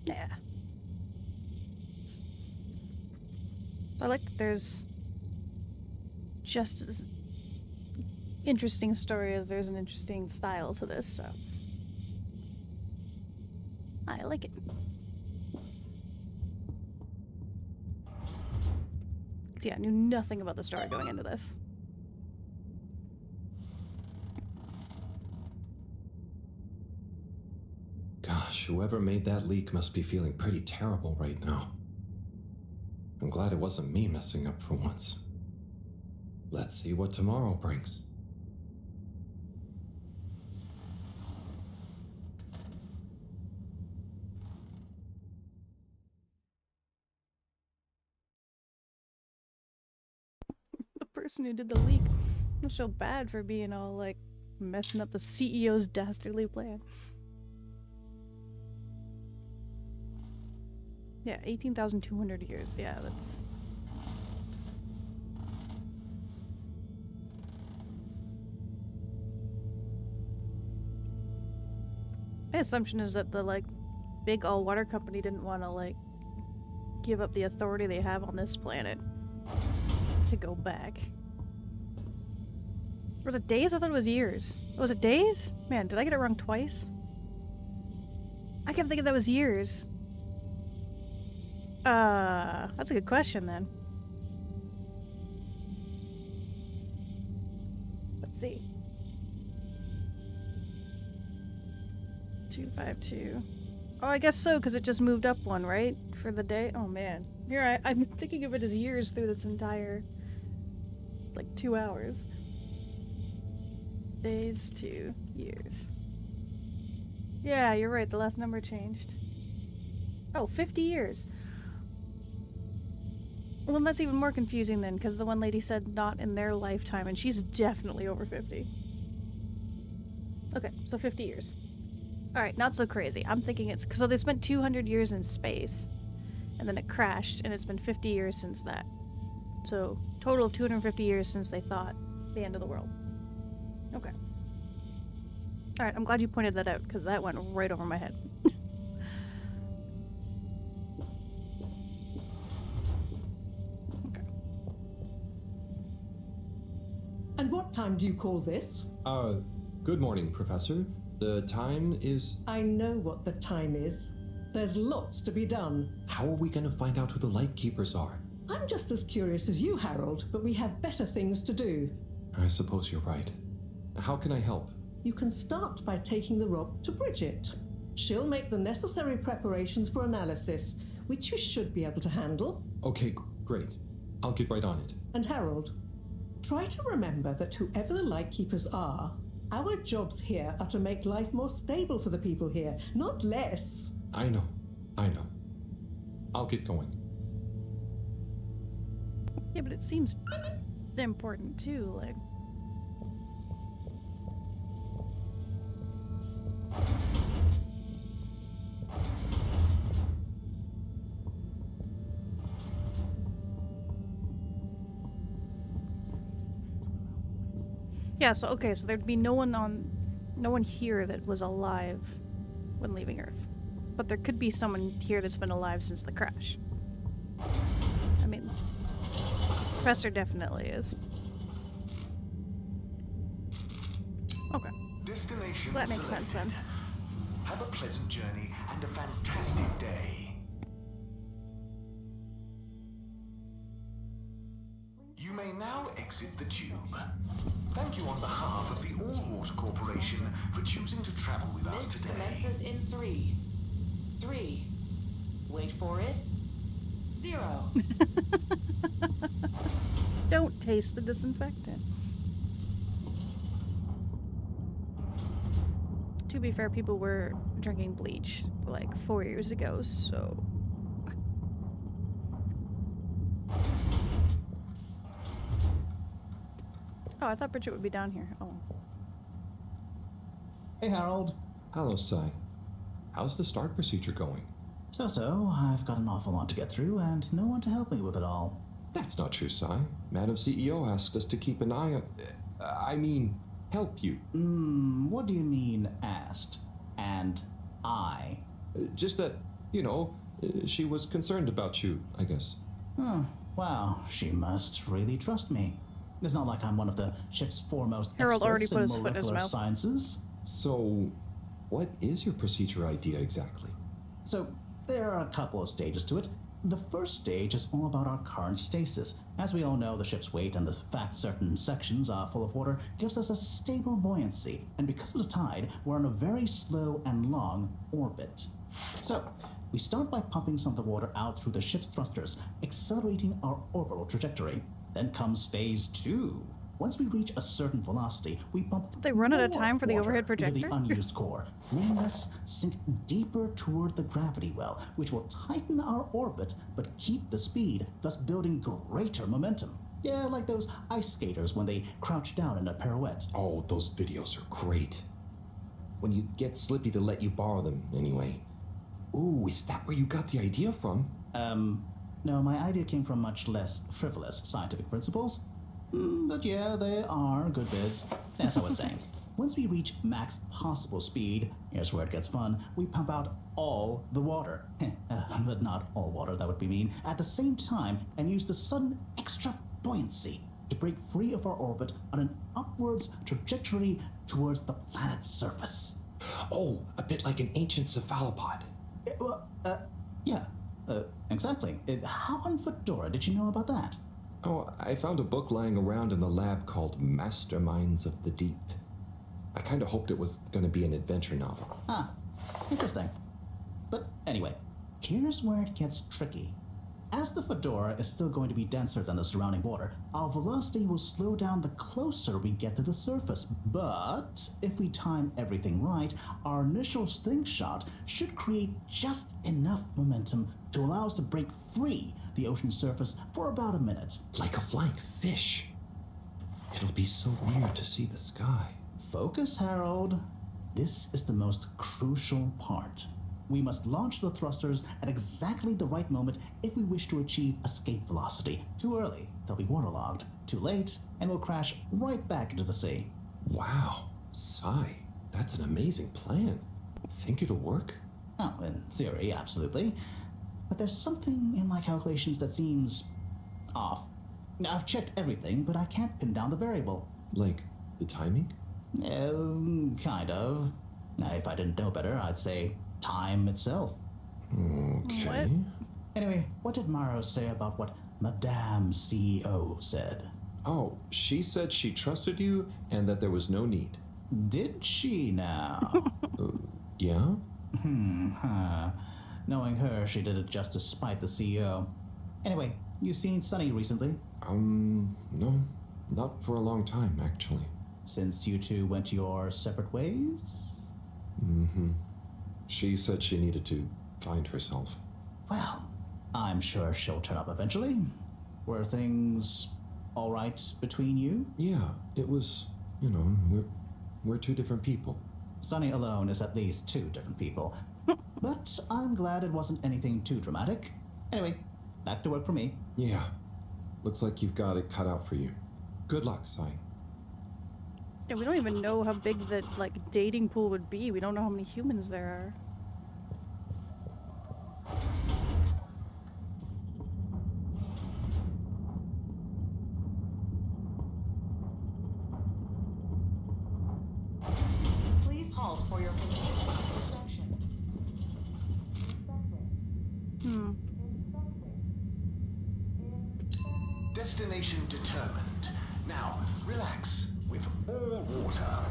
Yeah. I like that there's just as interesting story as there's an interesting style to this, so I like it. So yeah, I knew nothing about the story going into this. Gosh, whoever made that leak must be feeling pretty terrible right now. I'm glad it wasn't me messing up for once. Let's see what tomorrow brings. The person who did the leak I feel bad for being all like messing up the CEO's dastardly plan. Yeah, 18,200 years. Yeah, that's... My assumption is that the, like, big all-water company didn't want to, like, give up the authority they have on this planet to go back. Was it days? I thought it was years. Was it days? Man, did I get it wrong twice? I kept thinking that was years. That's a good question then. Let's see. 252. Oh, I guess so, because it just moved up one, right? For the day? Oh, man. Here, I'm thinking of it as years through this entire, like, 2 hours. Days to years. Yeah, you're right. The last number changed. Oh, 50 years. Well, that's even more confusing then, because the one lady said not in their lifetime, and she's definitely over 50. Okay, so 50 years. Alright, not so crazy. I'm thinking it's... So they spent 200 years in space, and then it crashed, and it's been 50 years since that. So, total of 250 years since they thought the end of the world. Okay. Alright, I'm glad you pointed that out, because that went right over my head. Okay. And what time do you call this? Good morning, Professor. The time is... I know what the time is. There's lots to be done. How are we gonna find out who the Lightkeepers are? I'm just as curious as you, Harold, but we have better things to do. I suppose you're right. How can I help? You can start by taking the rock to Bridget. She'll make the necessary preparations for analysis, which you should be able to handle. Okay, great. I'll get right on it. And Harold, try to remember that whoever the Lightkeepers are, our jobs here are to make life more stable for the people here, not less. I know. I'll get going. Yeah, but it seems important too, like... Yeah, so okay, so there'd be no one here that was alive when leaving Earth. But there could be someone here that's been alive since the crash. I mean, Professor definitely is. Okay. Destination That makes sense then. Have a pleasant journey and a fantastic day. You may now exit the tube. Thank you on behalf of the All-Water Corporation for choosing to travel with us today. Commences in 3. 3. Wait for it. 0. Don't taste the disinfectant. To be fair, people were drinking bleach like 4 years ago, so... Oh, I thought Bridget would be down here. Oh. Hey, Harold. Hello, Sai. How's the start procedure going? So, I've got an awful lot to get through, and no one to help me with it all. That's not true, Sai. Madam CEO asked us to keep an eye on... I mean, help you. What do you mean, asked? And I? Just that, you know, she was concerned about you, I guess. Oh, wow. She must really trust me. It's not like I'm one of the ship's foremost Harold already experts put in his foot in his molecular mouth. sciences. So, what is your procedure idea exactly? So, there are a couple of stages to it. The first stage is all about our current stasis. As we all know, the ship's weight and the fact certain sections are full of water gives us a stable buoyancy, and because of the tide, we're on a very slow and long orbit. So, we start by pumping some of the water out through the ship's thrusters, accelerating our orbital trajectory. Then comes phase 2. Once we reach a certain velocity, we pump Did they run out of more time for the water overhead projector? into the unused core, letting us sink deeper toward the gravity well, which will tighten our orbit but keep the speed, thus building greater momentum. Yeah, like those ice skaters when they crouch down in a pirouette. Oh, those videos are great. When you get Slippy to let you borrow them, anyway. Ooh, is that where you got the idea from? No, my idea came from much less frivolous scientific principles. But yeah, they are good vids. As I was saying, once we reach max possible speed, here's where it gets fun, we pump out all the water. But not all water, that would be mean. At the same time, and use the sudden extra buoyancy to break free of our orbit on an upwards trajectory towards the planet's surface. Oh, a bit like an ancient cephalopod. Yeah, exactly. How on Fedora did you know about that? Oh, I found a book lying around in the lab called Masterminds of the Deep. I kind of hoped it was going to be an adventure novel. Ah, interesting. But anyway, here's where it gets tricky. As the Fedora is still going to be denser than the surrounding water, our velocity will slow down the closer we get to the surface. But if we time everything right, our initial slingshot should create just enough momentum to allow us to break free the ocean surface for about a minute. Like a flying fish. It'll be so weird to see the sky. Focus, Harold. This is the most crucial part. We must launch the thrusters at exactly the right moment if we wish to achieve escape velocity. Too early, they'll be waterlogged. Too late, and we'll crash right back into the sea. Wow, Sai, that's an amazing plan. Think it'll work? Oh, in theory, absolutely. But there's something in my calculations that seems off. I've checked everything, but I can't pin down the variable. Like the timing? Kind of. Now, if I didn't know better, I'd say time itself. Okay. What? Anyway, what did Maro say about what Madame CEO said? Oh, she said she trusted you and that there was no need. Did she now? Yeah? Knowing her, she did it just to spite the CEO. Anyway, you seen Sunny recently? No. Not for a long time, actually. Since you two went your separate ways? Mm-hmm. She said she needed to find herself. Well, I'm sure she'll turn up eventually. Were things all right between you? Yeah, it was, we're two different people. Sunny alone is at least two different people. But I'm glad it wasn't anything too dramatic. Anyway, back to work for me. Yeah. Looks like you've got it cut out for you. Good luck, Sai. Yeah, we don't even know how big the, dating pool would be. We don't know how many humans there are. Please halt for your inspection. Destination determined. Now, relax with all water.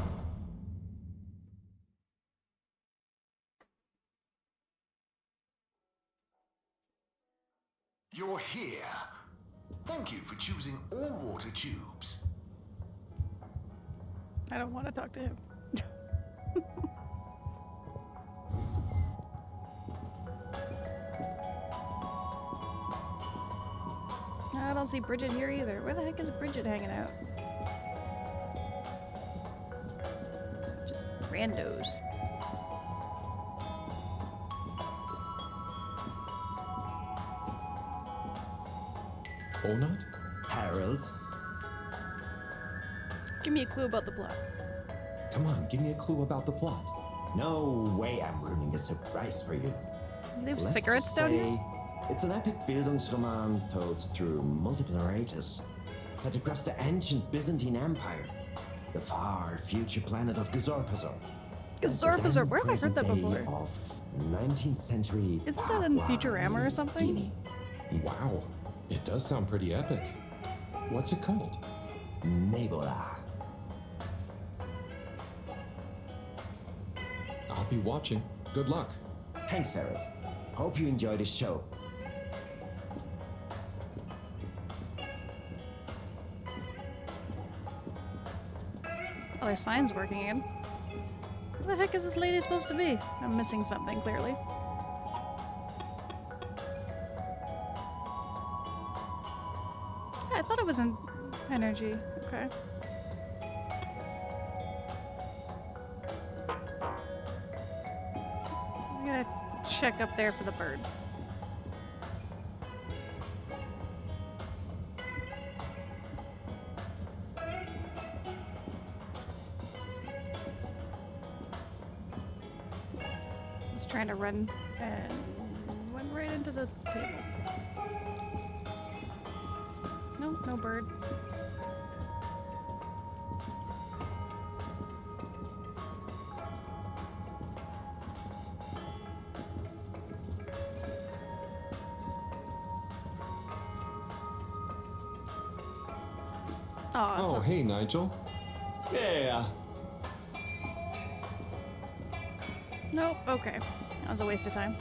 You're here. Thank you for choosing all water tubes. I don't want to talk to him. I don't see Bridget here either. Where the heck is Bridget hanging out? So just randos. Onat? Harold? Give me a clue about the plot. Come on, give me a clue about the plot. No way I'm ruining a surprise for you. You leave Let's cigarettes just down say here? It's an epic Bildungsroman told through multiple narrators, set across the ancient Byzantine Empire, the far future planet of Gazorpazor. Gazorpazor, where have I heard that before? Of 19th century. Isn't that in Futurama or something? Guinea. Wow, it does sound pretty epic. What's it called? Nebola. I'll be watching. Good luck. Thanks, Harold. Hope you enjoy the show. Oh, their sign's working again. Where the heck is this lady supposed to be? I'm missing something, clearly. Yeah, I thought it was an energy. Okay. I'm gonna check up there for the bird. I was trying to run and went right into the table. Nope, no bird. Oh, hey, Nigel. Yeah. Nope, okay. That was a waste of time.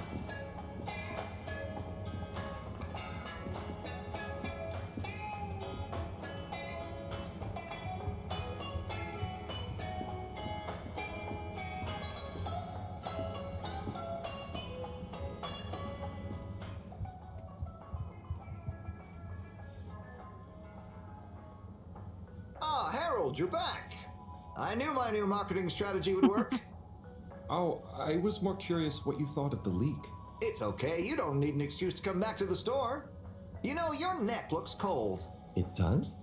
Ah, Harold, you're back. I knew my new marketing strategy would work. Oh, I was more curious what you thought of the leak. It's okay, you don't need an excuse to come back to the store. You know, your neck looks cold. It does?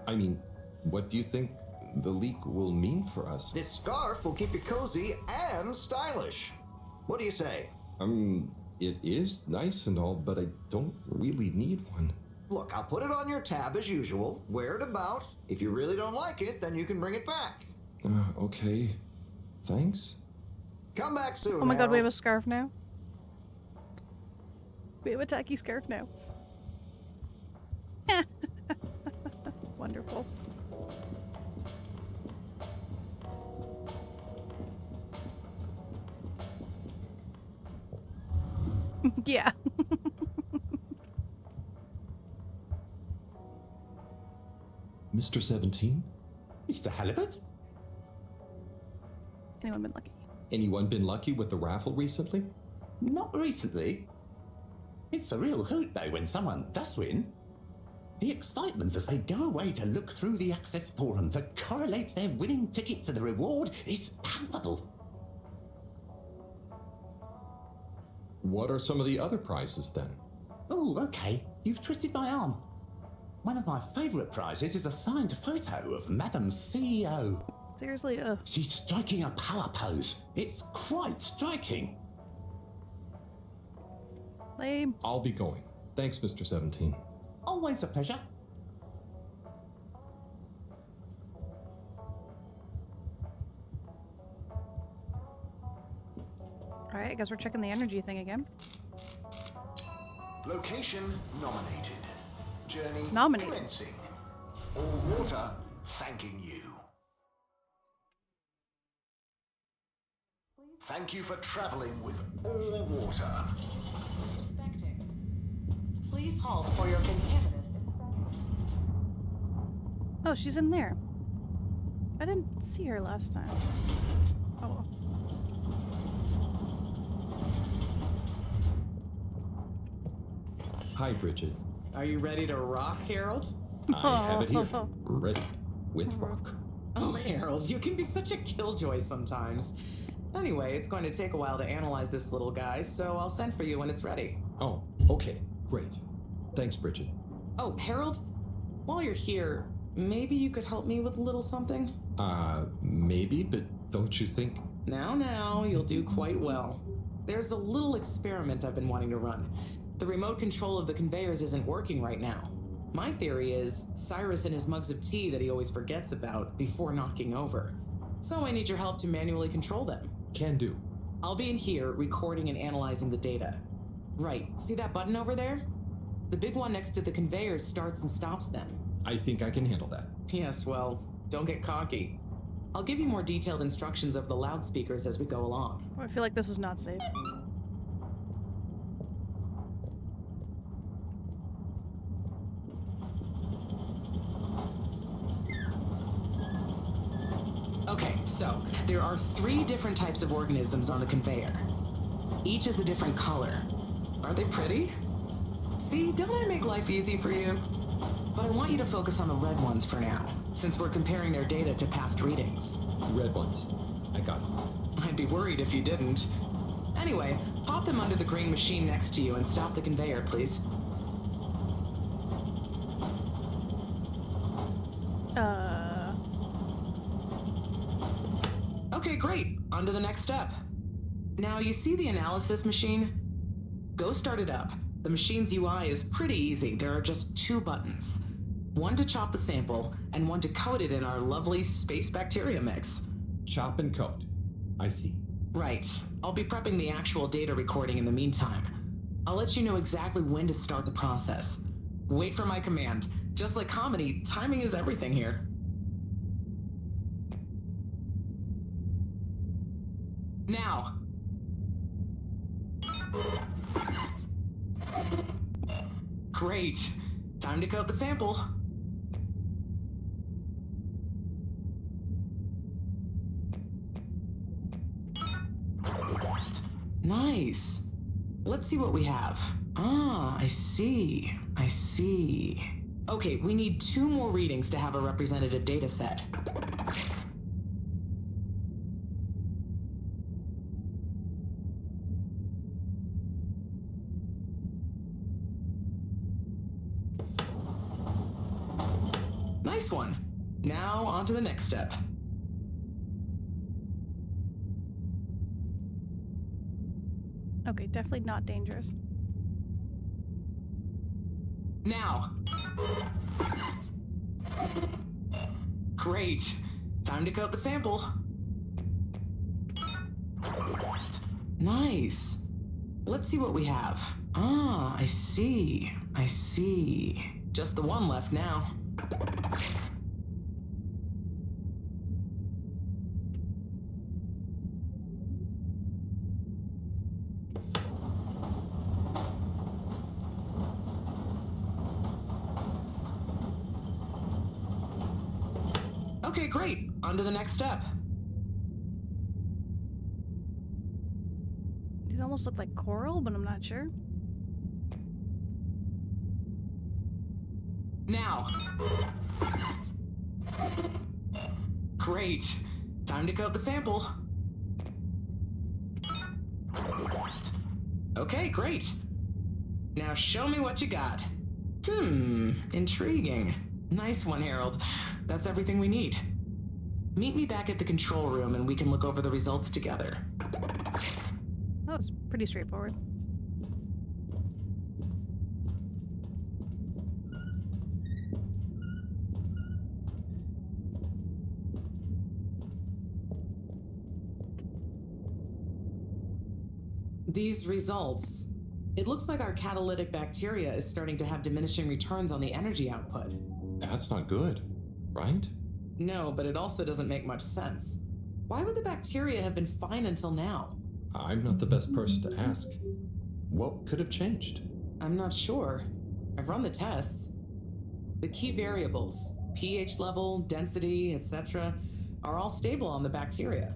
I mean, what do you think the leak will mean for us? This scarf will keep you cozy and stylish. What do you say? It is nice and all, but I don't really need one. Look, I'll put it on your tab as usual. Wear it about. If you really don't like it, then you can bring it back. Okay. Thanks. Come back soon. Oh my god, we have Harold. a scarf now. We have a tacky scarf now. Wonderful. Yeah. Mr. 17? Mr. Halibut? Anyone been lucky? Anyone been lucky with the raffle recently? Not recently. It's a real hoot, though, when someone does win. The excitement as they go away to look through the access forum to correlate their winning ticket to the reward is palpable. What are some of the other prizes then? Oh, okay. You've twisted my arm. One of my favourite prizes is a signed photo of Madam's CEO. Seriously, She's striking a power pose. It's quite striking. Lame. I'll be going. Thanks, Mr. 17. Always a pleasure. Alright, I guess we're checking the energy thing again. Location nominated. Journey Nominated. commencing. All water thanking you. Thank you for traveling with all water. Inspecting. Please halt for your contaminant. Oh, she's in there. I didn't see her last time. Oh well. Hi, Bridget. Are you ready to rock, Harold? I have it here. Ready. With rock. Oh, Harold, you can be such a killjoy sometimes. Anyway, it's going to take a while to analyze this little guy, so I'll send for you when it's ready. Oh, okay. Great. Thanks, Bridget. Oh, Harold, while you're here, maybe you could help me with a little something? Maybe, but don't you think... Now, you'll do quite well. There's a little experiment I've been wanting to run. The remote control of the conveyors isn't working right now. My theory is Cyrus and his mugs of tea that he always forgets about before knocking over. So I need your help to manually control them. Can do. I'll be in here recording and analyzing the data. Right, see that button over there? The big one next to the conveyors starts and stops them. I think I can handle that. Yes, well, don't get cocky. I'll give you more detailed instructions over the loudspeakers as we go along. I feel like this is not safe. Okay, so there are 3 different types of organisms on the conveyor. Each is a different color. Are they pretty? See, don't I make life easy for you? But I want you to focus on the red ones for now, since we're comparing their data to past readings. Red ones. I got it. I'd be worried if you didn't. Anyway, pop them under the green machine next to you and stop the conveyor, please. Okay, great. On to the next step. Now, you see the analysis machine? Go start it up. The machine's UI is pretty easy. There are just 2 buttons. One to chop the sample, and one to coat it in our lovely space bacteria mix. Chop and coat. I see. Right. I'll be prepping the actual data recording in the meantime. I'll let you know exactly when to start the process. Wait for my command. Just like comedy, timing is everything here. Now. Great. Time to coat the sample. Nice. Let's see what we have. Ah, I see. I see. Okay, we need 2 more readings to have a representative data set. Nice one. Now, on to the next step. Okay, definitely not dangerous. Now. Great. Time to coat the sample. Nice. Let's see what we have. Ah, I see. I see. Just the one left now. Okay, great. On to the next step. These almost look like coral, but I'm not sure. Now. Great. Time to coat the sample. Okay, great. Now show me what you got. Intriguing. Nice one, Harold. That's everything we need. Meet me back at the control room and we can look over the results together. That was pretty straightforward. These results. It looks like our catalytic bacteria is starting to have diminishing returns on the energy output. That's not good, right? No, but it also doesn't make much sense. Why would the bacteria have been fine until now? I'm not the best person to ask. What could have changed? I'm not sure. I've run the tests. The key variables, pH level, density, etc., are all stable on the bacteria.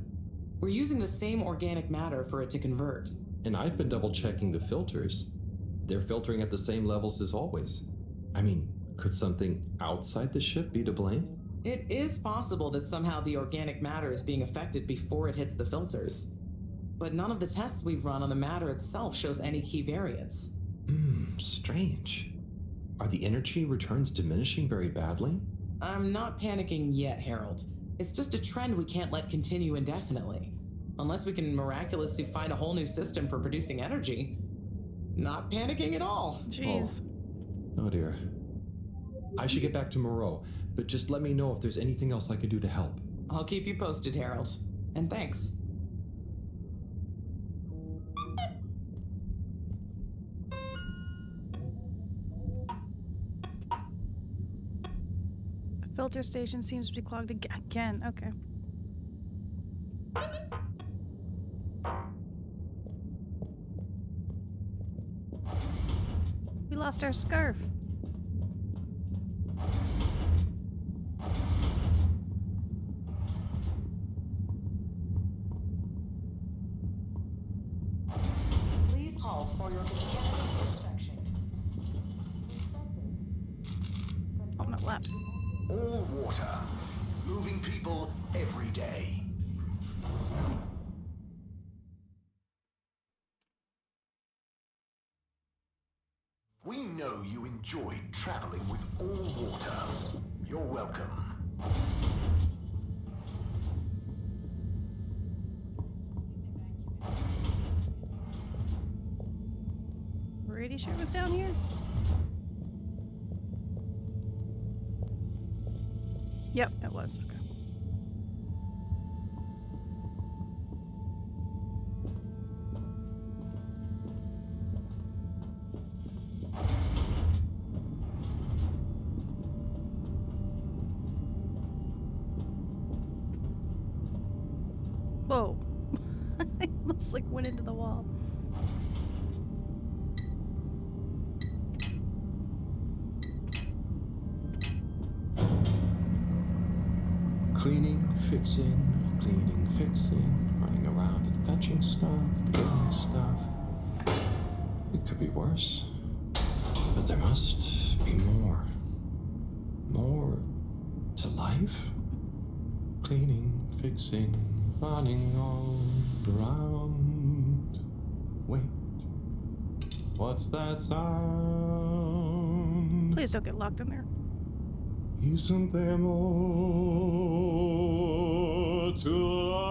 We're using the same organic matter for it to convert. And I've been double checking the filters. They're filtering at the same levels as always. I mean, could something outside the ship be to blame? It is possible that somehow the organic matter is being affected before it hits the filters. But none of the tests we've run on the matter itself shows any key variants. Strange. Are the energy returns diminishing very badly? I'm not panicking yet, Harold. It's just a trend we can't let continue indefinitely. Unless we can miraculously find a whole new system for producing energy. Not panicking at all. Jeez. Oh dear. I should get back to Moreau, but just let me know if there's anything else I can do to help. I'll keep you posted, Harold. And thanks. The filter station seems to be clogged again. Okay. We lost our scarf. Please halt for your mechanical inspection. flap. All water. Moving people every day. We know you enjoyed traveling with all water. You're welcome. Pretty sure it was down here. Yep, it was. Okay. Whoa. I almost like went into the wall. Cleaning, fixing, running around and fetching stuff, doing stuff. It could be worse. But there must be more. More to life? Cleaning, fixing, running all around. Wait. What's that sound? Please don't get locked in there. Isn't there more to life?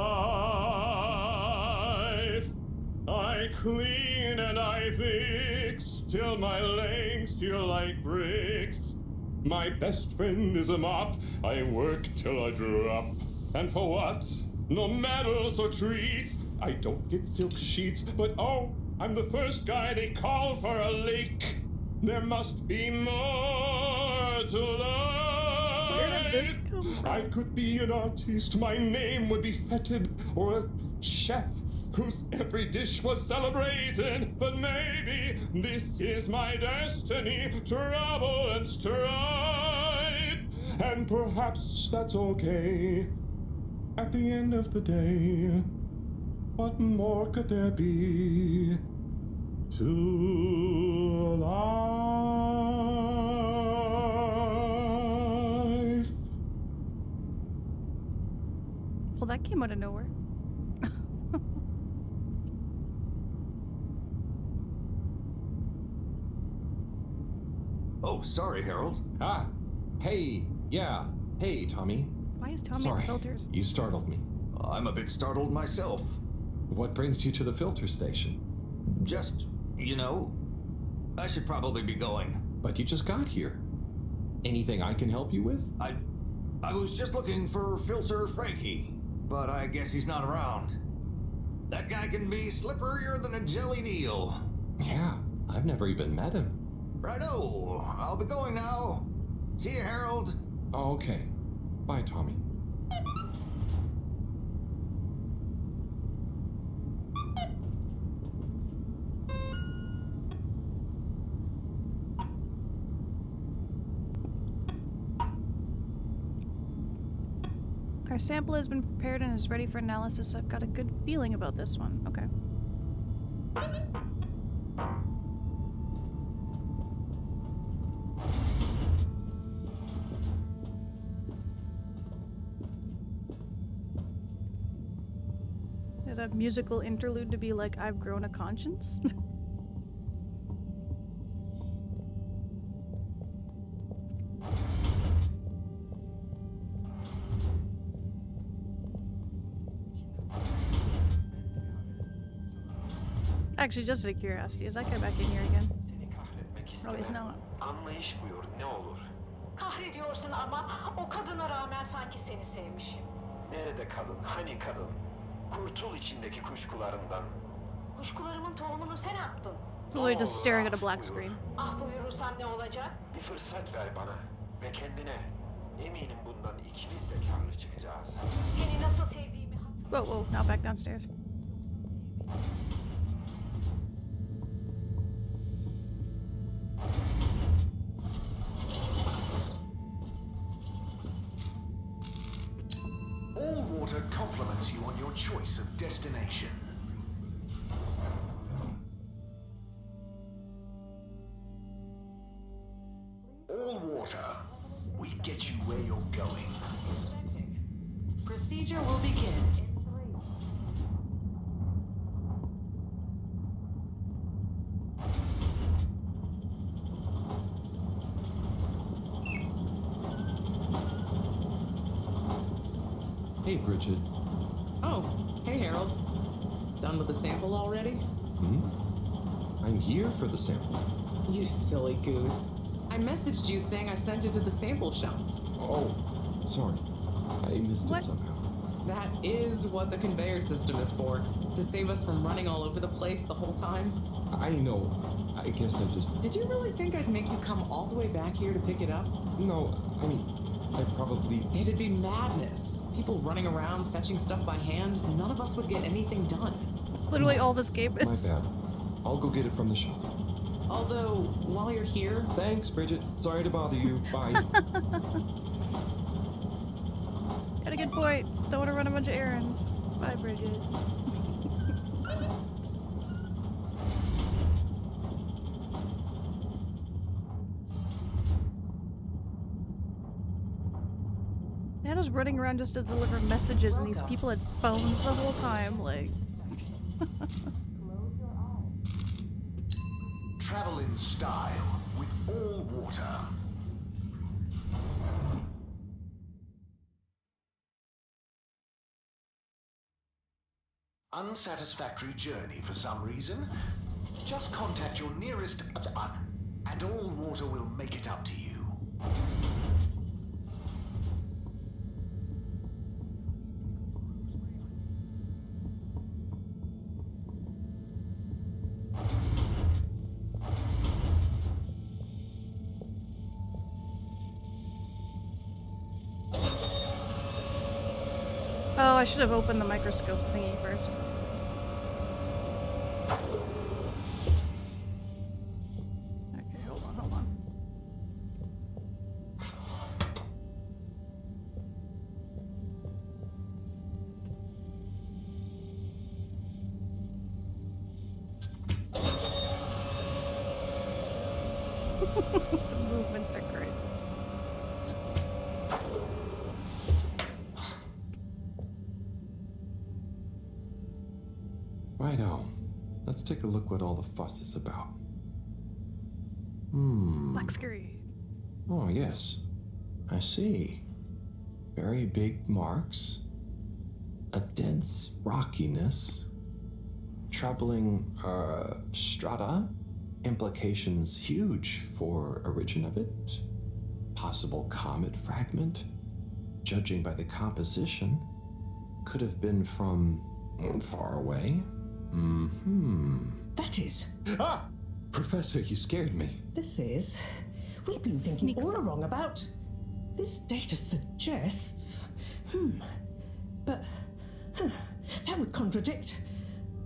I clean and I fix till my legs feel like bricks. My best friend is a mop. I work till I drop. And for what? No medals or treats. I don't get silk sheets, but oh, I'm the first guy they call for a leak. There must be more to life. Where did this come from? I could be an artiste, my name would be feted, or a chef whose every dish was celebrated. But maybe this is my destiny, trouble and strife. And perhaps that's okay. At the end of the day, what more could there be to life? Well, that came out of nowhere. Oh, sorry, Harold. Ah, hey, yeah. Hey, Tommy. Why is Tommy Sorry, at filters? you startled me. I'm a bit startled myself. What brings you to the filter station? Just, you know, I should probably be going. But you just got here. Anything I can help you with? I was just looking for Filter Frankie, but I guess he's not around. That guy can be slipperier than a jellied eel. Yeah, I've never even met him. Righto, I'll be going now. See you, Harold. Oh, okay. Bye, Tommy. Our sample has been prepared and is ready for analysis. I've got a good feeling about this one. Okay. Is a musical interlude to be like, I've grown a conscience? Actually, just out of curiosity, is that guy back in here again? Probably is not. Anlayış buyur, ne olur. Kahrediyorsun ama o kadına rağmen sanki seni sevmişim. Nerede kadın, hani kadın? Kurtul içindeki kuşkularından. Kuşkularımın tohumunu sen attın. Literally just staring at a black screen. Ah buyurursam ne olacak? Bir fırsat ver bana ve kendine. Eminim bundan ikimiz de karlı çıkacağız. Seni nasıl sevdiğimi Whoa, whoa, now back downstairs. All water compliments you on your choice of destination. All water. We get you where you're going. Procedure will begin in 3. Hey, Bridget. Oh, hey Harold. Done with the sample already? I'm here for the sample. You silly goose. I messaged you saying I sent it to the sample shop. Oh, sorry. I missed it somehow. That is what the conveyor system is for. To save us from running all over the place the whole time. I know. I guess I just... Did you really think I'd make you come all the way back here to pick it up? No, I mean, I probably... It'd be madness. People running around, fetching stuff by hand. None of us would get anything done. It's literally all this game is. My bad. I'll go get it from the shop. Although, while you're here... Thanks, Bridget. Sorry to bother you. Bye. Got a good point. Don't want to run a bunch of errands. Bye, Bridget. Anna's running around just to deliver messages, and these people had phones the whole time, like... Travel in style with all water. Unsatisfactory journey for some reason? Just contact your nearest and all water will make it up to you. Oh, I should have opened the microscope thingy first. Okay, hold on, hold on. The movements are great. Righto. Let's take a look what all the fuss is about. Black screen. Oh, yes. I see. Very big marks. A dense rockiness. Troubling, strata. Implications huge for origin of it. Possible comet fragment. Judging by the composition, could have been from far away. That is. Ah! Professor, you scared me. This is. We've been thinking all along about. This data suggests. But. That would contradict.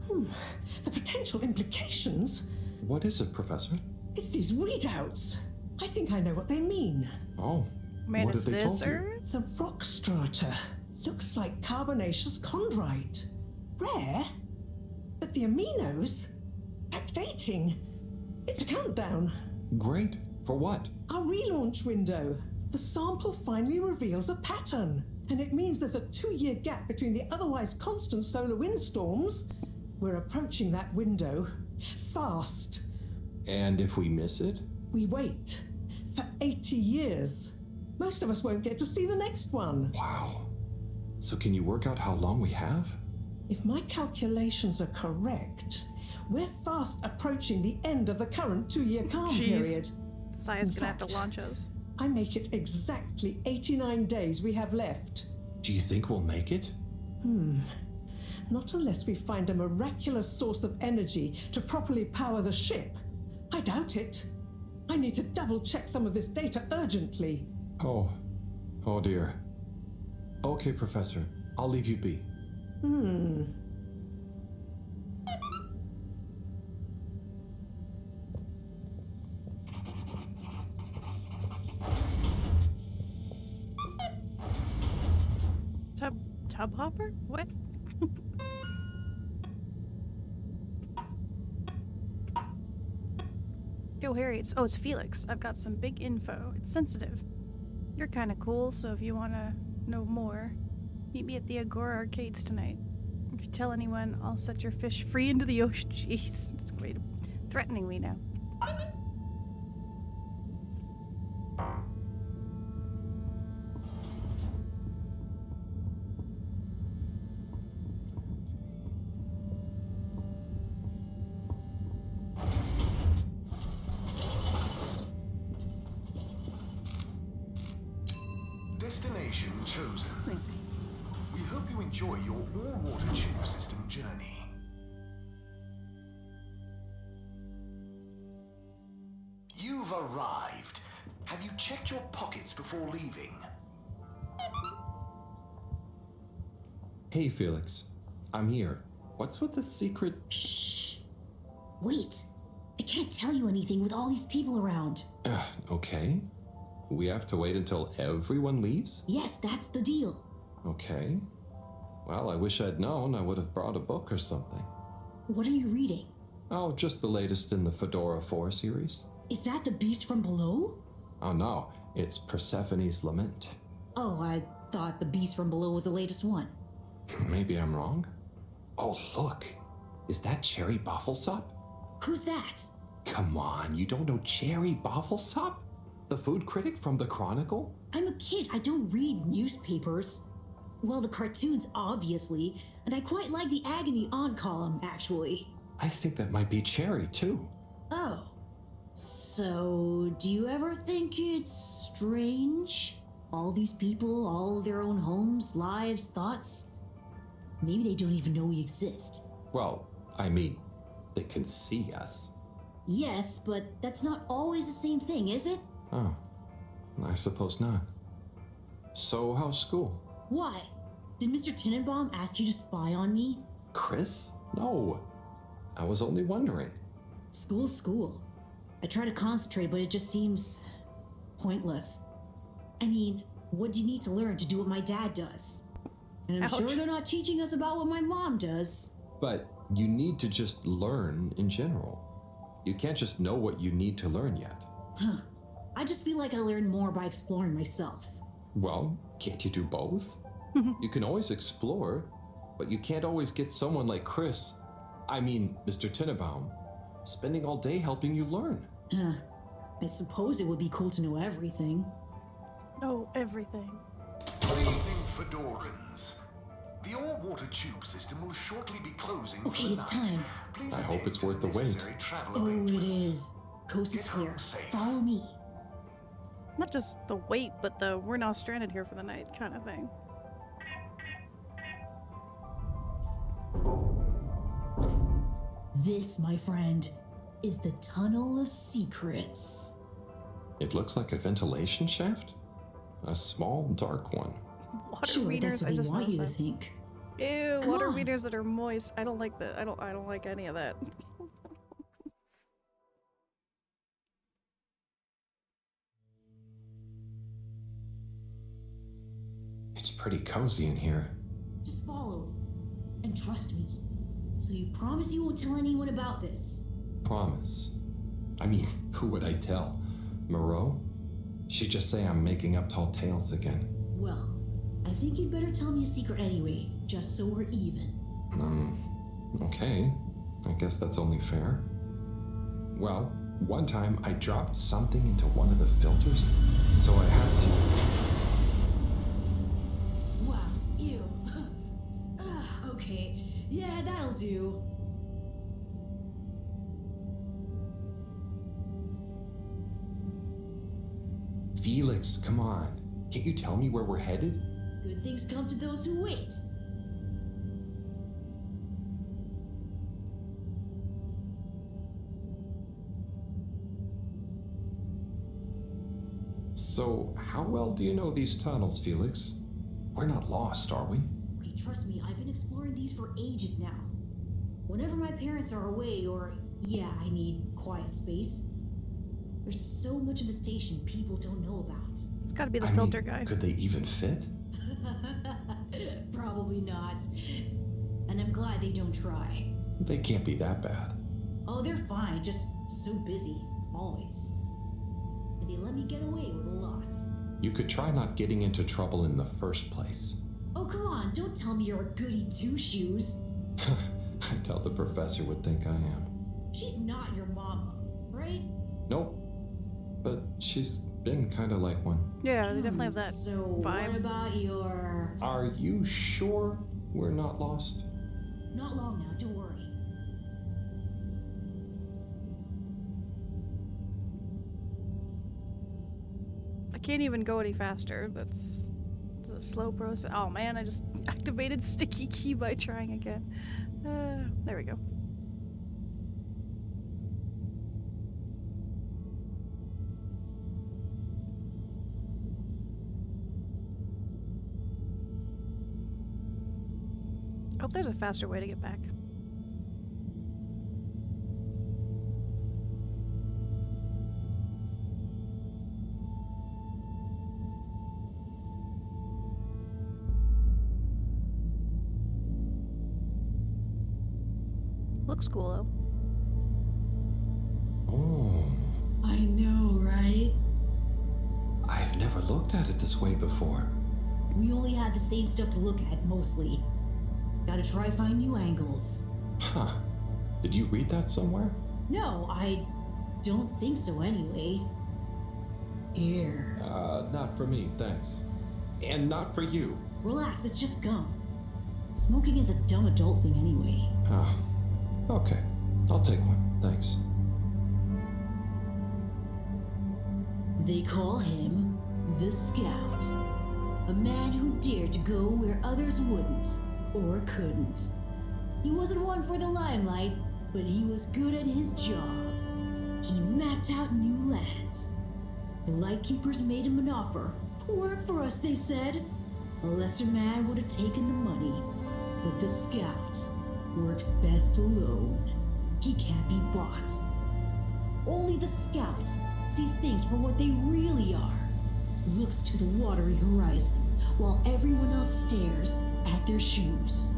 The potential implications. What is it, Professor? It's these readouts. I think I know what they mean. Oh. Man, what is did they this tell you? Earth? The rock strata looks like carbonaceous chondrite. Rare, but the aminos backdating. It's a countdown. Great. For what? Our relaunch window. The sample finally reveals a pattern, and it means there's a 2-year gap between the otherwise constant solar windstorms. We're approaching that window fast. And if we miss it? We wait for 80 years. Most of us won't get to see the next one. Wow. So can you work out how long we have? If my calculations are correct, we're fast approaching the end of the current 2-year calm period. Saya's gonna have to launch us. I make it exactly 89 days we have left. Do you think we'll make it? Not unless we find a miraculous source of energy to properly power the ship. I doubt it. I need to double-check some of this data urgently. Oh dear. Okay, Professor. I'll leave you be. Tub hopper? What? Yo, Harry, it's Felix. I've got some big info. It's sensitive. You're kind of cool, so if you want to know more, meet me at the Agora Arcades tonight. If you tell anyone, I'll set your fish free into the ocean. Jeez, it's great. Threatening me now. Destination chosen. We hope you enjoy your all-water tube system journey. You've arrived. Have you checked your pockets before leaving? Hey, Felix. I'm here. What's with the secret? Shh. Wait. I can't tell you anything with all these people around. Okay. We have to wait until everyone leaves? Yes, that's the deal. Okay. Well, I wish I'd known. I would have brought a book or something. What are you reading? Oh, just the latest in the Fedora 4 series. Is that the beast from below? Oh no, it's Persephone's Lament. Oh, I thought the beast from below was the latest one. Maybe I'm wrong. Oh, look. Is that Cherry Bofflesop? Who's that? Come on, you don't know Cherry Bofflesop? The food critic from the Chronicle? I'm a kid. I don't read newspapers. Well, the cartoons, obviously, and I quite like the Agony On column, actually. I think that might be Cherry, too. Oh. So, do you ever think it's strange? All these people, all their own homes, lives, thoughts? Maybe they don't even know we exist. Well, I mean, they can see us. Yes, but that's not always the same thing, is it? Oh, I suppose not. So, how's school? Why? Did Mr. Tenenbaum ask you to spy on me? Chris? No. I was only wondering. School's school. I try to concentrate, but it just seems pointless. I mean, what do you need to learn to do what my dad does? And I'm sure they're not teaching us about what my mom does. But you need to just learn in general. You can't just know what you need to learn yet. Huh. I just feel like I learn more by exploring myself. Well, can't you do both? You can always explore, but you can't always get someone like Chris, Mr. Tenenbaum, spending all day helping you learn. Huh. I suppose it would be cool to know everything. Oh, everything. Good evening, Fedorans. The all-water tube system will shortly be closing for Okay, the it's night. time. Please I hope attend it's to worth the wait. necessary travel Oh, it arrangements. is. Coast is Get clear. home safe. Follow me. Not just the wait, but the we're now stranded here for the night kind of thing. This, my friend, is the Tunnel of Secrets. It looks like a ventilation shaft? A small, dark one. Water Sure, readers, that's what I they just want you noticed to that. think. Ew, Come water on. readers that are moist. I don't like that. I don't like any of that. It's pretty cozy in here. Just follow. And trust me. So you promise you won't tell anyone about this? Promise. Who would I tell? Moreau? She'd just say I'm making up tall tales again. Well, I think you'd better tell me a secret anyway, just so we're even. Okay. I guess that's only fair. Well, one time I dropped something into one of the filters, so I had to... Wow, ew. Okay, yeah, that'll do. Felix, come on. Can't you tell me where we're headed? Good things come to those who wait. So, how well do you know these tunnels, Felix? We're not lost, are we? Okay, trust me, I've been exploring these for ages now. Whenever my parents are away, or, yeah, I need quiet space, there's so much of the station people don't know about. It's gotta be the filter guy. Could they even fit? Probably not. And I'm glad they don't try. They can't be that bad. Oh, they're fine, just so busy, always. And they let me get away with a lot. You could try not getting into trouble in the first place. Oh, come on, don't tell me you're a goody two-shoes. I doubt the professor would think I am. She's not your mama, right? Nope. But she's been kind of like one. Yeah, they definitely have that So vibe. what about your... Are you sure we're not lost? Not long now, don't worry. I can't even go any faster. It's a slow process. Oh man, I just activated sticky key by trying again. There we go. I hope there's a faster way to get back. Looks cool though. Oh. I know, right? I've never looked at it this way before. We only had the same stuff to look at, mostly. Gotta try find new angles. Huh. Did you read that somewhere? No, I don't think so anyway. Here. Not for me, thanks. And not for you. Relax, it's just gum. Smoking is a dumb adult thing anyway. Oh. Okay. I'll take one, thanks. They call him the Scout. A man who dared to go where others wouldn't, or couldn't. He wasn't one for the limelight, but he was good at his job. He mapped out new lands. The Lightkeepers made him an offer. Work for us, they said. A lesser man would have taken the money, but the Scout works best alone. He can't be bought. Only the Scout sees things for what they really are. Looks to the watery horizon, while everyone else stares at their shoes.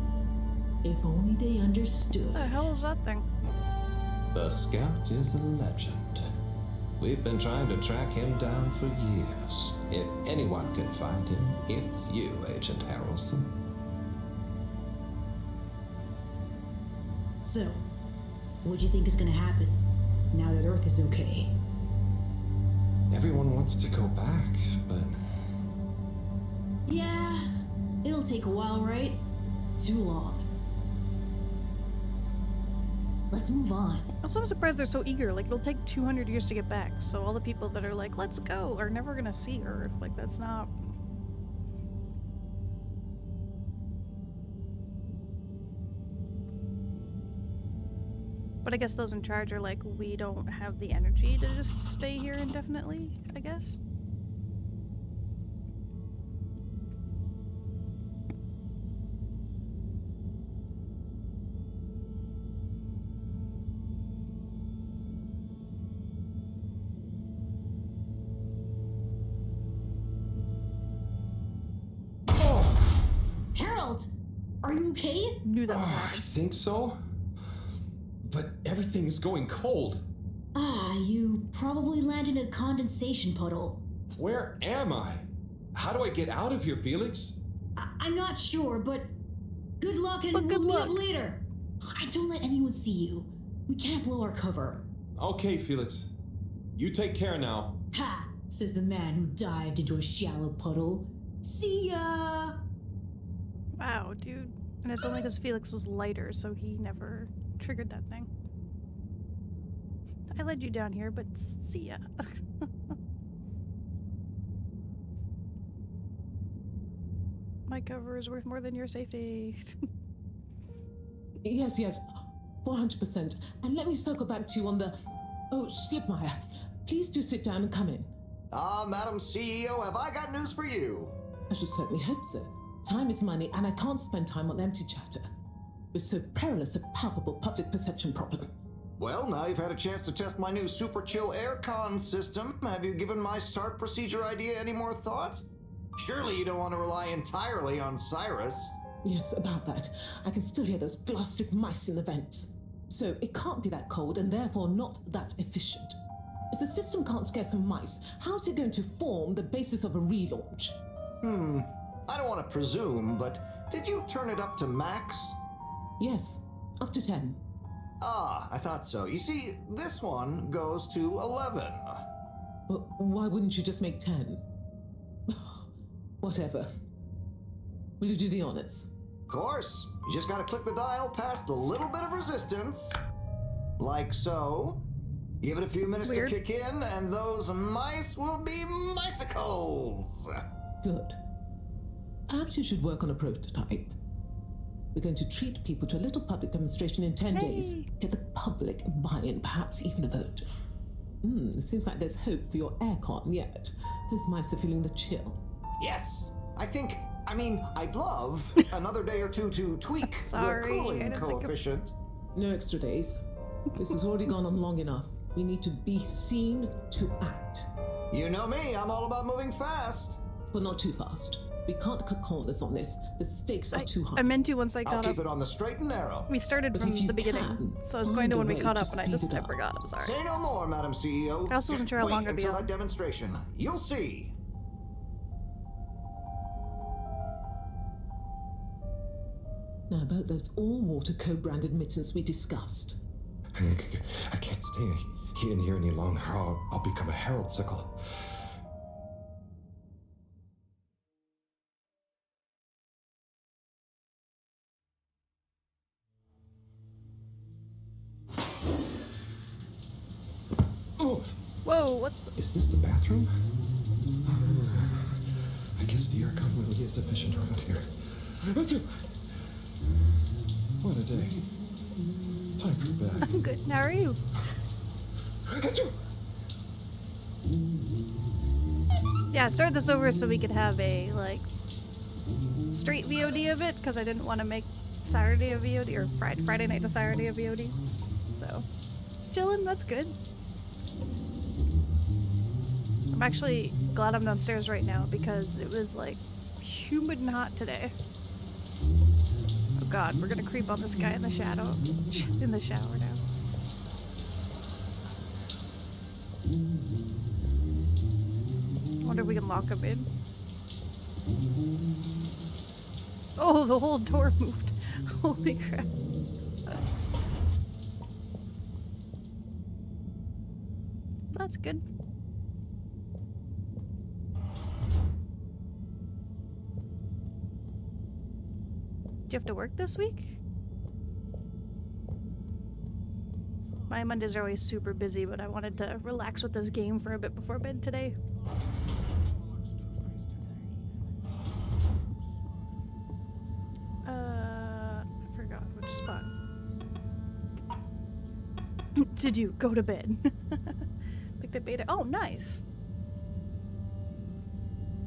If only they understood. What the hell is that thing? The Scout is a legend. We've been trying to track him down for years. If anyone can find him, it's you, Agent Harrelson. So, what do you think is gonna happen now that Earth is okay? Everyone wants to go back, but... Yeah, it'll take a while, right? Too long. Let's move on. Also, I'm surprised they're so eager. Like, it'll take 200 years to get back. So all the people that are like, let's go, are never gonna see Earth. Like, that's not... But I guess those in charge are like, we don't have the energy to just stay here indefinitely, I guess. Harold! Are you okay? Knew that was I happening. think so. But everything is going cold. Ah, you probably landed in a condensation puddle. Where am I? How do I get out of here, Felix? I'm not sure, but good luck and But good we'll luck. meet up later. Don't let anyone see you. We can't blow our cover. Okay, Felix. You take care now. Ha! Says the man who dived into a shallow puddle. See ya! Wow, dude. And it's only because Felix was lighter, so he never triggered that thing. I led you down here, but see ya. My cover is worth more than your safety. Yes, 400%. And let me circle back to you on the... Oh, Slipmeyer, please do sit down and come in. Madam CEO, have I got news for you? I should certainly hope so. Time is money, and I can't spend time on empty chatter. With so perilous a palpable public perception problem. Well, now you've had a chance to test my new super chill aircon system. Have you given my start procedure idea any more thought? Surely you don't want to rely entirely on Cyrus. Yes, about that. I can still hear those blasted mice in the vents. So it can't be that cold, and therefore not that efficient. If the system can't scare some mice, how's it going to form the basis of a relaunch? I don't want to presume, but did you turn it up to max? Yes, up to 10. Ah, I thought so. You see, this one goes to 11. Why wouldn't you just make 10? Whatever. Will you do the honors? Of course. You just gotta click the dial past the little bit of resistance. Like so. Give it a few minutes to kick in, and those mice will be micicles. Good. Perhaps you should work on a prototype. We're going to treat people to a little public demonstration in 10 days. Get the public buy-in, perhaps even a vote. It seems like there's hope for your aircon yet. Those mice are feeling the chill. Yes. I'd love another day or two to tweak the cooling coefficient. No extra days. This has already gone on long enough. We need to be seen to act. You know me, I'm all about moving fast. But not too fast. We can't cut corners on this. The stakes are too high. I meant to once I got up. I'll keep it on the straight and narrow. We started from the beginning, so I was going to when we caught up, and I forgot. I'm sorry. Say no more, Madam CEO. I also wasn't sure how long it'd be until that demonstration. You'll see. Now about those all-water co-branded mittens we discussed. I can't stay in here any longer. I'll become a herald sickle. Whoa, what? Is this the bathroom? I guess the aircon really is efficient around here. What a day. Time for bed. I'm good. How are you? Yeah, I started this over so we could have a, straight VOD of it, because I didn't want to make Saturday a VOD, or Friday night to Saturday a VOD. So, just chilling, that's good. I'm actually glad I'm downstairs right now, because it was, humid and hot today. Oh god, we're gonna creep on this guy in the shadow. In the shower now. I wonder if we can lock him in. Oh, the whole door moved. Holy crap. That's good. Do you have to work this week? My Mondays are always super busy, but I wanted to relax with this game for a bit before bed today. I forgot which spot. Did you go to bed? Picked up beta. Oh, nice.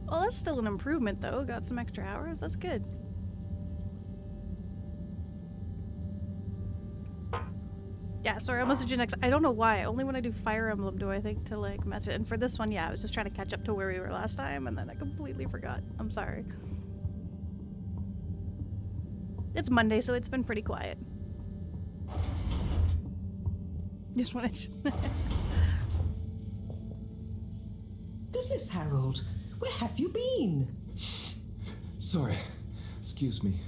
Oh, that's still an improvement though. Got some extra hours. That's good. Yeah, sorry, I'll message you next. I don't know why. Only when I do Fire Emblem do I think to message. And for this one, yeah, I was just trying to catch up to where we were last time, and then I completely forgot. I'm sorry. It's Monday, so it's been pretty quiet. Just wanted to. Goodness, Harold, where have you been? Sorry, excuse me.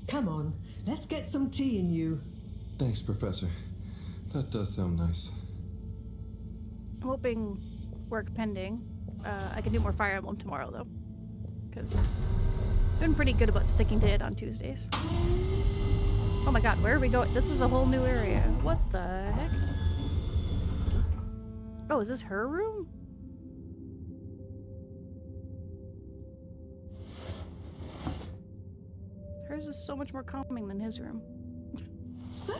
Come on, let's get some tea in you. Thanks, Professor. That does sound nice. I'm hoping, work pending, I can do more Fire Emblem tomorrow, though. Because I've been pretty good about sticking to it on Tuesdays. Oh my god, where are we going? This is a whole new area. What the heck? Oh, is this her room? Hers is so much more calming than his room. So,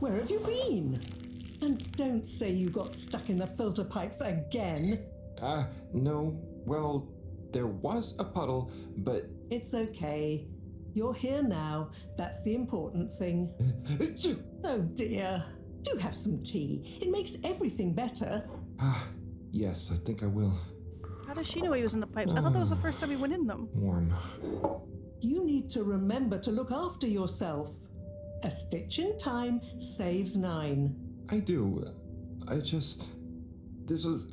where have you been? And don't say you got stuck in the filter pipes again. No. Well, there was a puddle, but... It's okay. You're here now. That's the important thing. Oh dear. Do have some tea. It makes everything better. Yes, I think I will. How does she know he was in the pipes? I thought that was the first time he went in them. Warm. You need to remember to look after yourself. A stitch in time saves 9. I do. This was,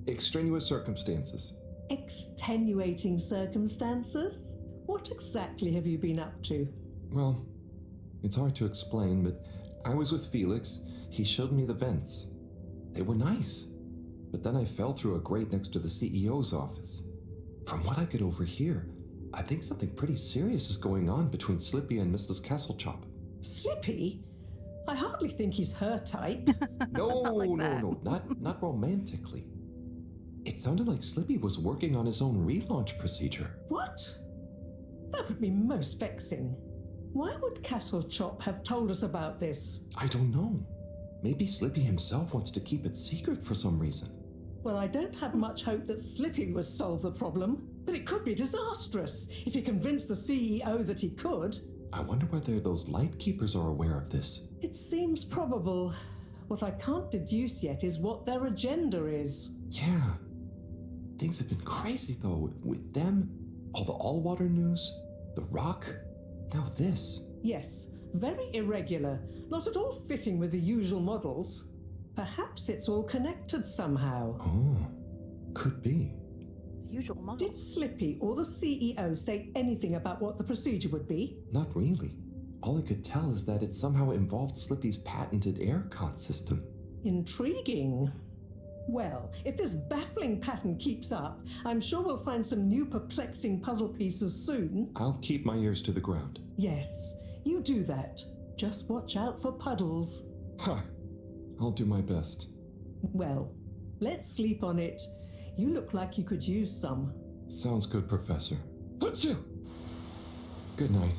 extraneous circumstances. Extenuating circumstances? What exactly have you been up to? Well, it's hard to explain, but I was with Felix. He showed me the vents. They were nice. But then I fell through a grate next to the CEO's office. From what I could overhear, I think something pretty serious is going on between Slippy and Mrs. Kesselchop. Slippy? I hardly think he's her type. No, not romantically. It sounded like Slippy was working on his own relaunch procedure. What? That would be most vexing. Why would Kesselchop have told us about this? I don't know. Maybe Slippy himself wants to keep it secret for some reason. Well, I don't have much hope that Slippy would solve the problem, but it could be disastrous if he convinced the CEO that he could. I wonder whether those Lightkeepers are aware of this. It seems probable. What I can't deduce yet is what their agenda is. Yeah. Things have been crazy, though, with them, all the all-water news, the rock, now this. Yes, very irregular, not at all fitting with the usual models. Perhaps it's all connected somehow. Oh, could be. Usual model. Did Slippy or the CEO say anything about what the procedure would be? Not really. All I could tell is that it somehow involved Slippy's patented air-con system. Intriguing. Well, if this baffling pattern keeps up, I'm sure we'll find some new perplexing puzzle pieces soon. I'll keep my ears to the ground. Yes, you do that. Just watch out for puddles. Ha! I'll do my best. Well, let's sleep on it. You look like you could use some. Sounds good, Professor. Achoo! Good night.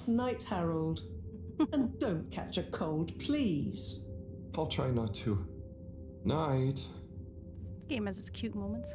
Night, Harold. And don't catch a cold, please. I'll try not to. Night. This game has its cute moments.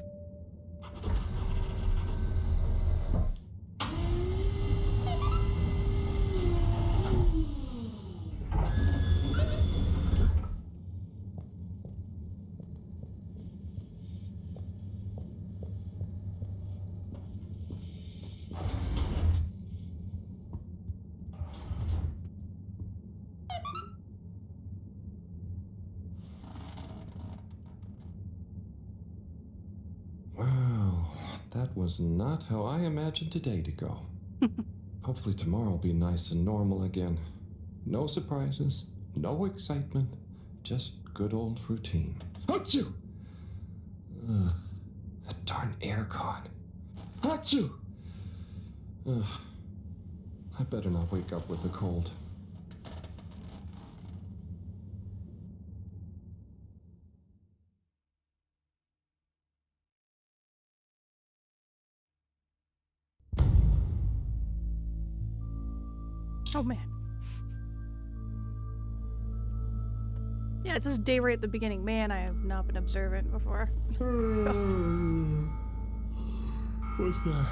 That was not how I imagined today to go. Hopefully tomorrow will be nice and normal again. No surprises, no excitement, just good old routine. Achoo! That darn aircon. Achoo! I better not wake up with a cold. Oh man. Yeah, it says day right at the beginning. Man, I have not been observant before. What's that?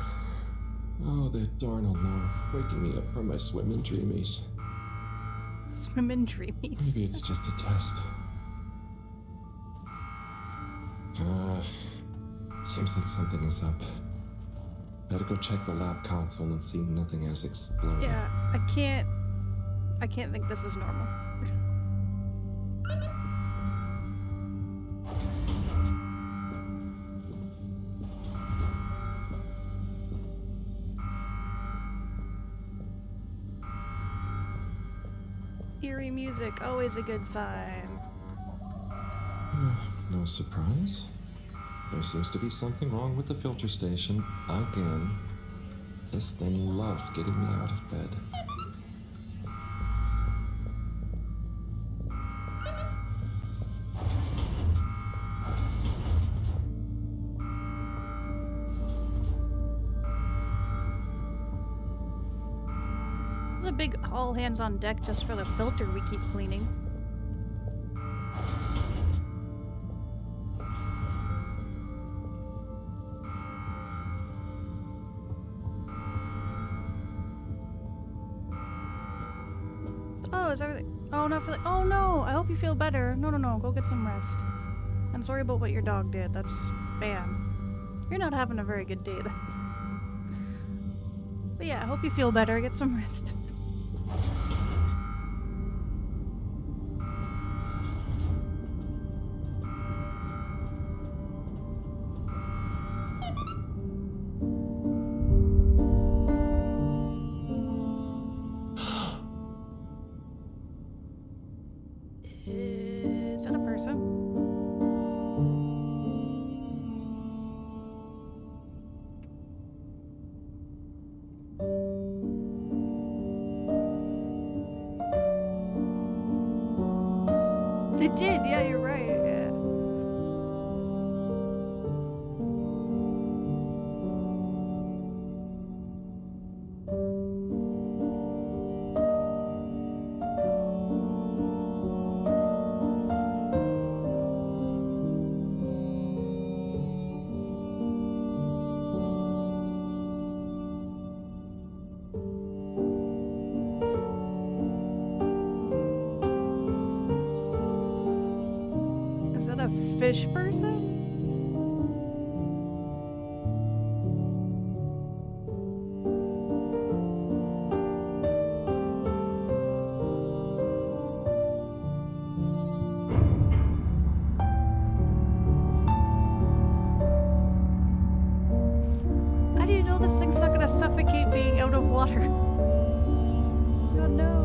Oh, that darn alarm, waking me up from my swimmin' dreamies. Swimmin' dreamies? Maybe it's just a test. Seems like something is up. Better go check the lab console and see nothing has exploded. Yeah, I can't think this is normal. Eerie music, always a good sign. No surprise. There seems to be something wrong with the filter station again. This thing loves getting me out of bed. There's a big all hands on deck just for the filter we keep cleaning. Oh, is everything? Oh, not feeling. Oh no! I hope you feel better. No. Go get some rest. I'm sorry about what your dog did. That's bad. You're not having a very good day then. But yeah, I hope you feel better. Get some rest. did. Yeah, you're right. Yeah. Is that a fish person? How do you know this thing's not gonna suffocate being out of water? Oh no.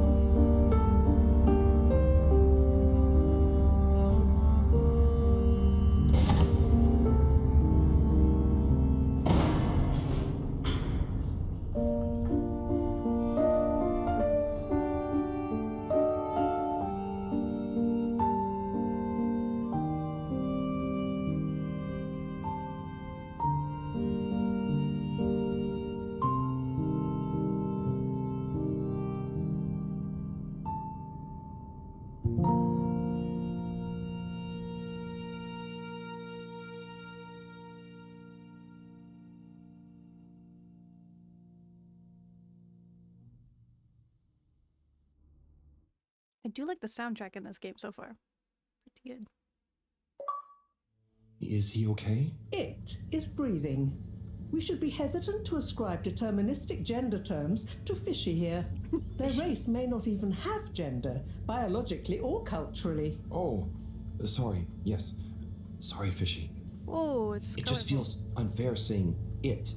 I do like the soundtrack in this game so far. Pretty good. Is he okay? It is breathing. We should be hesitant to ascribe deterministic gender terms to fishy here. Their race may not even have gender, biologically or culturally. Oh, sorry. Yes. Sorry, Fishy. Oh, it's It just feels unfair saying it.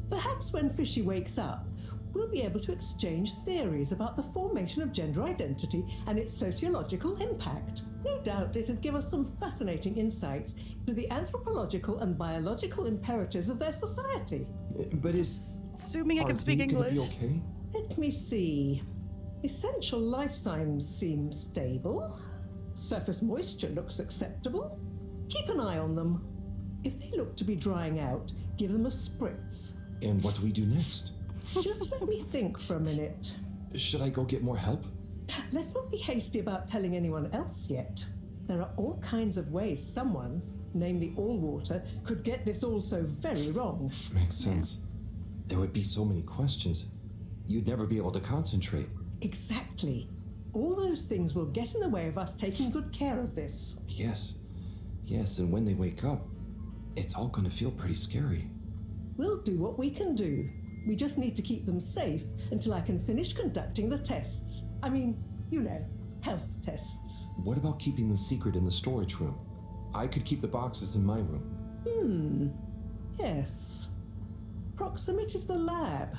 Perhaps when Fishy wakes up, we'll be able to exchange theories about the formation of gender identity and its sociological impact. No doubt it'd give us some fascinating insights into the anthropological and biological imperatives of their society. But is... Assuming I can speak English. Be okay? Let me see. Essential life signs seem stable. Surface moisture looks acceptable. Keep an eye on them. If they look to be drying out, give them a spritz. And what do we do next? Just let me think for a minute. Should I go get more help? Let's not be hasty about telling anyone else yet. There are all kinds of ways someone, namely Allwater, could get this all so very wrong. Makes sense. There would be so many questions. You'd never be able to concentrate. Exactly. All those things will get in the way of us taking good care of this. Yes. Yes, and when they wake up, it's all gonna feel pretty scary. We'll do what we can do. We just need to keep them safe until I can finish conducting the tests. I mean, you know, health tests. What about keeping them secret in the storage room? I could keep the boxes in my room. Yes. Proximity to the lab.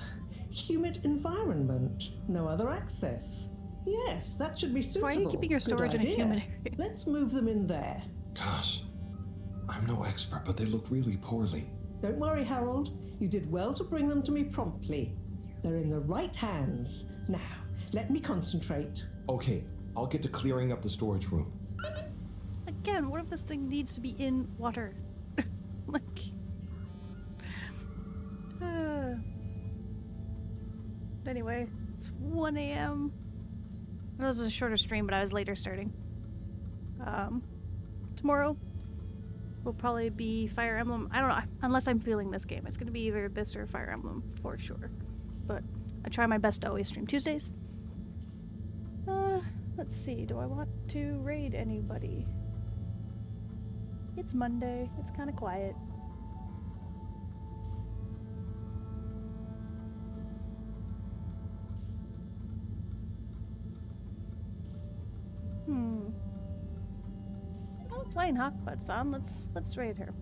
Humid environment. No other access. Yes, that should be suitable. Why are you keeping your storage in a humid area? Let's move them in there. Gosh, I'm no expert, but they look really poorly. Don't worry, Harold. You did well to bring them to me promptly. They're in the right hands. Now, let me concentrate. Okay, I'll get to clearing up the storage room. Again, what if this thing needs to be in water? Like... Anyway, it's 1 a.m. I know this is a shorter stream, but I was later starting. Tomorrow will probably be Fire Emblem. I don't know, unless I'm feeling this game. It's going to be either this or Fire Emblem for sure. But I try my best to always stream Tuesdays. Let's see, do I want to raid anybody? It's Monday, it's kind of quiet. Oh, Flying Hawkbutt's on. Let's raid her.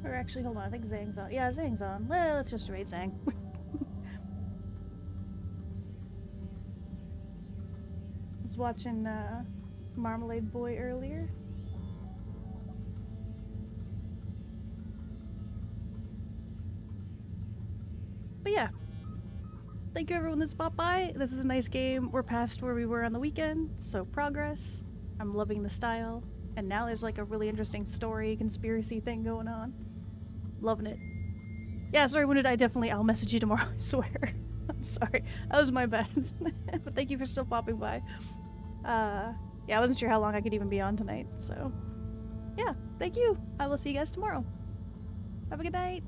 Or actually, hold on. I think Zhang's on. Yeah, Zhang's on. Well, let's just raid Zhang. I was watching Marmalade Boy earlier. thank you everyone that stopped by. This is a nice game. We're past where we were on the weekend, so progress. I'm loving the style. And now there's like a really interesting story, conspiracy thing going on. Loving it. Yeah, sorry, Wounded, I'll message you tomorrow, I swear. I'm sorry. That was my bad. But thank you for still popping by. Yeah, I wasn't sure how long I could even be on tonight, so... Yeah, thank you. I will see you guys tomorrow. Have a good night.